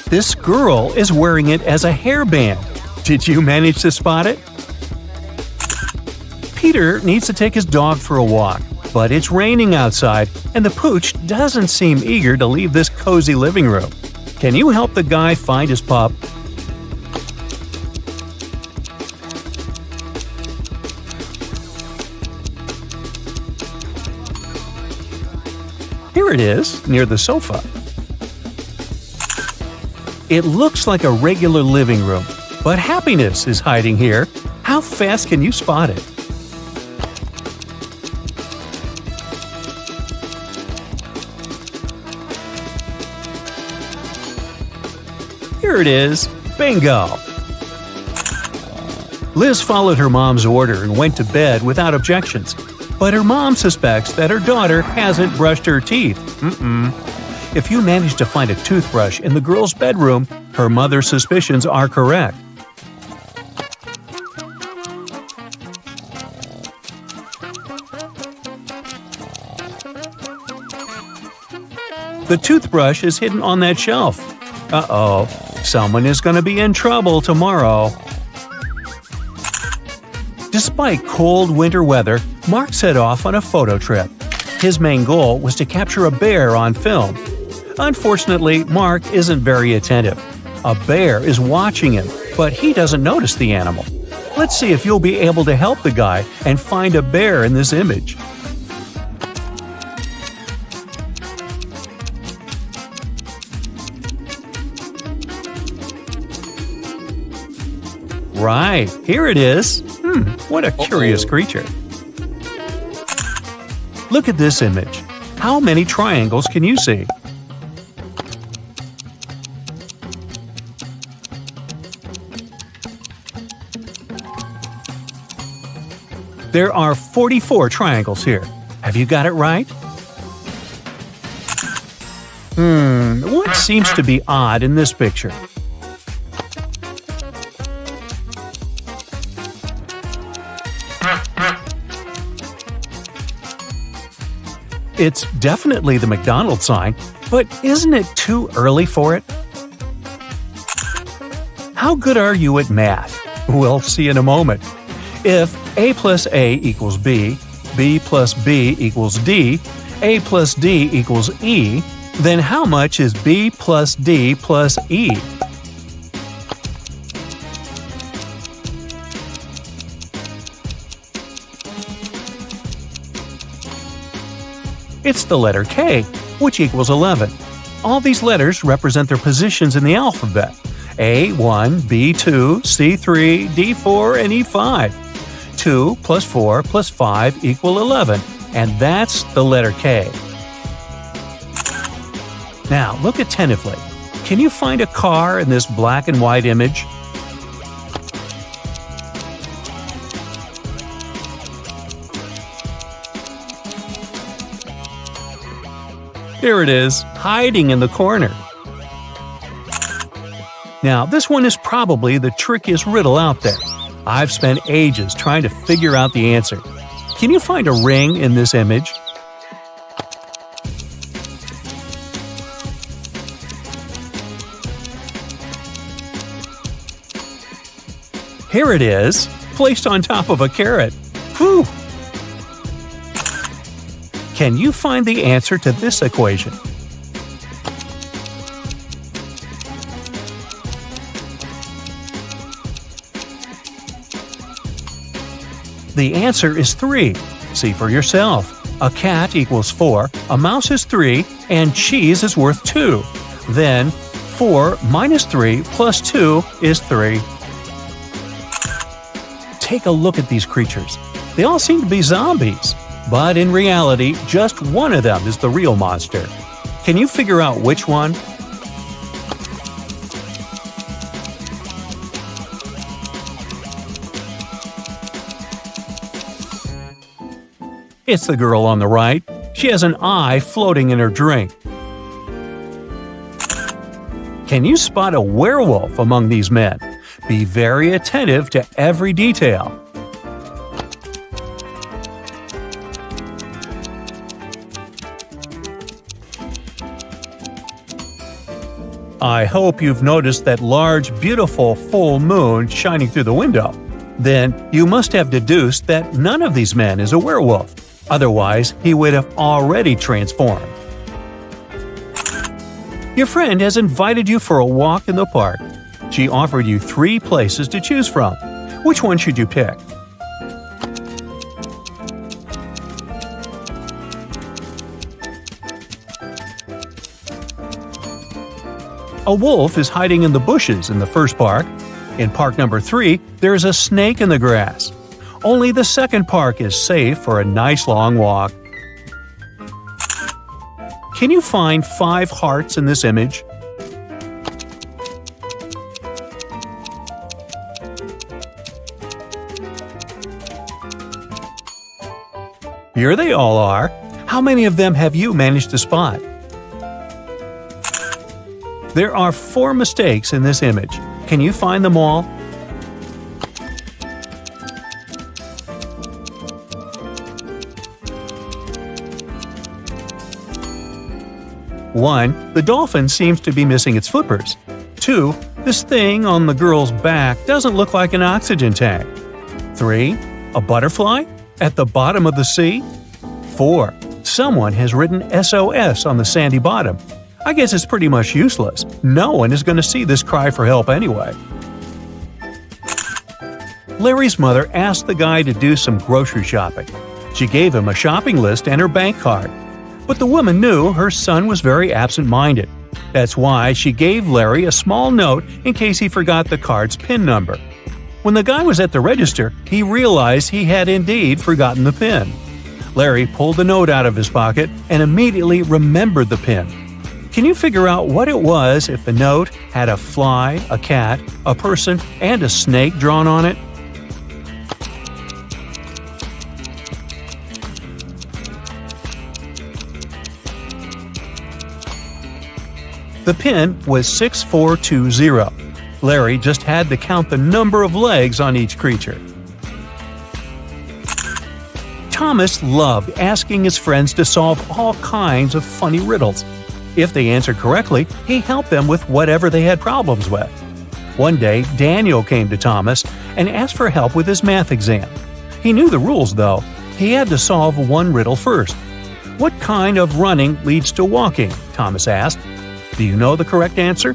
This girl is wearing it as a hairband. Did you manage to spot it? Peter needs to take his dog for a walk, but it's raining outside and the pooch doesn't seem eager to leave this cozy living room. Can you help the guy find his pup? Here it is, near the sofa. It looks like a regular living room, but happiness is hiding here. How fast can you spot it? Here it is. Bingo! Liz followed her mom's order and went to bed without objections. But her mom suspects that her daughter hasn't brushed her teeth. If you manage to find a toothbrush in the girl's bedroom, her mother's suspicions are correct. The toothbrush is hidden on that shelf. Uh-oh, someone is going to be in trouble tomorrow. Despite cold winter weather, Mark set off on a photo trip. His main goal was to capture a bear on film. Unfortunately, Mark isn't very attentive. A bear is watching him, but he doesn't notice the animal. Let's see if you'll be able to help the guy and find a bear in this image. Right, here it is. What a curious creature. Look at this image. How many triangles can you see? There are 44 triangles here. Have you got it right? What seems to be odd in this picture? It's definitely the McDonald's sign, but isn't it too early for it? How good are you at math? We'll see in a moment. If A plus A equals B, B plus B equals D, A plus D equals E, then how much is B plus D plus E? It's the letter K, which equals 11. All these letters represent their positions in the alphabet: A1, B2, C3, D4, and E5. 2 plus 4 plus 5 equal 11, and that's the letter K. Now, look attentively. Can you find a car in this black and white image? Here it is, hiding in the corner. Now, this one is probably the trickiest riddle out there. I've spent ages trying to figure out the answer. Can you find a ring in this image? Here it is, placed on top of a carrot. Whew! Can you find the answer to this equation? The answer is 3. See for yourself. A cat equals 4, a mouse is 3, and cheese is worth 2. Then, 4 minus 3 plus 2 is 3. Take a look at these creatures. They all seem to be zombies, but in reality, just one of them is the real monster. Can you figure out which one? It's the girl on the right. She has an eye floating in her drink. Can you spot a werewolf among these men? Be very attentive to every detail. I hope you've noticed that large, beautiful full moon shining through the window. Then you must have deduced that none of these men is a werewolf. Otherwise, he would have already transformed. Your friend has invited you for a walk in the park. She offered you 3 places to choose from. Which one should you pick? A wolf is hiding in the bushes in the first park. In park number 3, there is a snake in the grass. Only the second park is safe for a nice long walk. Can you find 5 hearts in this image? Here they all are. How many of them have you managed to spot? There are 4 mistakes in this image. Can you find them all? One, the dolphin seems to be missing its flippers. 2, this thing on the girl's back doesn't look like an oxygen tank. 3, a butterfly at the bottom of the sea. 4, someone has written SOS on the sandy bottom. I guess it's pretty much useless. No one is going to see this cry for help anyway. Larry's mother asked the guy to do some grocery shopping. She gave him a shopping list and her bank card. But the woman knew her son was very absent-minded. That's why she gave Larry a small note in case he forgot the card's PIN number. When the guy was at the register, he realized he had indeed forgotten the PIN. Larry pulled the note out of his pocket and immediately remembered the PIN. Can you figure out what it was if the note had a fly, a cat, a person, and a snake drawn on it? The PIN was 6420. Larry just had to count the number of legs on each creature. Thomas loved asking his friends to solve all kinds of funny riddles. If they answered correctly, he helped them with whatever they had problems with. One day, Daniel came to Thomas and asked for help with his math exam. He knew the rules, though. He had to solve one riddle first. What kind of running leads to walking? Thomas asked. Do you know the correct answer?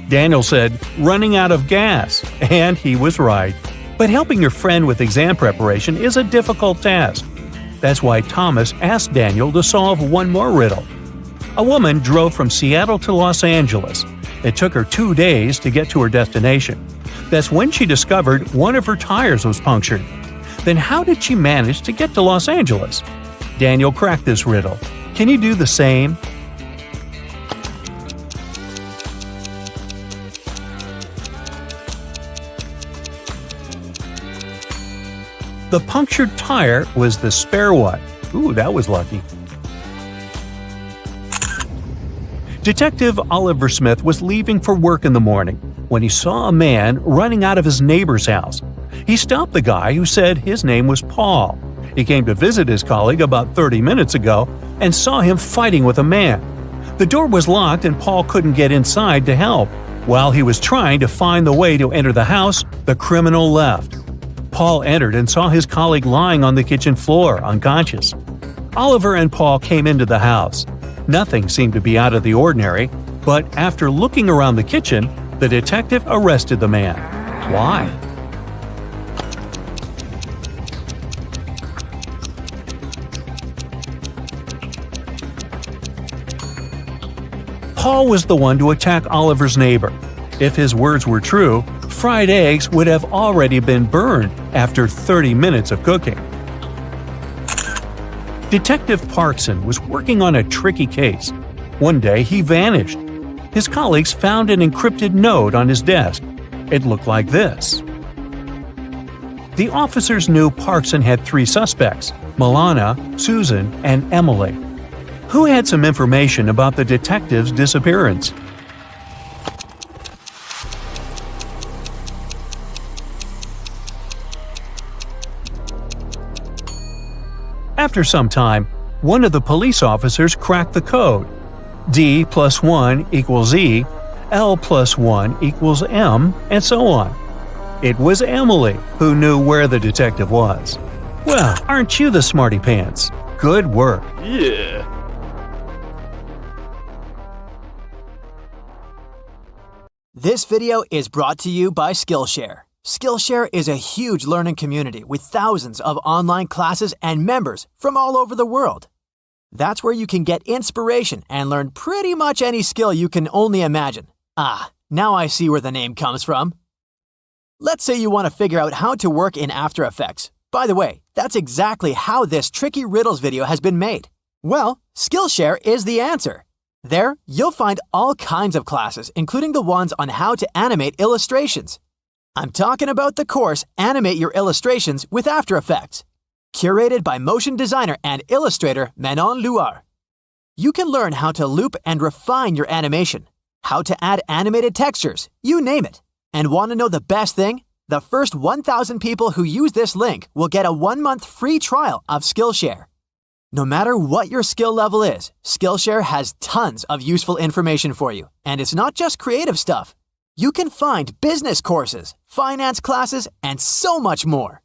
Daniel said, running out of gas, and he was right. But helping your friend with exam preparation is a difficult task. That's why Thomas asked Daniel to solve one more riddle. A woman drove from Seattle to Los Angeles. It took her 2 days to get to her destination. That's when she discovered one of her tires was punctured. Then how did she manage to get to Los Angeles? Daniel cracked this riddle. Can you do the same? The punctured tire was the spare one. Ooh, that was lucky. Detective Oliver Smith was leaving for work in the morning when he saw a man running out of his neighbor's house. He stopped the guy who said his name was Paul. He came to visit his colleague about 30 minutes ago and saw him fighting with a man. The door was locked and Paul couldn't get inside to help. While he was trying to find the way to enter the house, the criminal left. Paul entered and saw his colleague lying on the kitchen floor, unconscious. Oliver and Paul came into the house. Nothing seemed to be out of the ordinary, but after looking around the kitchen, the detective arrested the man. Why? Paul was the one to attack Oliver's neighbor. If his words were true, fried eggs would have already been burned after 30 minutes of cooking. Detective Parkson was working on a tricky case. One day he vanished. His colleagues found an encrypted note on his desk. It looked like this. The officers knew Parkson had 3 suspects: Milana, Susan, and Emily. Who had some information about the detective's disappearance? After some time, one of the police officers cracked the code. D plus 1 equals E, L plus 1 equals M, and so on. It was Emily who knew where the detective was. Well, aren't you the smarty pants? Good work. Yeah. This video is brought to you by Skillshare. Skillshare is a huge learning community with thousands of online classes and members from all over the world. That's where you can get inspiration and learn pretty much any skill you can only imagine. Ah, now I see where the name comes from. Let's say you want to figure out how to work in After Effects. By the way, that's exactly how this tricky riddles video has been made. Well, Skillshare is the answer. There, you'll find all kinds of classes, including the ones on how to animate illustrations. I'm talking about the course Animate Your Illustrations with After Effects, curated by motion designer and illustrator Manon Luar. You can learn how to loop and refine your animation, how to add animated textures, you name it. And want to know the best thing? The first 1,000 people who use this link will get a 1-month free trial of Skillshare. No matter what your skill level is, Skillshare has tons of useful information for you. And it's not just creative stuff. You can find business courses, finance classes, and so much more.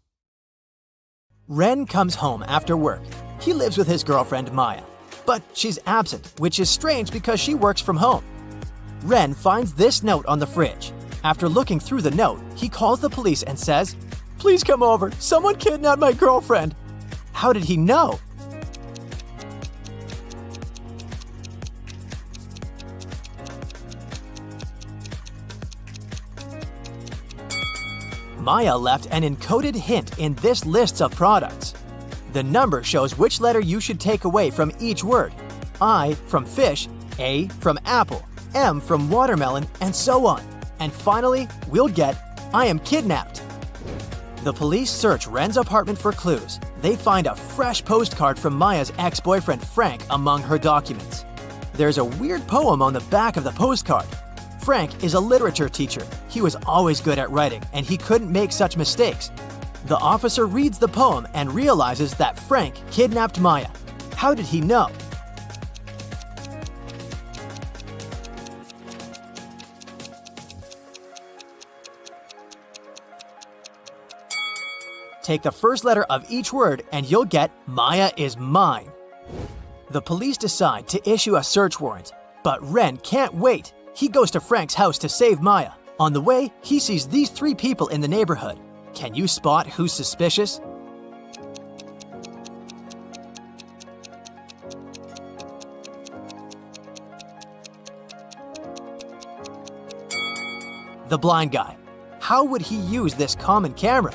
Ren comes home after work. He lives with his girlfriend Maya. But she's absent, which is strange because she works from home. Ren finds this note on the fridge. After looking through the note, he calls the police and says, "Please come over. Someone kidnapped my girlfriend." How did he know? Maya left an encoded hint in this list of products. The number shows which letter you should take away from each word. I from fish, A from apple, M from watermelon, and so on. And finally, we'll get, "I am kidnapped." The police search Ren's apartment for clues. They find a fresh postcard from Maya's ex-boyfriend Frank among her documents. There's a weird poem on the back of the postcard. Frank is a literature teacher. He was always good at writing, and he couldn't make such mistakes. The officer reads the poem and realizes that Frank kidnapped Maya. How did he know? Take the first letter of each word and you'll get "Maya is mine." The police decide to issue a search warrant, but Ren can't wait. He goes to Frank's house to save Maya. On the way, he sees these 3 people in the neighborhood. Can you spot who's suspicious? The blind guy. How would he use this common camera?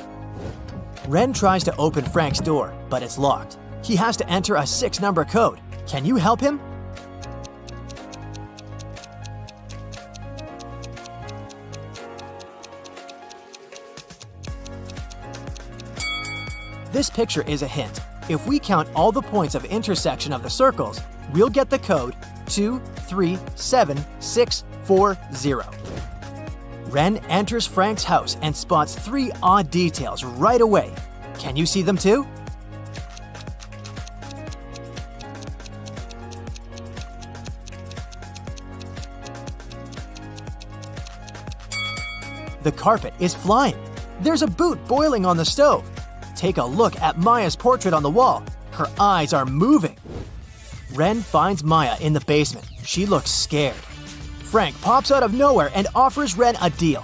Ren tries to open Frank's door, but it's locked. He has to enter a 6-number code. Can you help him? This picture is a hint. If we count all the points of intersection of the circles, we'll get the code 237640. Ren enters Frank's house and spots 3 odd details right away. Can you see them too? The carpet is flying. There's a boot boiling on the stove. Take a look at Maya's portrait on the wall. Her eyes are moving. Ren finds Maya in the basement. She looks scared. Frank pops out of nowhere and offers Ren a deal.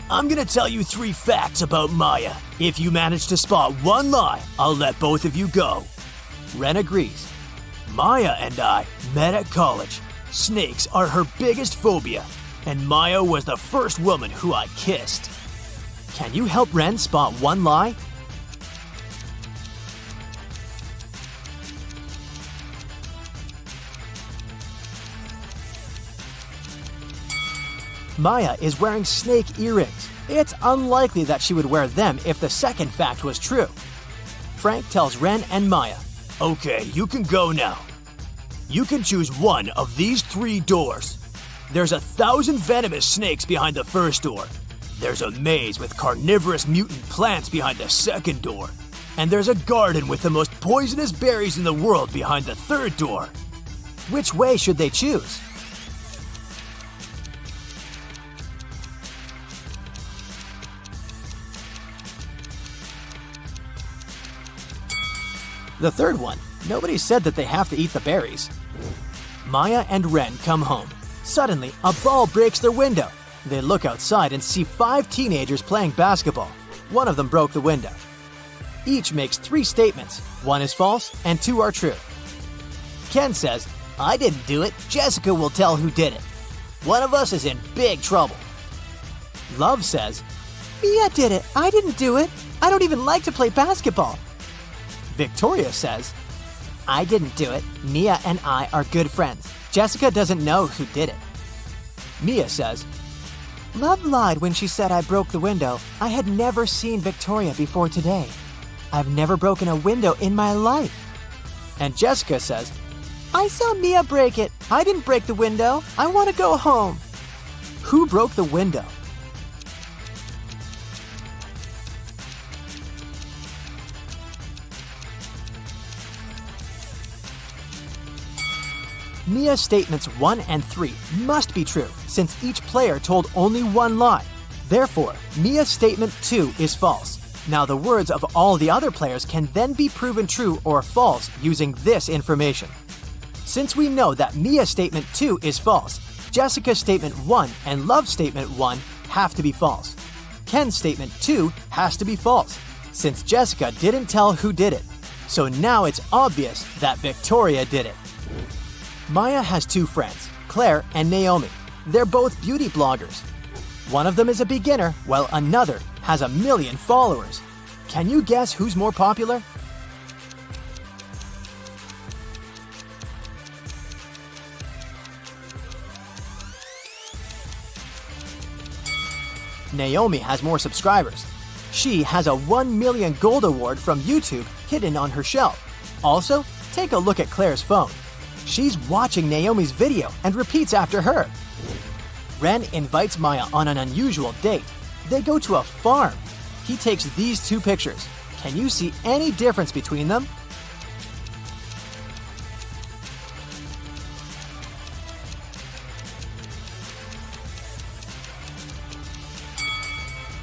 I'm gonna tell you 3 facts about Maya. If you manage to spot one lie, I'll let both of you go. Ren agrees. Maya and I met at college. Snakes are her biggest phobia, and Maya was the first woman who I kissed. Can you help Ren spot one lie? Maya is wearing snake earrings. It's unlikely that she would wear them if the second fact was true. Frank tells Ren and Maya, Okay, you can go now. You can choose one of these 3 doors. There's 1,000 venomous snakes behind the first door. There's a maze with carnivorous mutant plants behind the second door. And there's a garden with the most poisonous berries in the world behind the third door. which way should they choose? The third one, nobody said that they have to eat the berries. Maya and Ren come home. Suddenly, a ball breaks their window. They look outside and see 5 teenagers playing basketball. One of them broke the window. Each makes 3 statements. 1 is false and 2 are true. Ken says, "I didn't do it. Jessica will tell who did it. One of us is in big trouble." Love says, "Mia did it. I didn't do it. I don't even like to play basketball." Victoria says, "I didn't do it. Mia and I are good friends. Jessica doesn't know who did it." Mia says, "Love lied when she said I broke the window. I had never seen Victoria before today. I've never broken a window in my life." And Jessica says, "I saw Mia break it. I didn't break the window. I want to go home." Who broke the window? Mia's statements 1 and 3 must be true since each player told only one lie. Therefore, Mia's statement 2 is false. Now the words of all the other players can then be proven true or false using this information. Since we know that Mia's statement 2 is false, Jessica's statement 1 and Love's statement 1 have to be false. Ken's statement 2 has to be false, since Jessica didn't tell who did it. So now it's obvious that Victoria did it. Maya has 2 friends, Claire and Naomi. They're both beauty bloggers. One of them is a beginner, while another has 1 million followers. Can you guess who's more popular? Naomi has more subscribers. She has a 1 million gold award from YouTube hidden on her shelf. Also, take a look at Claire's phone. She's watching Naomi's video and repeats after her. Ren invites Maya on an unusual date. They go to a farm. He takes these 2 pictures. Can you see any difference between them?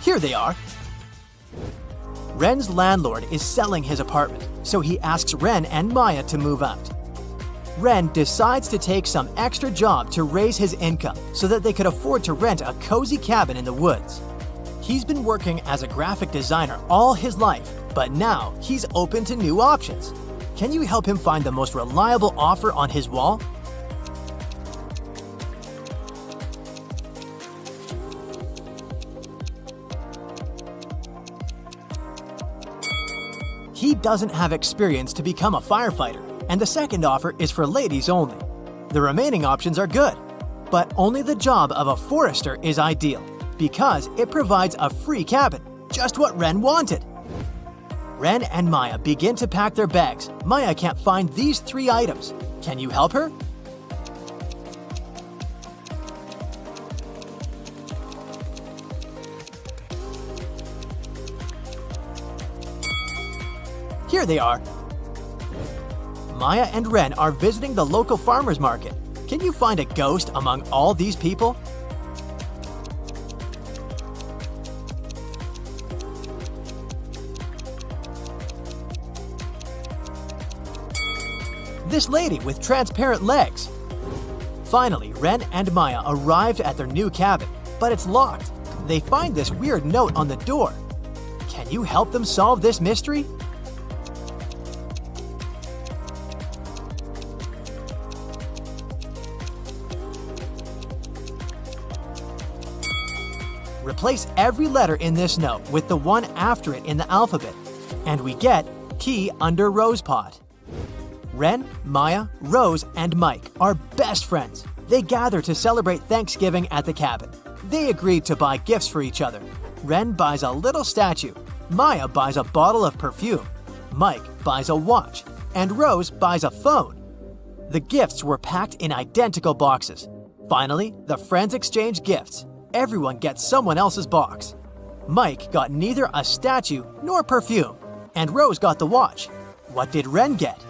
Here they are. Ren's landlord is selling his apartment, so he asks Ren and Maya to move out. Ren decides to take some extra job to raise his income so that they could afford to rent a cozy cabin in the woods. He's been working as a graphic designer all his life, but now he's open to new options. Can you help him find the most reliable offer on his wall? He doesn't have experience to become a firefighter, and the second offer is for ladies only. The remaining options are good, but only the job of a forester is ideal because it provides a free cabin, just what Ren wanted. Ren and Maya begin to pack their bags. Maya can't find these 3 items. Can you help her? Here they are. Maya and Ren are visiting the local farmer's market. Can you find a ghost among all these people? This lady with transparent legs. Finally, Ren and Maya arrived at their new cabin, but it's locked. They find this weird note on the door. Can you help them solve this mystery? Replace every letter in this note with the one after it in the alphabet, and we get key under Rosepot. Ren, Maya, Rose, and Mike are best friends. They gather to celebrate Thanksgiving at the cabin. They agreed to buy gifts for each other. Ren buys a little statue. Maya buys a bottle of perfume. Mike buys a watch. And Rose buys a phone. The gifts were packed in identical boxes. Finally, the friends exchange gifts. Everyone gets someone else's box. Mike got neither a statue nor perfume, and Rose got the watch. What did Ren get?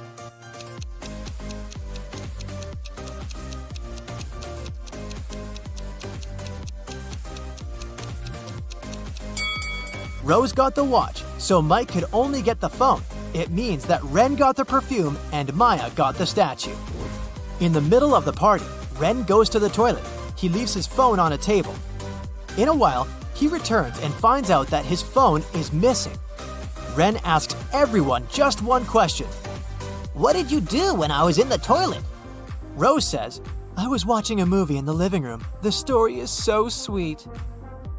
Rose got the watch, so Mike could only get the phone. It means that Ren got the perfume and Maya got the statue. In the middle of the party, Ren goes to the toilet. He leaves his phone on a table. In a while, he returns and finds out that his phone is missing. Ren asks everyone just one question. What did you do when I was in the toilet? Rose says, I was watching a movie in the living room. The story is so sweet.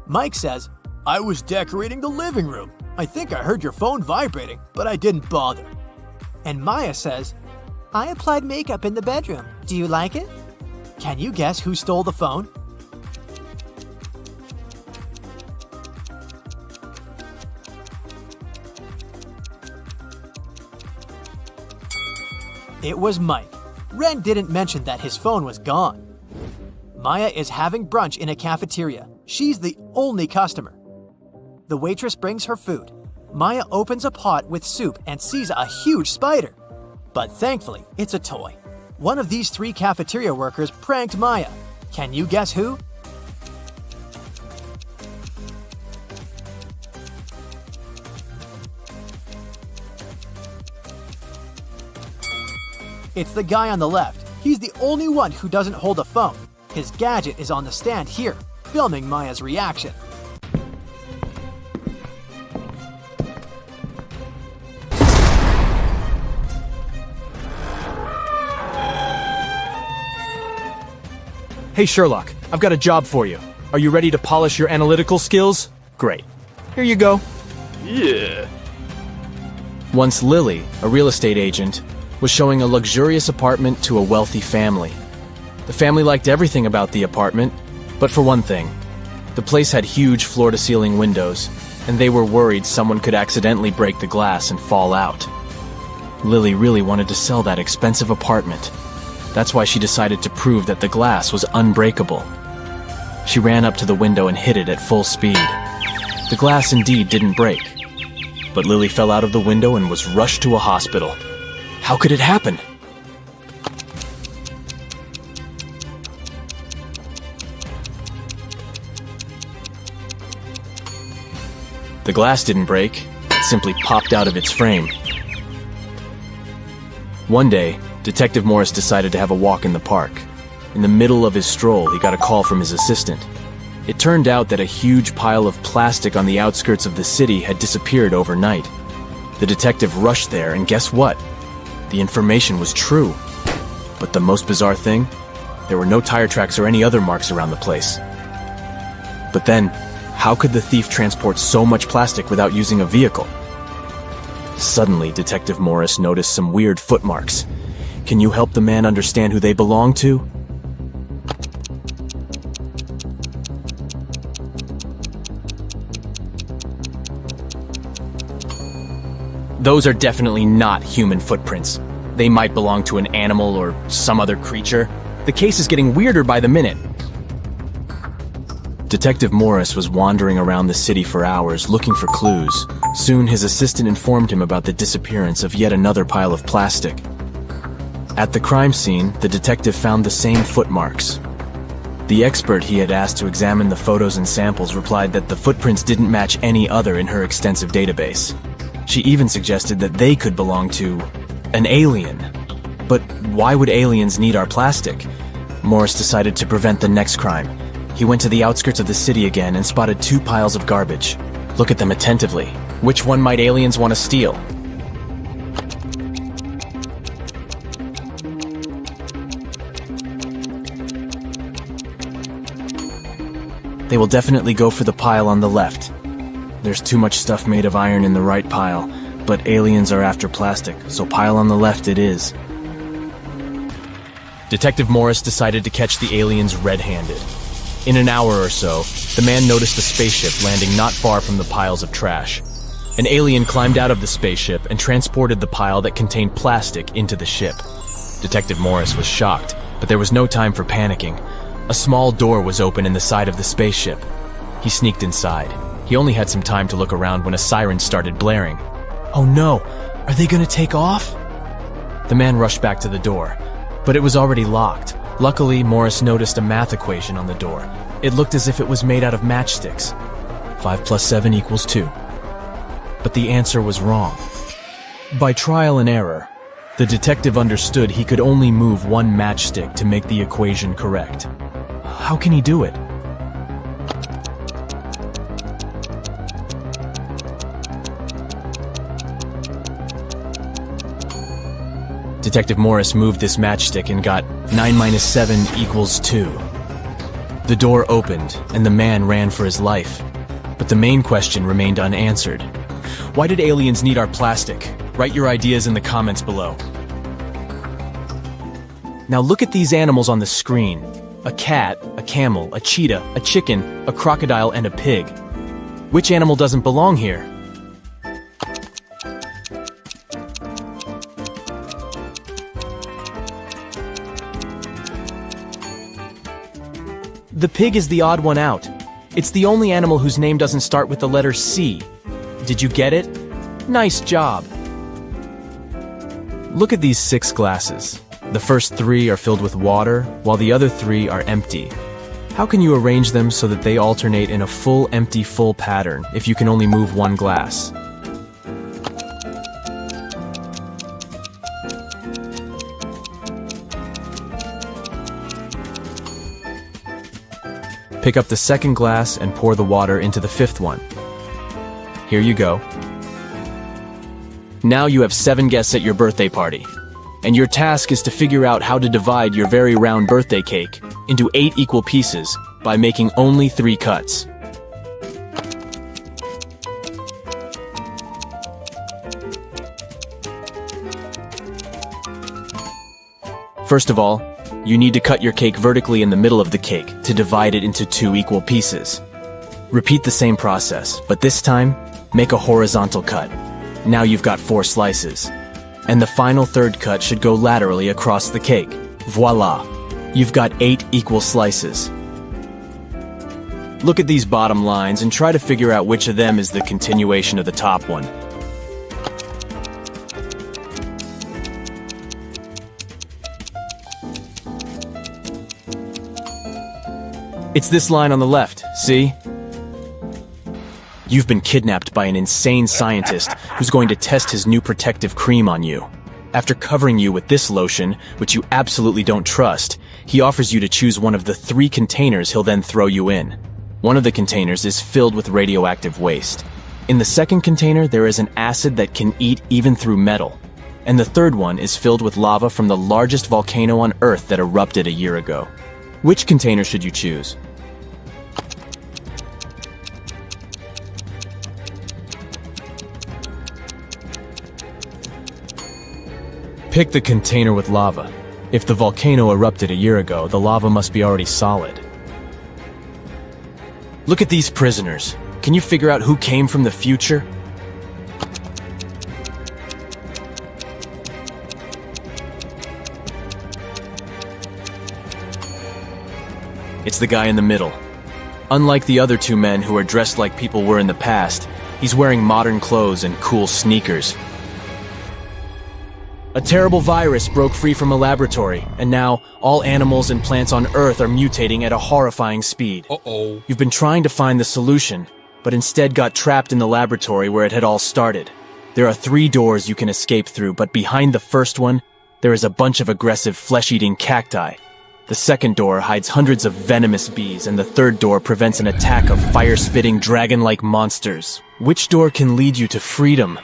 Mike says, I was decorating the living room. I think I heard your phone vibrating, but I didn't bother. And Maya says, I applied makeup in the bedroom. Do you like it? Can you guess who stole the phone? It was Mike. Ren didn't mention that his phone was gone. Maya is having brunch in a cafeteria. She's the only customer. The waitress brings her food. Maya opens a pot with soup and sees a huge spider. But thankfully, it's a toy. One of these 3 cafeteria workers pranked Maya. Can you guess who? It's the guy on the left. He's the only one who doesn't hold a phone. His gadget is on the stand here, filming Maya's reaction. Hey Sherlock, I've got a job for you. Are you ready to polish your analytical skills? Great. Here you go. Yeah. Once Lily, a real estate agent, was showing a luxurious apartment to a wealthy family. The family liked everything about the apartment, but for one thing, the place had huge floor-to-ceiling windows, and they were worried someone could accidentally break the glass and fall out. Lily really wanted to sell that expensive apartment. That's why she decided to prove that the glass was unbreakable. She ran up to the window and hit it at full speed. The glass indeed didn't break, but Lily fell out of the window and was rushed to a hospital. How could it happen? The glass didn't break, it simply popped out of its frame. One day, Detective Morris decided to have a walk in the park. In the middle of his stroll, he got a call from his assistant. It turned out that a huge pile of plastic on the outskirts of the city had disappeared overnight. The detective rushed there, and guess what? The information was true. But the most bizarre thing? There were no tire tracks or any other marks around the place. But then, how could the thief transport so much plastic without using a vehicle? Suddenly, Detective Morris noticed some weird footmarks. Can you help the man understand who they belong to? Those are definitely not human footprints. They might belong to an animal or some other creature. The case is getting weirder by the minute. Detective Morris was wandering around the city for hours looking for clues. Soon his assistant informed him about the disappearance of yet another pile of plastic. At the crime scene, the detective found the same footmarks. The expert he had asked to examine the photos and samples replied that the footprints didn't match any other in her extensive database. She even suggested that they could belong to an alien. But why would aliens need our plastic? Morris decided to prevent the next crime. He went to the outskirts of the city again and spotted 2 piles of garbage. Look at them attentively. Which one might aliens want to steal? They will definitely go for the pile on the left. There's too much stuff made of iron in the right pile, but aliens are after plastic, so pile on the left it is. Detective Morris decided to catch the aliens red-handed. In an hour or so, the man noticed a spaceship landing not far from the piles of trash. An alien climbed out of the spaceship and transported the pile that contained plastic into the ship. Detective Morris was shocked, but there was no time for panicking. A small door was open in the side of the spaceship. He sneaked inside. He only had some time to look around when a siren started blaring. Oh no! Are they gonna take off? The man rushed back to the door, but it was already locked. Luckily, Morris noticed a math equation on the door. It looked as if it was made out of matchsticks. 5 plus 7 equals 2. But the answer was wrong. By trial and error, the detective understood he could only move one matchstick to make the equation correct. How can he do it? Detective Morris moved this matchstick and got 9 minus 7 equals 2. The door opened, and the man ran for his life. But the main question remained unanswered. Why did aliens need our plastic? Write your ideas in the comments below. Now look at these animals on the screen. A cat, a camel, a cheetah, a chicken, a crocodile, and a pig. Which animal doesn't belong here? The pig is the odd one out. It's the only animal whose name doesn't start with the letter C. Did you get it? Nice job! Look at these 6 glasses. The first 3 are filled with water, while the other 3 are empty. How can you arrange them so that they alternate in a full empty full pattern if you can only move one glass? Pick up the second glass and pour the water into the 5th one. Here you go. Now you have 7 guests at your birthday party. And your task is to figure out how to divide your very round birthday cake into 8 equal pieces by making only 3 cuts. First of all, you need to cut your cake vertically in the middle of the cake to divide it into 2 equal pieces. Repeat the same process, but this time, make a horizontal cut. Now you've got 4 slices. And the final 3rd cut should go laterally across the cake. Voila! You've got 8 equal slices. Look at these bottom lines and try to figure out which of them is the continuation of the top one. It's this line on the left, see? You've been kidnapped by an insane scientist who's going to test his new protective cream on you. After covering you with this lotion, which you absolutely don't trust, he offers you to choose one of the 3 containers he'll then throw you in. One of the containers is filled with radioactive waste. In the second container, there is an acid that can eat even through metal. And the 3rd one is filled with lava from the largest volcano on Earth that erupted a year ago. Which container should you choose? Pick the container with lava. If the volcano erupted a year ago, the lava must be already solid. Look at these prisoners. Can you figure out who came from the future? It's the guy in the middle. Unlike the other 2 men who are dressed like people were in the past, he's wearing modern clothes and cool sneakers. A terrible virus broke free from a laboratory, and now all animals and plants on Earth are mutating at a horrifying speed. Uh-oh. You've been trying to find the solution, but instead got trapped in the laboratory where it had all started. There are 3 doors you can escape through, but behind the first one, there is a bunch of aggressive flesh-eating cacti. The second door hides hundreds of venomous bees, and the third door prevents an attack of fire-spitting dragon-like monsters. Which door can lead you to freedom?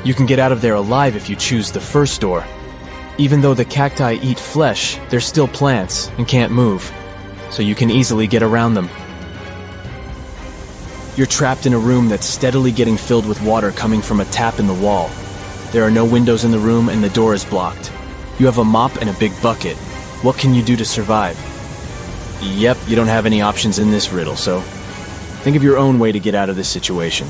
You can get out of there alive if you choose the first door. Even though the cacti eat flesh, they're still plants and can't move, so you can easily get around them. You're trapped in a room that's steadily getting filled with water coming from a tap in the wall. There are no windows in the room and the door is blocked. You have a mop and a big bucket. What can you do to survive? Yep, you don't have any options in this riddle, so think of your own way to get out of this situation.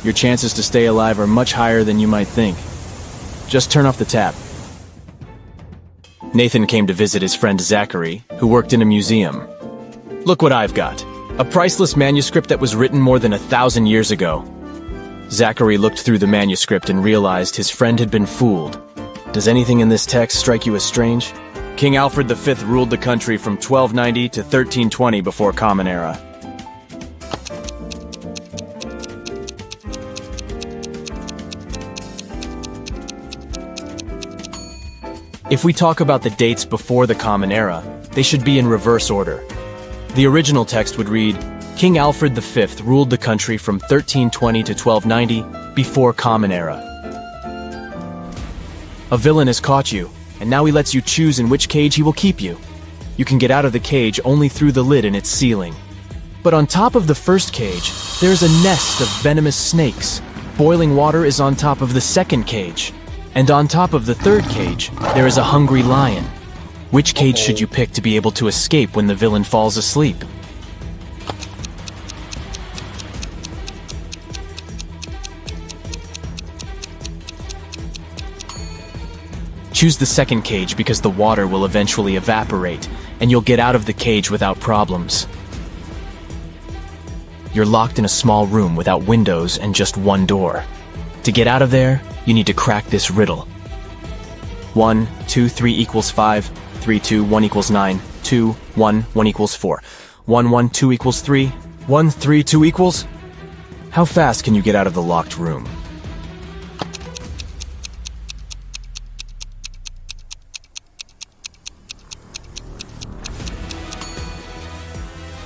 Your chances to stay alive are much higher than you might think. Just turn off the tap. Nathan came to visit his friend Zachary, who worked in a museum. Look what I've got. A priceless manuscript that was written more than 1,000 years ago. Zachary looked through the manuscript and realized his friend had been fooled. Does anything in this text strike you as strange? King Alfred V ruled the country from 1290 to 1320 before Common Era. If we talk about the dates before the Common Era, they should be in reverse order. The original text would read, King Alfred V ruled the country from 1320 to 1290 before Common Era. A villain has caught you, and now he lets you choose in which cage he will keep you. You can get out of the cage only through the lid in its ceiling. But on top of the first cage, there is a nest of venomous snakes. Boiling water is on top of the second cage. And on top of the third cage, there is a hungry lion. Which cage should you pick to be able to escape when the villain falls asleep? Choose the second cage because the water will eventually evaporate, and you'll get out of the cage without problems. You're locked in a small room without windows and just one door. To get out of there, you need to crack this riddle. 1, 2, 3 equals 5, 3, 2, 1 equals 9, 2, 1, 1 equals 4, 1, 1, 2 equals 3, 1, 3, 2 equals? How fast can you get out of the locked room?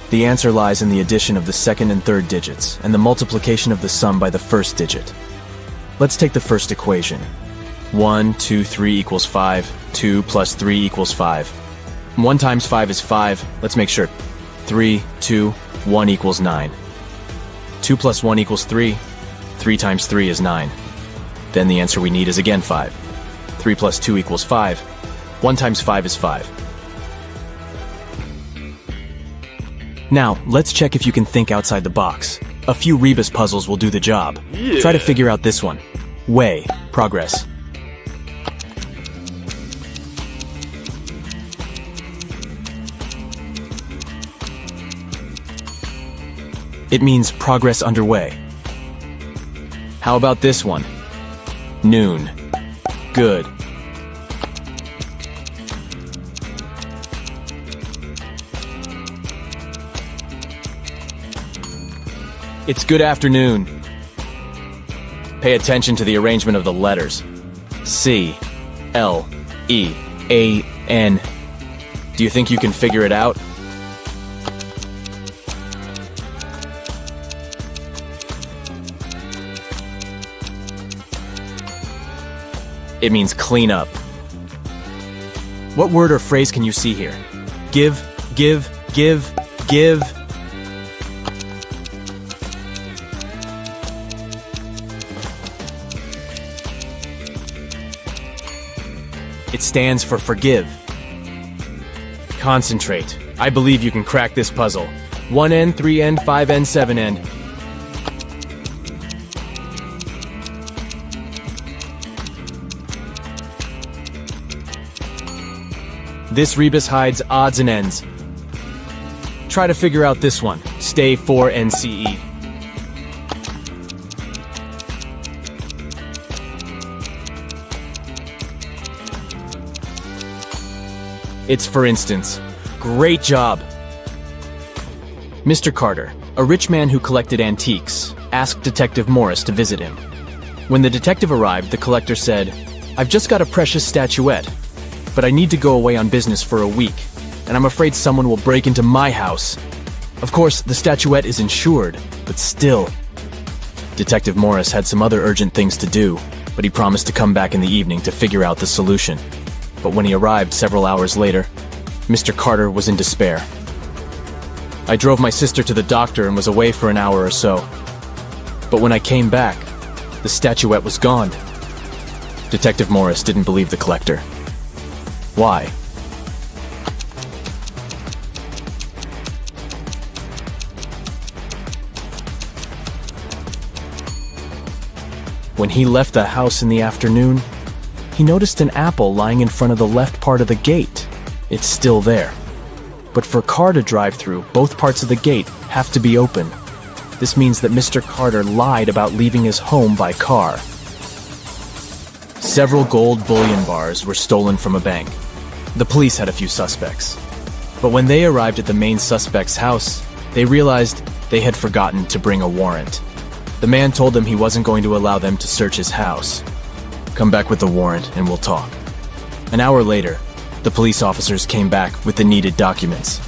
The answer lies in the addition of the second and third digits, and the multiplication of the sum by the first digit. Let's take the first equation. 1, 2, 3 equals 5. 2 plus 3 equals 5. 1 times 5 is 5. Let's make sure. 3, 2, 1 equals 9. 2 plus 1 equals 3. 3 times 3 is 9. Then the answer we need is again 5. 3 plus 2 equals 5. 1 times 5 is 5. Now, let's check if you can think outside the box. A few rebus puzzles will do the job. Yeah. Try to figure out this one. Way. Progress. It means progress underway. How about this one? Noon. Good. It's good afternoon. Pay attention to the arrangement of the letters. C, L, E, A, N. Do you think you can figure it out? It means clean up. What word or phrase can you see here? Give, give, give, give. It stands for forgive. Concentrate. I believe you can crack this puzzle. 1N, 3N, 5N, 7N. This rebus hides odds and ends. Try to figure out this one. Stay 4NCE. It's for instance. Great job! Mr. Carter, a rich man who collected antiques, asked Detective Morris to visit him. When the detective arrived, the collector said, "I've just got a precious statuette, but I need to go away on business for a week, and I'm afraid someone will break into my house." Of course, the statuette is insured, but still. Detective Morris had some other urgent things to do, but he promised to come back in the evening to figure out the solution. But when he arrived several hours later, Mr. Carter was in despair. I drove my sister to the doctor and was away for an hour or so. But when I came back, the statuette was gone. Detective Morris didn't believe the collector. Why? When he left the house in the afternoon, he noticed an apple lying in front of the left part of the gate. It's still there. But for a car to drive through, both parts of the gate have to be open. This means that Mr. Carter lied about leaving his home by car. Several gold bullion bars were stolen from a bank. The police had a few suspects. But when they arrived at the main suspect's house, they realized they had forgotten to bring a warrant. The man told them he wasn't going to allow them to search his house. "Come back with the warrant and we'll talk." An hour later, the police officers came back with the needed documents.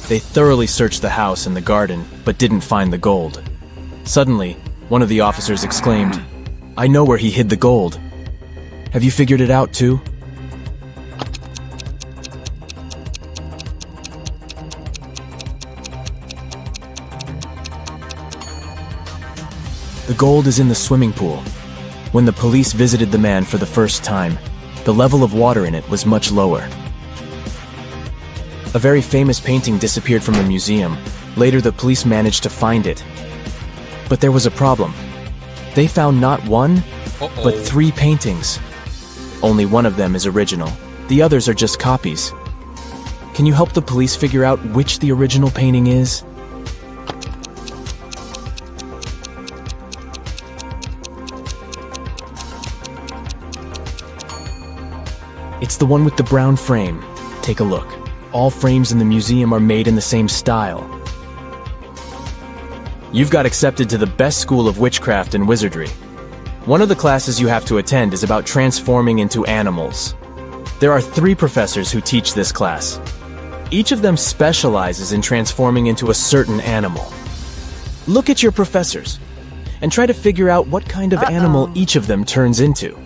They thoroughly searched the house and the garden, but didn't find the gold. Suddenly, one of the officers exclaimed, "I know where he hid the gold. Have you figured it out too?" The gold is in the swimming pool. When the police visited the man for the first time, the level of water in it was much lower. A very famous painting disappeared from a museum. Later, the police managed to find it. But there was a problem. They found not one, but 3 paintings. Only one of them is original. The others are just copies. Can you help the police figure out which the original painting is? It's the one with the brown frame. Take a look. All frames in the museum are made in the same style. You've got accepted to the best school of witchcraft and wizardry. One of the classes you have to attend is about transforming into animals. There are 3 professors who teach this class. Each of them specializes in transforming into a certain animal. Look at your professors and try to figure out what kind of animal each of them turns into.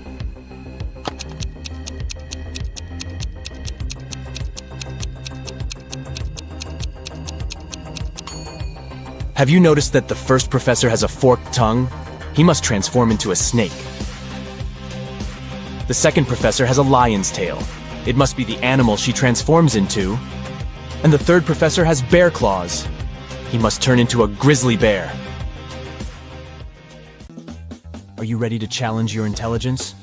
Have you noticed that the first professor has a forked tongue? He must transform into a snake. The second professor has a lion's tail. It must be the animal she transforms into. And the third professor has bear claws. He must turn into a grizzly bear. Are you ready to challenge your intelligence?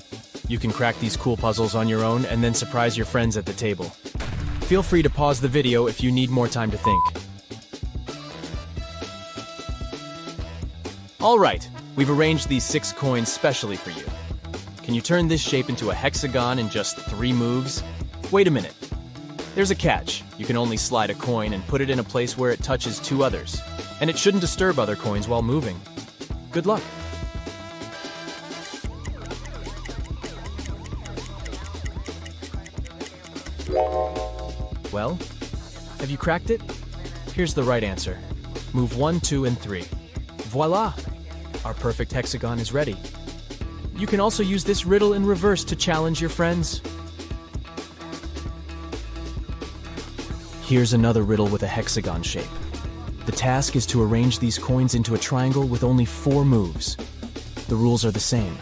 You can crack these cool puzzles on your own and then surprise your friends at the table. Feel free to pause the video if you need more time to think. All right, we've arranged these 6 coins specially for you. Can you turn this shape into a hexagon in just 3 moves? Wait a minute. There's a catch. You can only slide a coin and put it in a place where it touches 2 others. And it shouldn't disturb other coins while moving. Good luck. Well, have you cracked it? Here's the right answer. Move 1, 2, and 3. Voila! Our perfect hexagon is ready. You can also use this riddle in reverse to challenge your friends. Here's another riddle with a hexagon shape. The task is to arrange these coins into a triangle with only 4 moves. The rules are the same.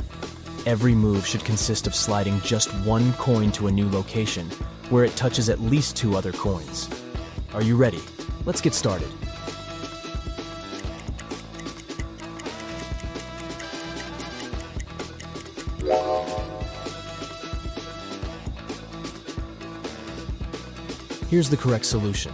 Every move should consist of sliding just 1 coin to a new location, where it touches at least 2 other coins. Are you ready? Let's get started. Here's the correct solution.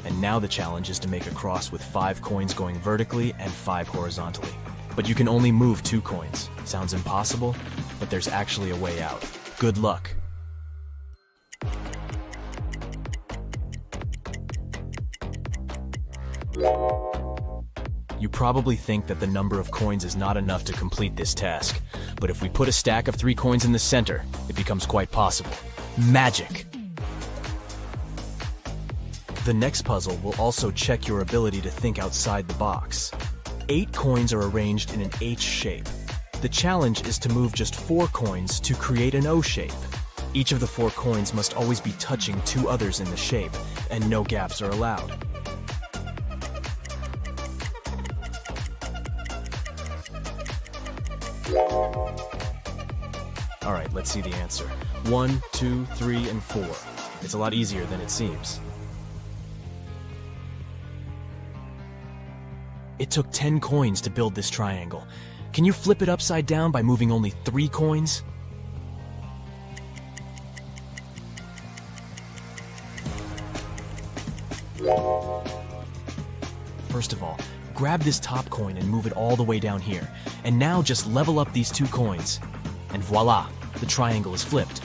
And now the challenge is to make a cross with 5 coins going vertically and 5 horizontally. But you can only move 2 coins. Sounds impossible? but there's actually a way out. Good luck. You probably think that the number of coins is not enough to complete this task, but if we put a stack of 3 coins in the center, it becomes quite possible. Magic! The next puzzle will also check your ability to think outside the box. 8 coins are arranged in an H shape. The challenge is to move just 4 coins to create an O shape. Each of the 4 coins must always be touching 2 others in the shape, and no gaps are allowed. Alright, let's see the answer. 1, 2, 3, and 4. It's a lot easier than it seems. It took 10 coins to build this triangle. Can you flip it upside down by moving only 3 coins? First of all, grab this top coin and move it all the way down here. And now just level up these 2 coins. And voila, the triangle is flipped.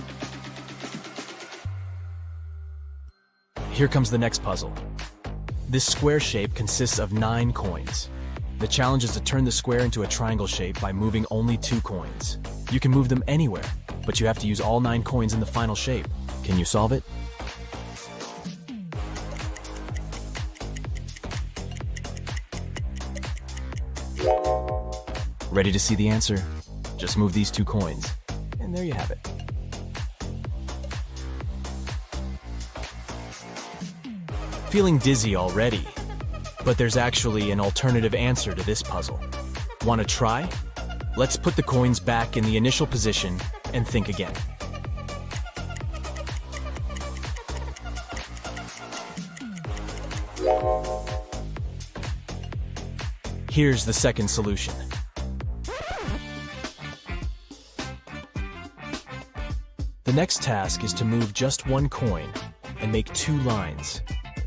Here comes the next puzzle. This square shape consists of 9 coins. The challenge is to turn the square into a triangle shape by moving only 2 coins. You can move them anywhere, but you have to use all 9 coins in the final shape. Can you solve it? Ready to see the answer? Just move these 2 coins, and there you have it. Feeling dizzy already, but there's actually an alternative answer to this puzzle. Want to try? Let's put the coins back in the initial position and think again. Here's the second solution. The next task is to move just 1 coin and make 2 lines.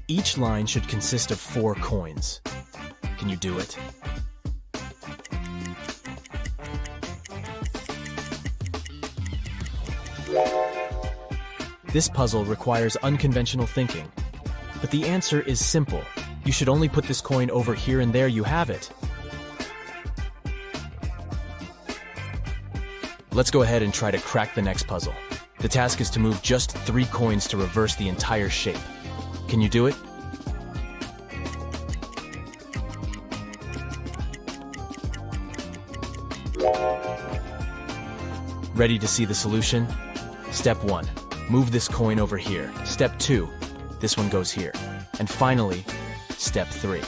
Each line should consist of 4 coins. Can you do it? This puzzle requires unconventional thinking, but the answer is simple. You should only put this coin over here and there you have it. Let's go ahead and try to crack the next puzzle. The task is to move just 3 coins to reverse the entire shape. Can you do it? Ready to see the solution? Step 1. Move this coin over here. Step 2. This one goes here. And finally, Step 3.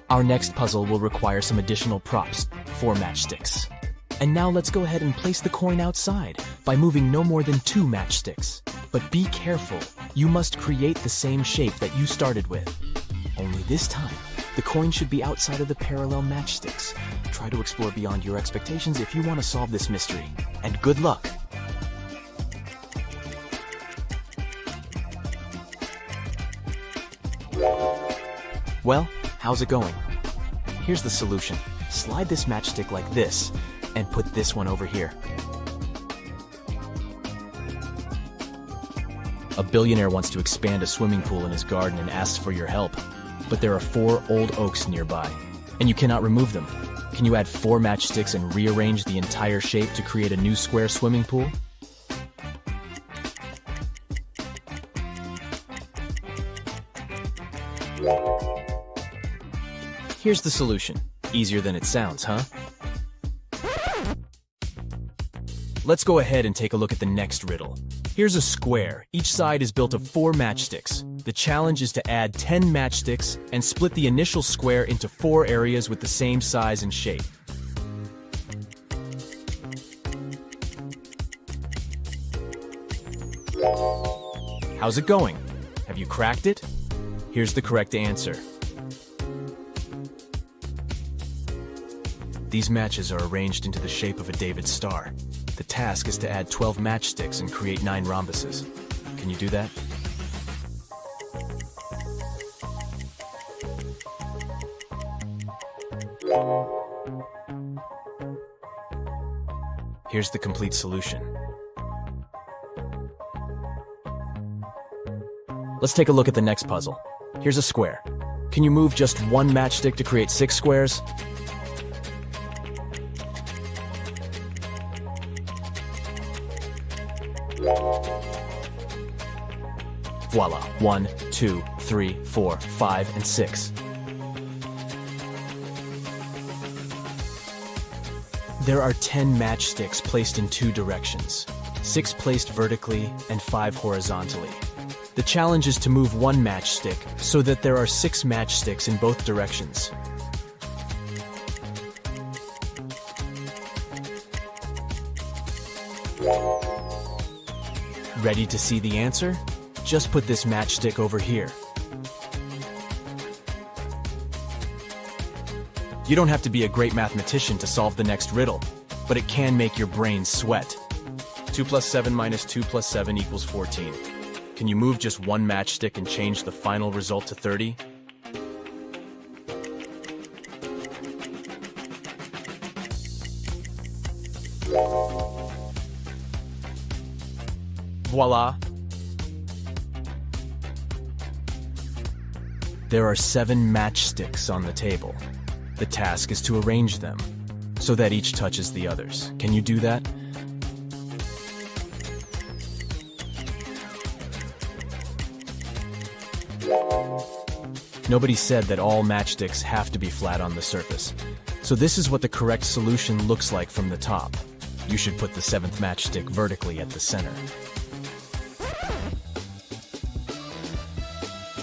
Our next puzzle will require some additional props, 4 matchsticks. And now let's go ahead and place the coin outside by moving no more than 2 matchsticks. But be careful, you must create the same shape that you started with. Only this time, the coin should be outside of the parallel matchsticks. Try to explore beyond your expectations if you want to solve this mystery. And good luck! Well, how's it going? Here's the solution. Slide this matchstick like this, and put this one over here. A billionaire wants to expand a swimming pool in his garden and asks for your help. But there are 4 old oaks nearby, and you cannot remove them. Can you add 4 matchsticks and rearrange the entire shape to create a new square swimming pool? Here's the solution. Easier than it sounds, huh? Let's go ahead and take a look at the next riddle. Here's a square. Each side is built of 4 matchsticks. The challenge is to add 10 matchsticks and split the initial square into 4 areas with the same size and shape. How's it going? Have you cracked it? Here's the correct answer. These matches are arranged into the shape of a David star. The task is to add 12 matchsticks and create 9 rhombuses. Can you do that? Here's the complete solution. Let's take a look at the next puzzle. Here's a square. Can you move just one matchstick to create 6 squares? Voila, 1, 2, 3, 4, 5, and 6. There are 10 matchsticks placed in 2 directions, 6 placed vertically and 5 horizontally. The challenge is to move one matchstick so that there are 6 matchsticks in both directions. Ready to see the answer? Just put this matchstick over here. You don't have to be a great mathematician to solve the next riddle, but it can make your brain sweat. 2 plus 7 minus 2 plus 7 equals 14. Can you move just one matchstick and change the final result to 30? Voila! There are 7 matchsticks on the table. The task is to arrange them so that each touches the others. Can you do that? Nobody said that all matchsticks have to be flat on the surface. So this is what the correct solution looks like from the top. You should put the 7th matchstick vertically at the center.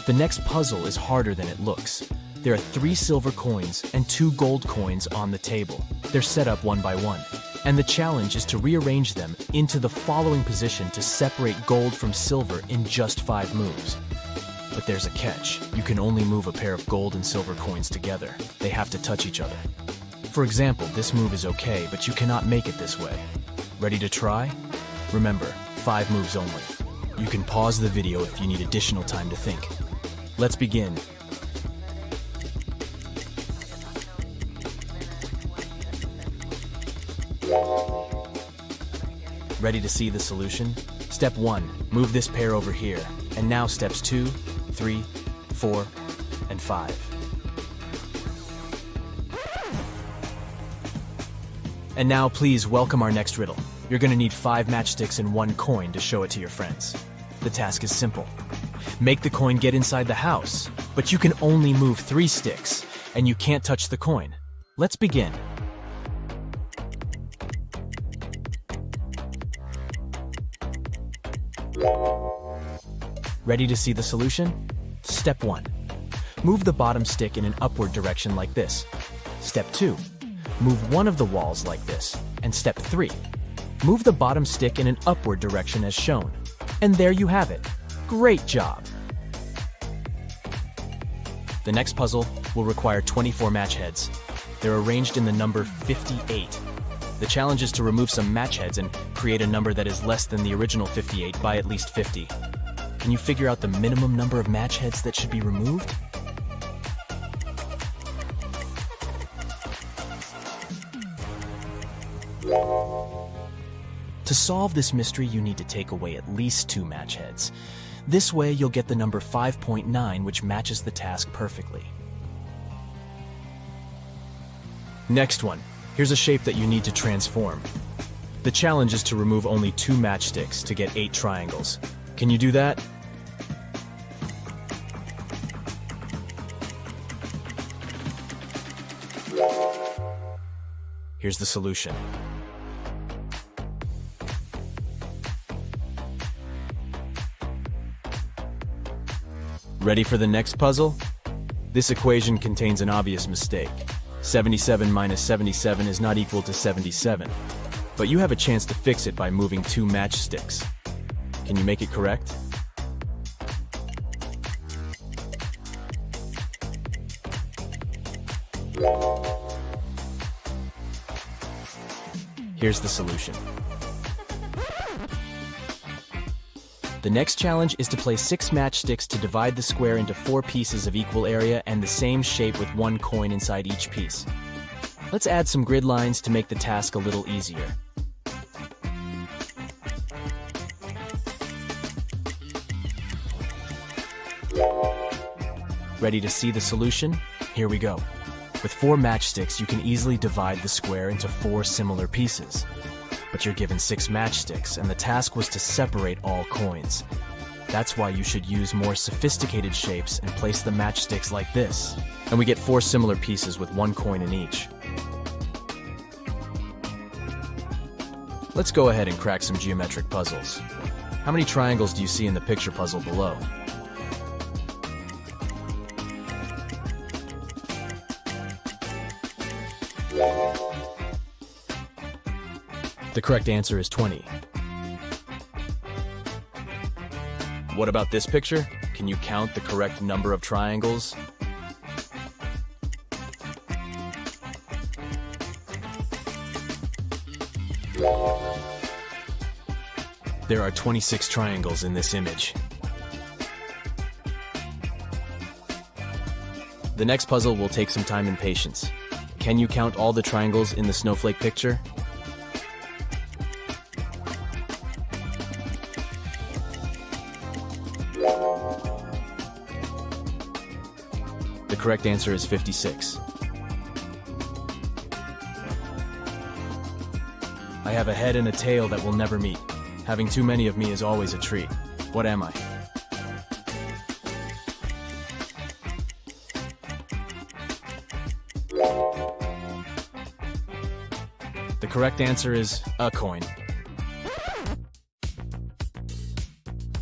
The next puzzle is harder than it looks. There are 3 silver coins and 2 gold coins on the table. They're set up one by one. And the challenge is to rearrange them into the following position to separate gold from silver in just 5 moves. But there's a catch. You can only move a pair of gold and silver coins together. They have to touch each other. For example, this move is okay, but you cannot make it this way. Ready to try? Remember, 5 moves only. You can pause the video if you need additional time to think. Let's begin. Ready to see the solution? Step 1, move this pair over here. And now steps 2, 3, 4, and 5. And now please welcome our next riddle. You're gonna need 5 matchsticks and 1 coin to show it to your friends. The task is simple. Make the coin get inside the house, but you can only move 3 sticks, and you can't touch the coin. Let's begin. Ready to see the solution? Step 1. Move the bottom stick in an upward direction like this. Step 2. Move one of the walls like this. And step 3. Move the bottom stick in an upward direction as shown. And there you have it. Great job! The next puzzle will require 24 match heads. They're arranged in the number 58. The challenge is to remove some match heads and create a number that is less than the original 58 by at least 50. Can you figure out the minimum number of match heads that should be removed? To solve this mystery, you need to take away at least 2 match heads. This way, you'll get the number 5.9, which matches the task perfectly. Next one. Here's a shape that you need to transform. The challenge is to remove only 2 matchsticks to get 8 triangles. Can you do that? Here's the solution. Ready for the next puzzle? This equation contains an obvious mistake. 77 minus 77 is not equal to 77. But you have a chance to fix it by moving 2 matchsticks. Can you make it correct? Here's the solution. The next challenge is to place 6 matchsticks to divide the square into 4 pieces of equal area and the same shape with 1 coin inside each piece. Let's add some grid lines to make the task a little easier. Ready to see the solution? Here we go. With 4 matchsticks, you can easily divide the square into 4 similar pieces. But you're given 6 matchsticks, and the task was to separate all coins. That's why you should use more sophisticated shapes and place the matchsticks like this. And we get 4 similar pieces with 1 coin in each. Let's go ahead and crack some geometric puzzles. How many triangles do you see in the picture puzzle below? The correct answer is 20. What about this picture? Can you count the correct number of triangles? There are 26 triangles in this image. The next puzzle will take some time and patience. Can you count all the triangles in the snowflake picture? The correct answer is 56. I have a head and a tail that will never meet. Having too many of me is always a treat. What am I? The correct answer is a coin.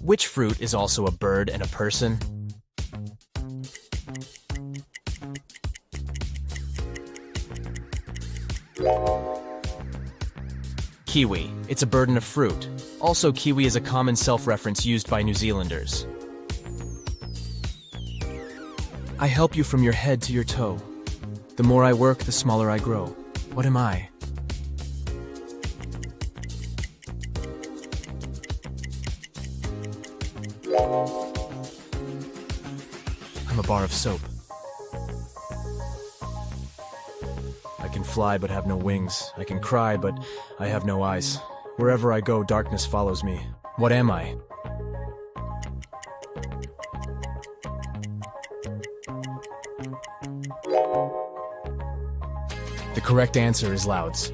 Which fruit is also a bird and a person? Kiwi. It's a bird and a fruit. Also, kiwi is a common self-reference used by New Zealanders. I help you from your head to your toe. The more I work, the smaller I grow. What am I? I'm a bar of soap. I can fly but have no wings. I can cry but I have no eyes. Wherever I go, darkness follows me. What am I? The correct answer is louds.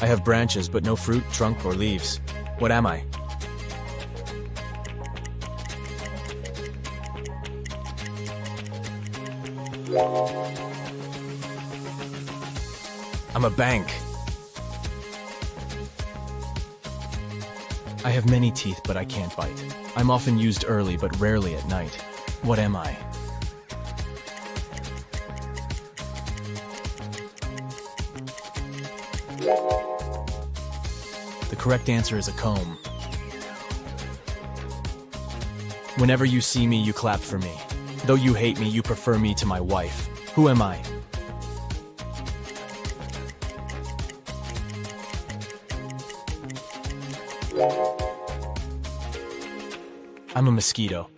I have branches but no fruit, trunk, or leaves. What am I? I'm a bank. I have many teeth, but I can't bite. I'm often used early, but rarely at night. What am I? The correct answer is a comb. Whenever you see me, you clap for me. Though you hate me, you prefer me to my wife. Who am I? I'm a mosquito.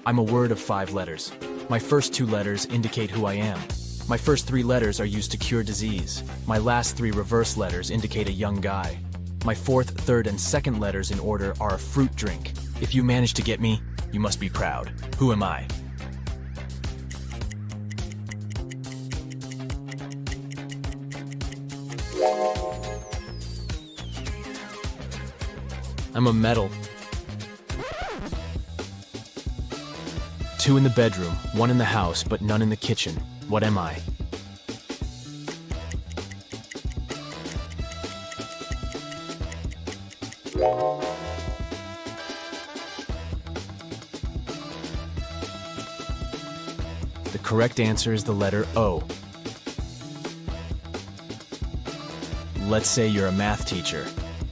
I'm a word of 5 letters. My first 2 letters indicate who I am. My first 3 letters are used to cure disease. My last 3 reverse letters indicate a young guy. My 4th, 3rd, and 2nd letters in order are a fruit drink. If you manage to get me, you must be proud. Who am I? I'm a medal. 2 in the bedroom, 1 in the house, but none in the kitchen. What am I? The correct answer is the letter O. Let's say you're a math teacher,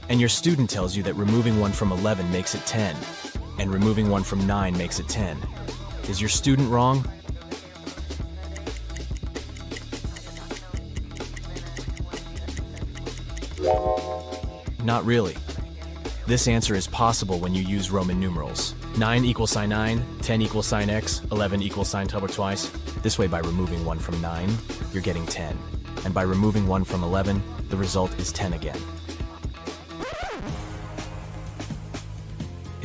and your student tells you that removing 1 from 11 makes it 10, and removing 1 from 9 makes it 10. Is your student wrong? Not really. This answer is possible when you use Roman numerals. 9 equals sign 9, 10 equals sign x, 11 equals sign double twice. This way, by removing 1 from 9, you're getting 10. And by removing 1 from 11, the result is 10 again.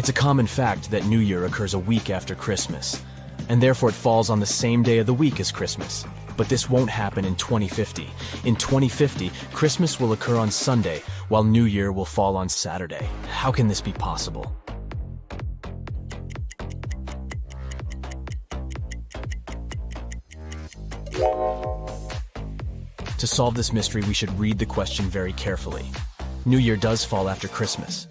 It's a common fact that New Year occurs a week after Christmas, and therefore it falls on the same day of the week as Christmas. But this won't happen in 2050. In 2050, Christmas will occur on Sunday, while New Year will fall on Saturday. How can this be possible? To solve this mystery, we should read the question very carefully. New Year does fall after Christmas,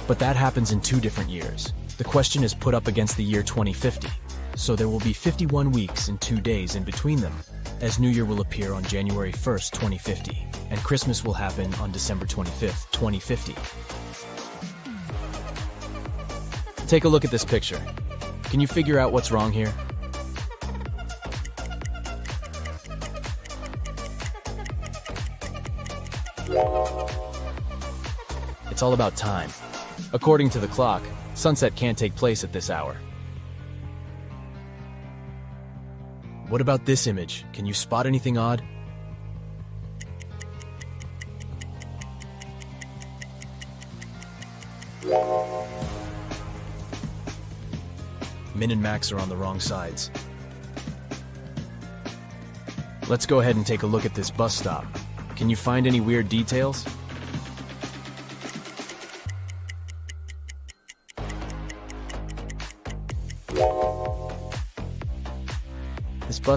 but that happens in 2 different years. The question is put up against the year 2050, so there will be 51 weeks and 2 days in between them, as New Year will appear on January 1st, 2050, and Christmas will happen on December 25th, 2050. Take a look at this picture. Can you figure out what's wrong here? It's all about time. According to the clock, sunset can't take place at this hour. What about this image? Can you spot anything odd? Min and Max are on the wrong sides. Let's go ahead and take a look at this bus stop. Can you find any weird details? This bus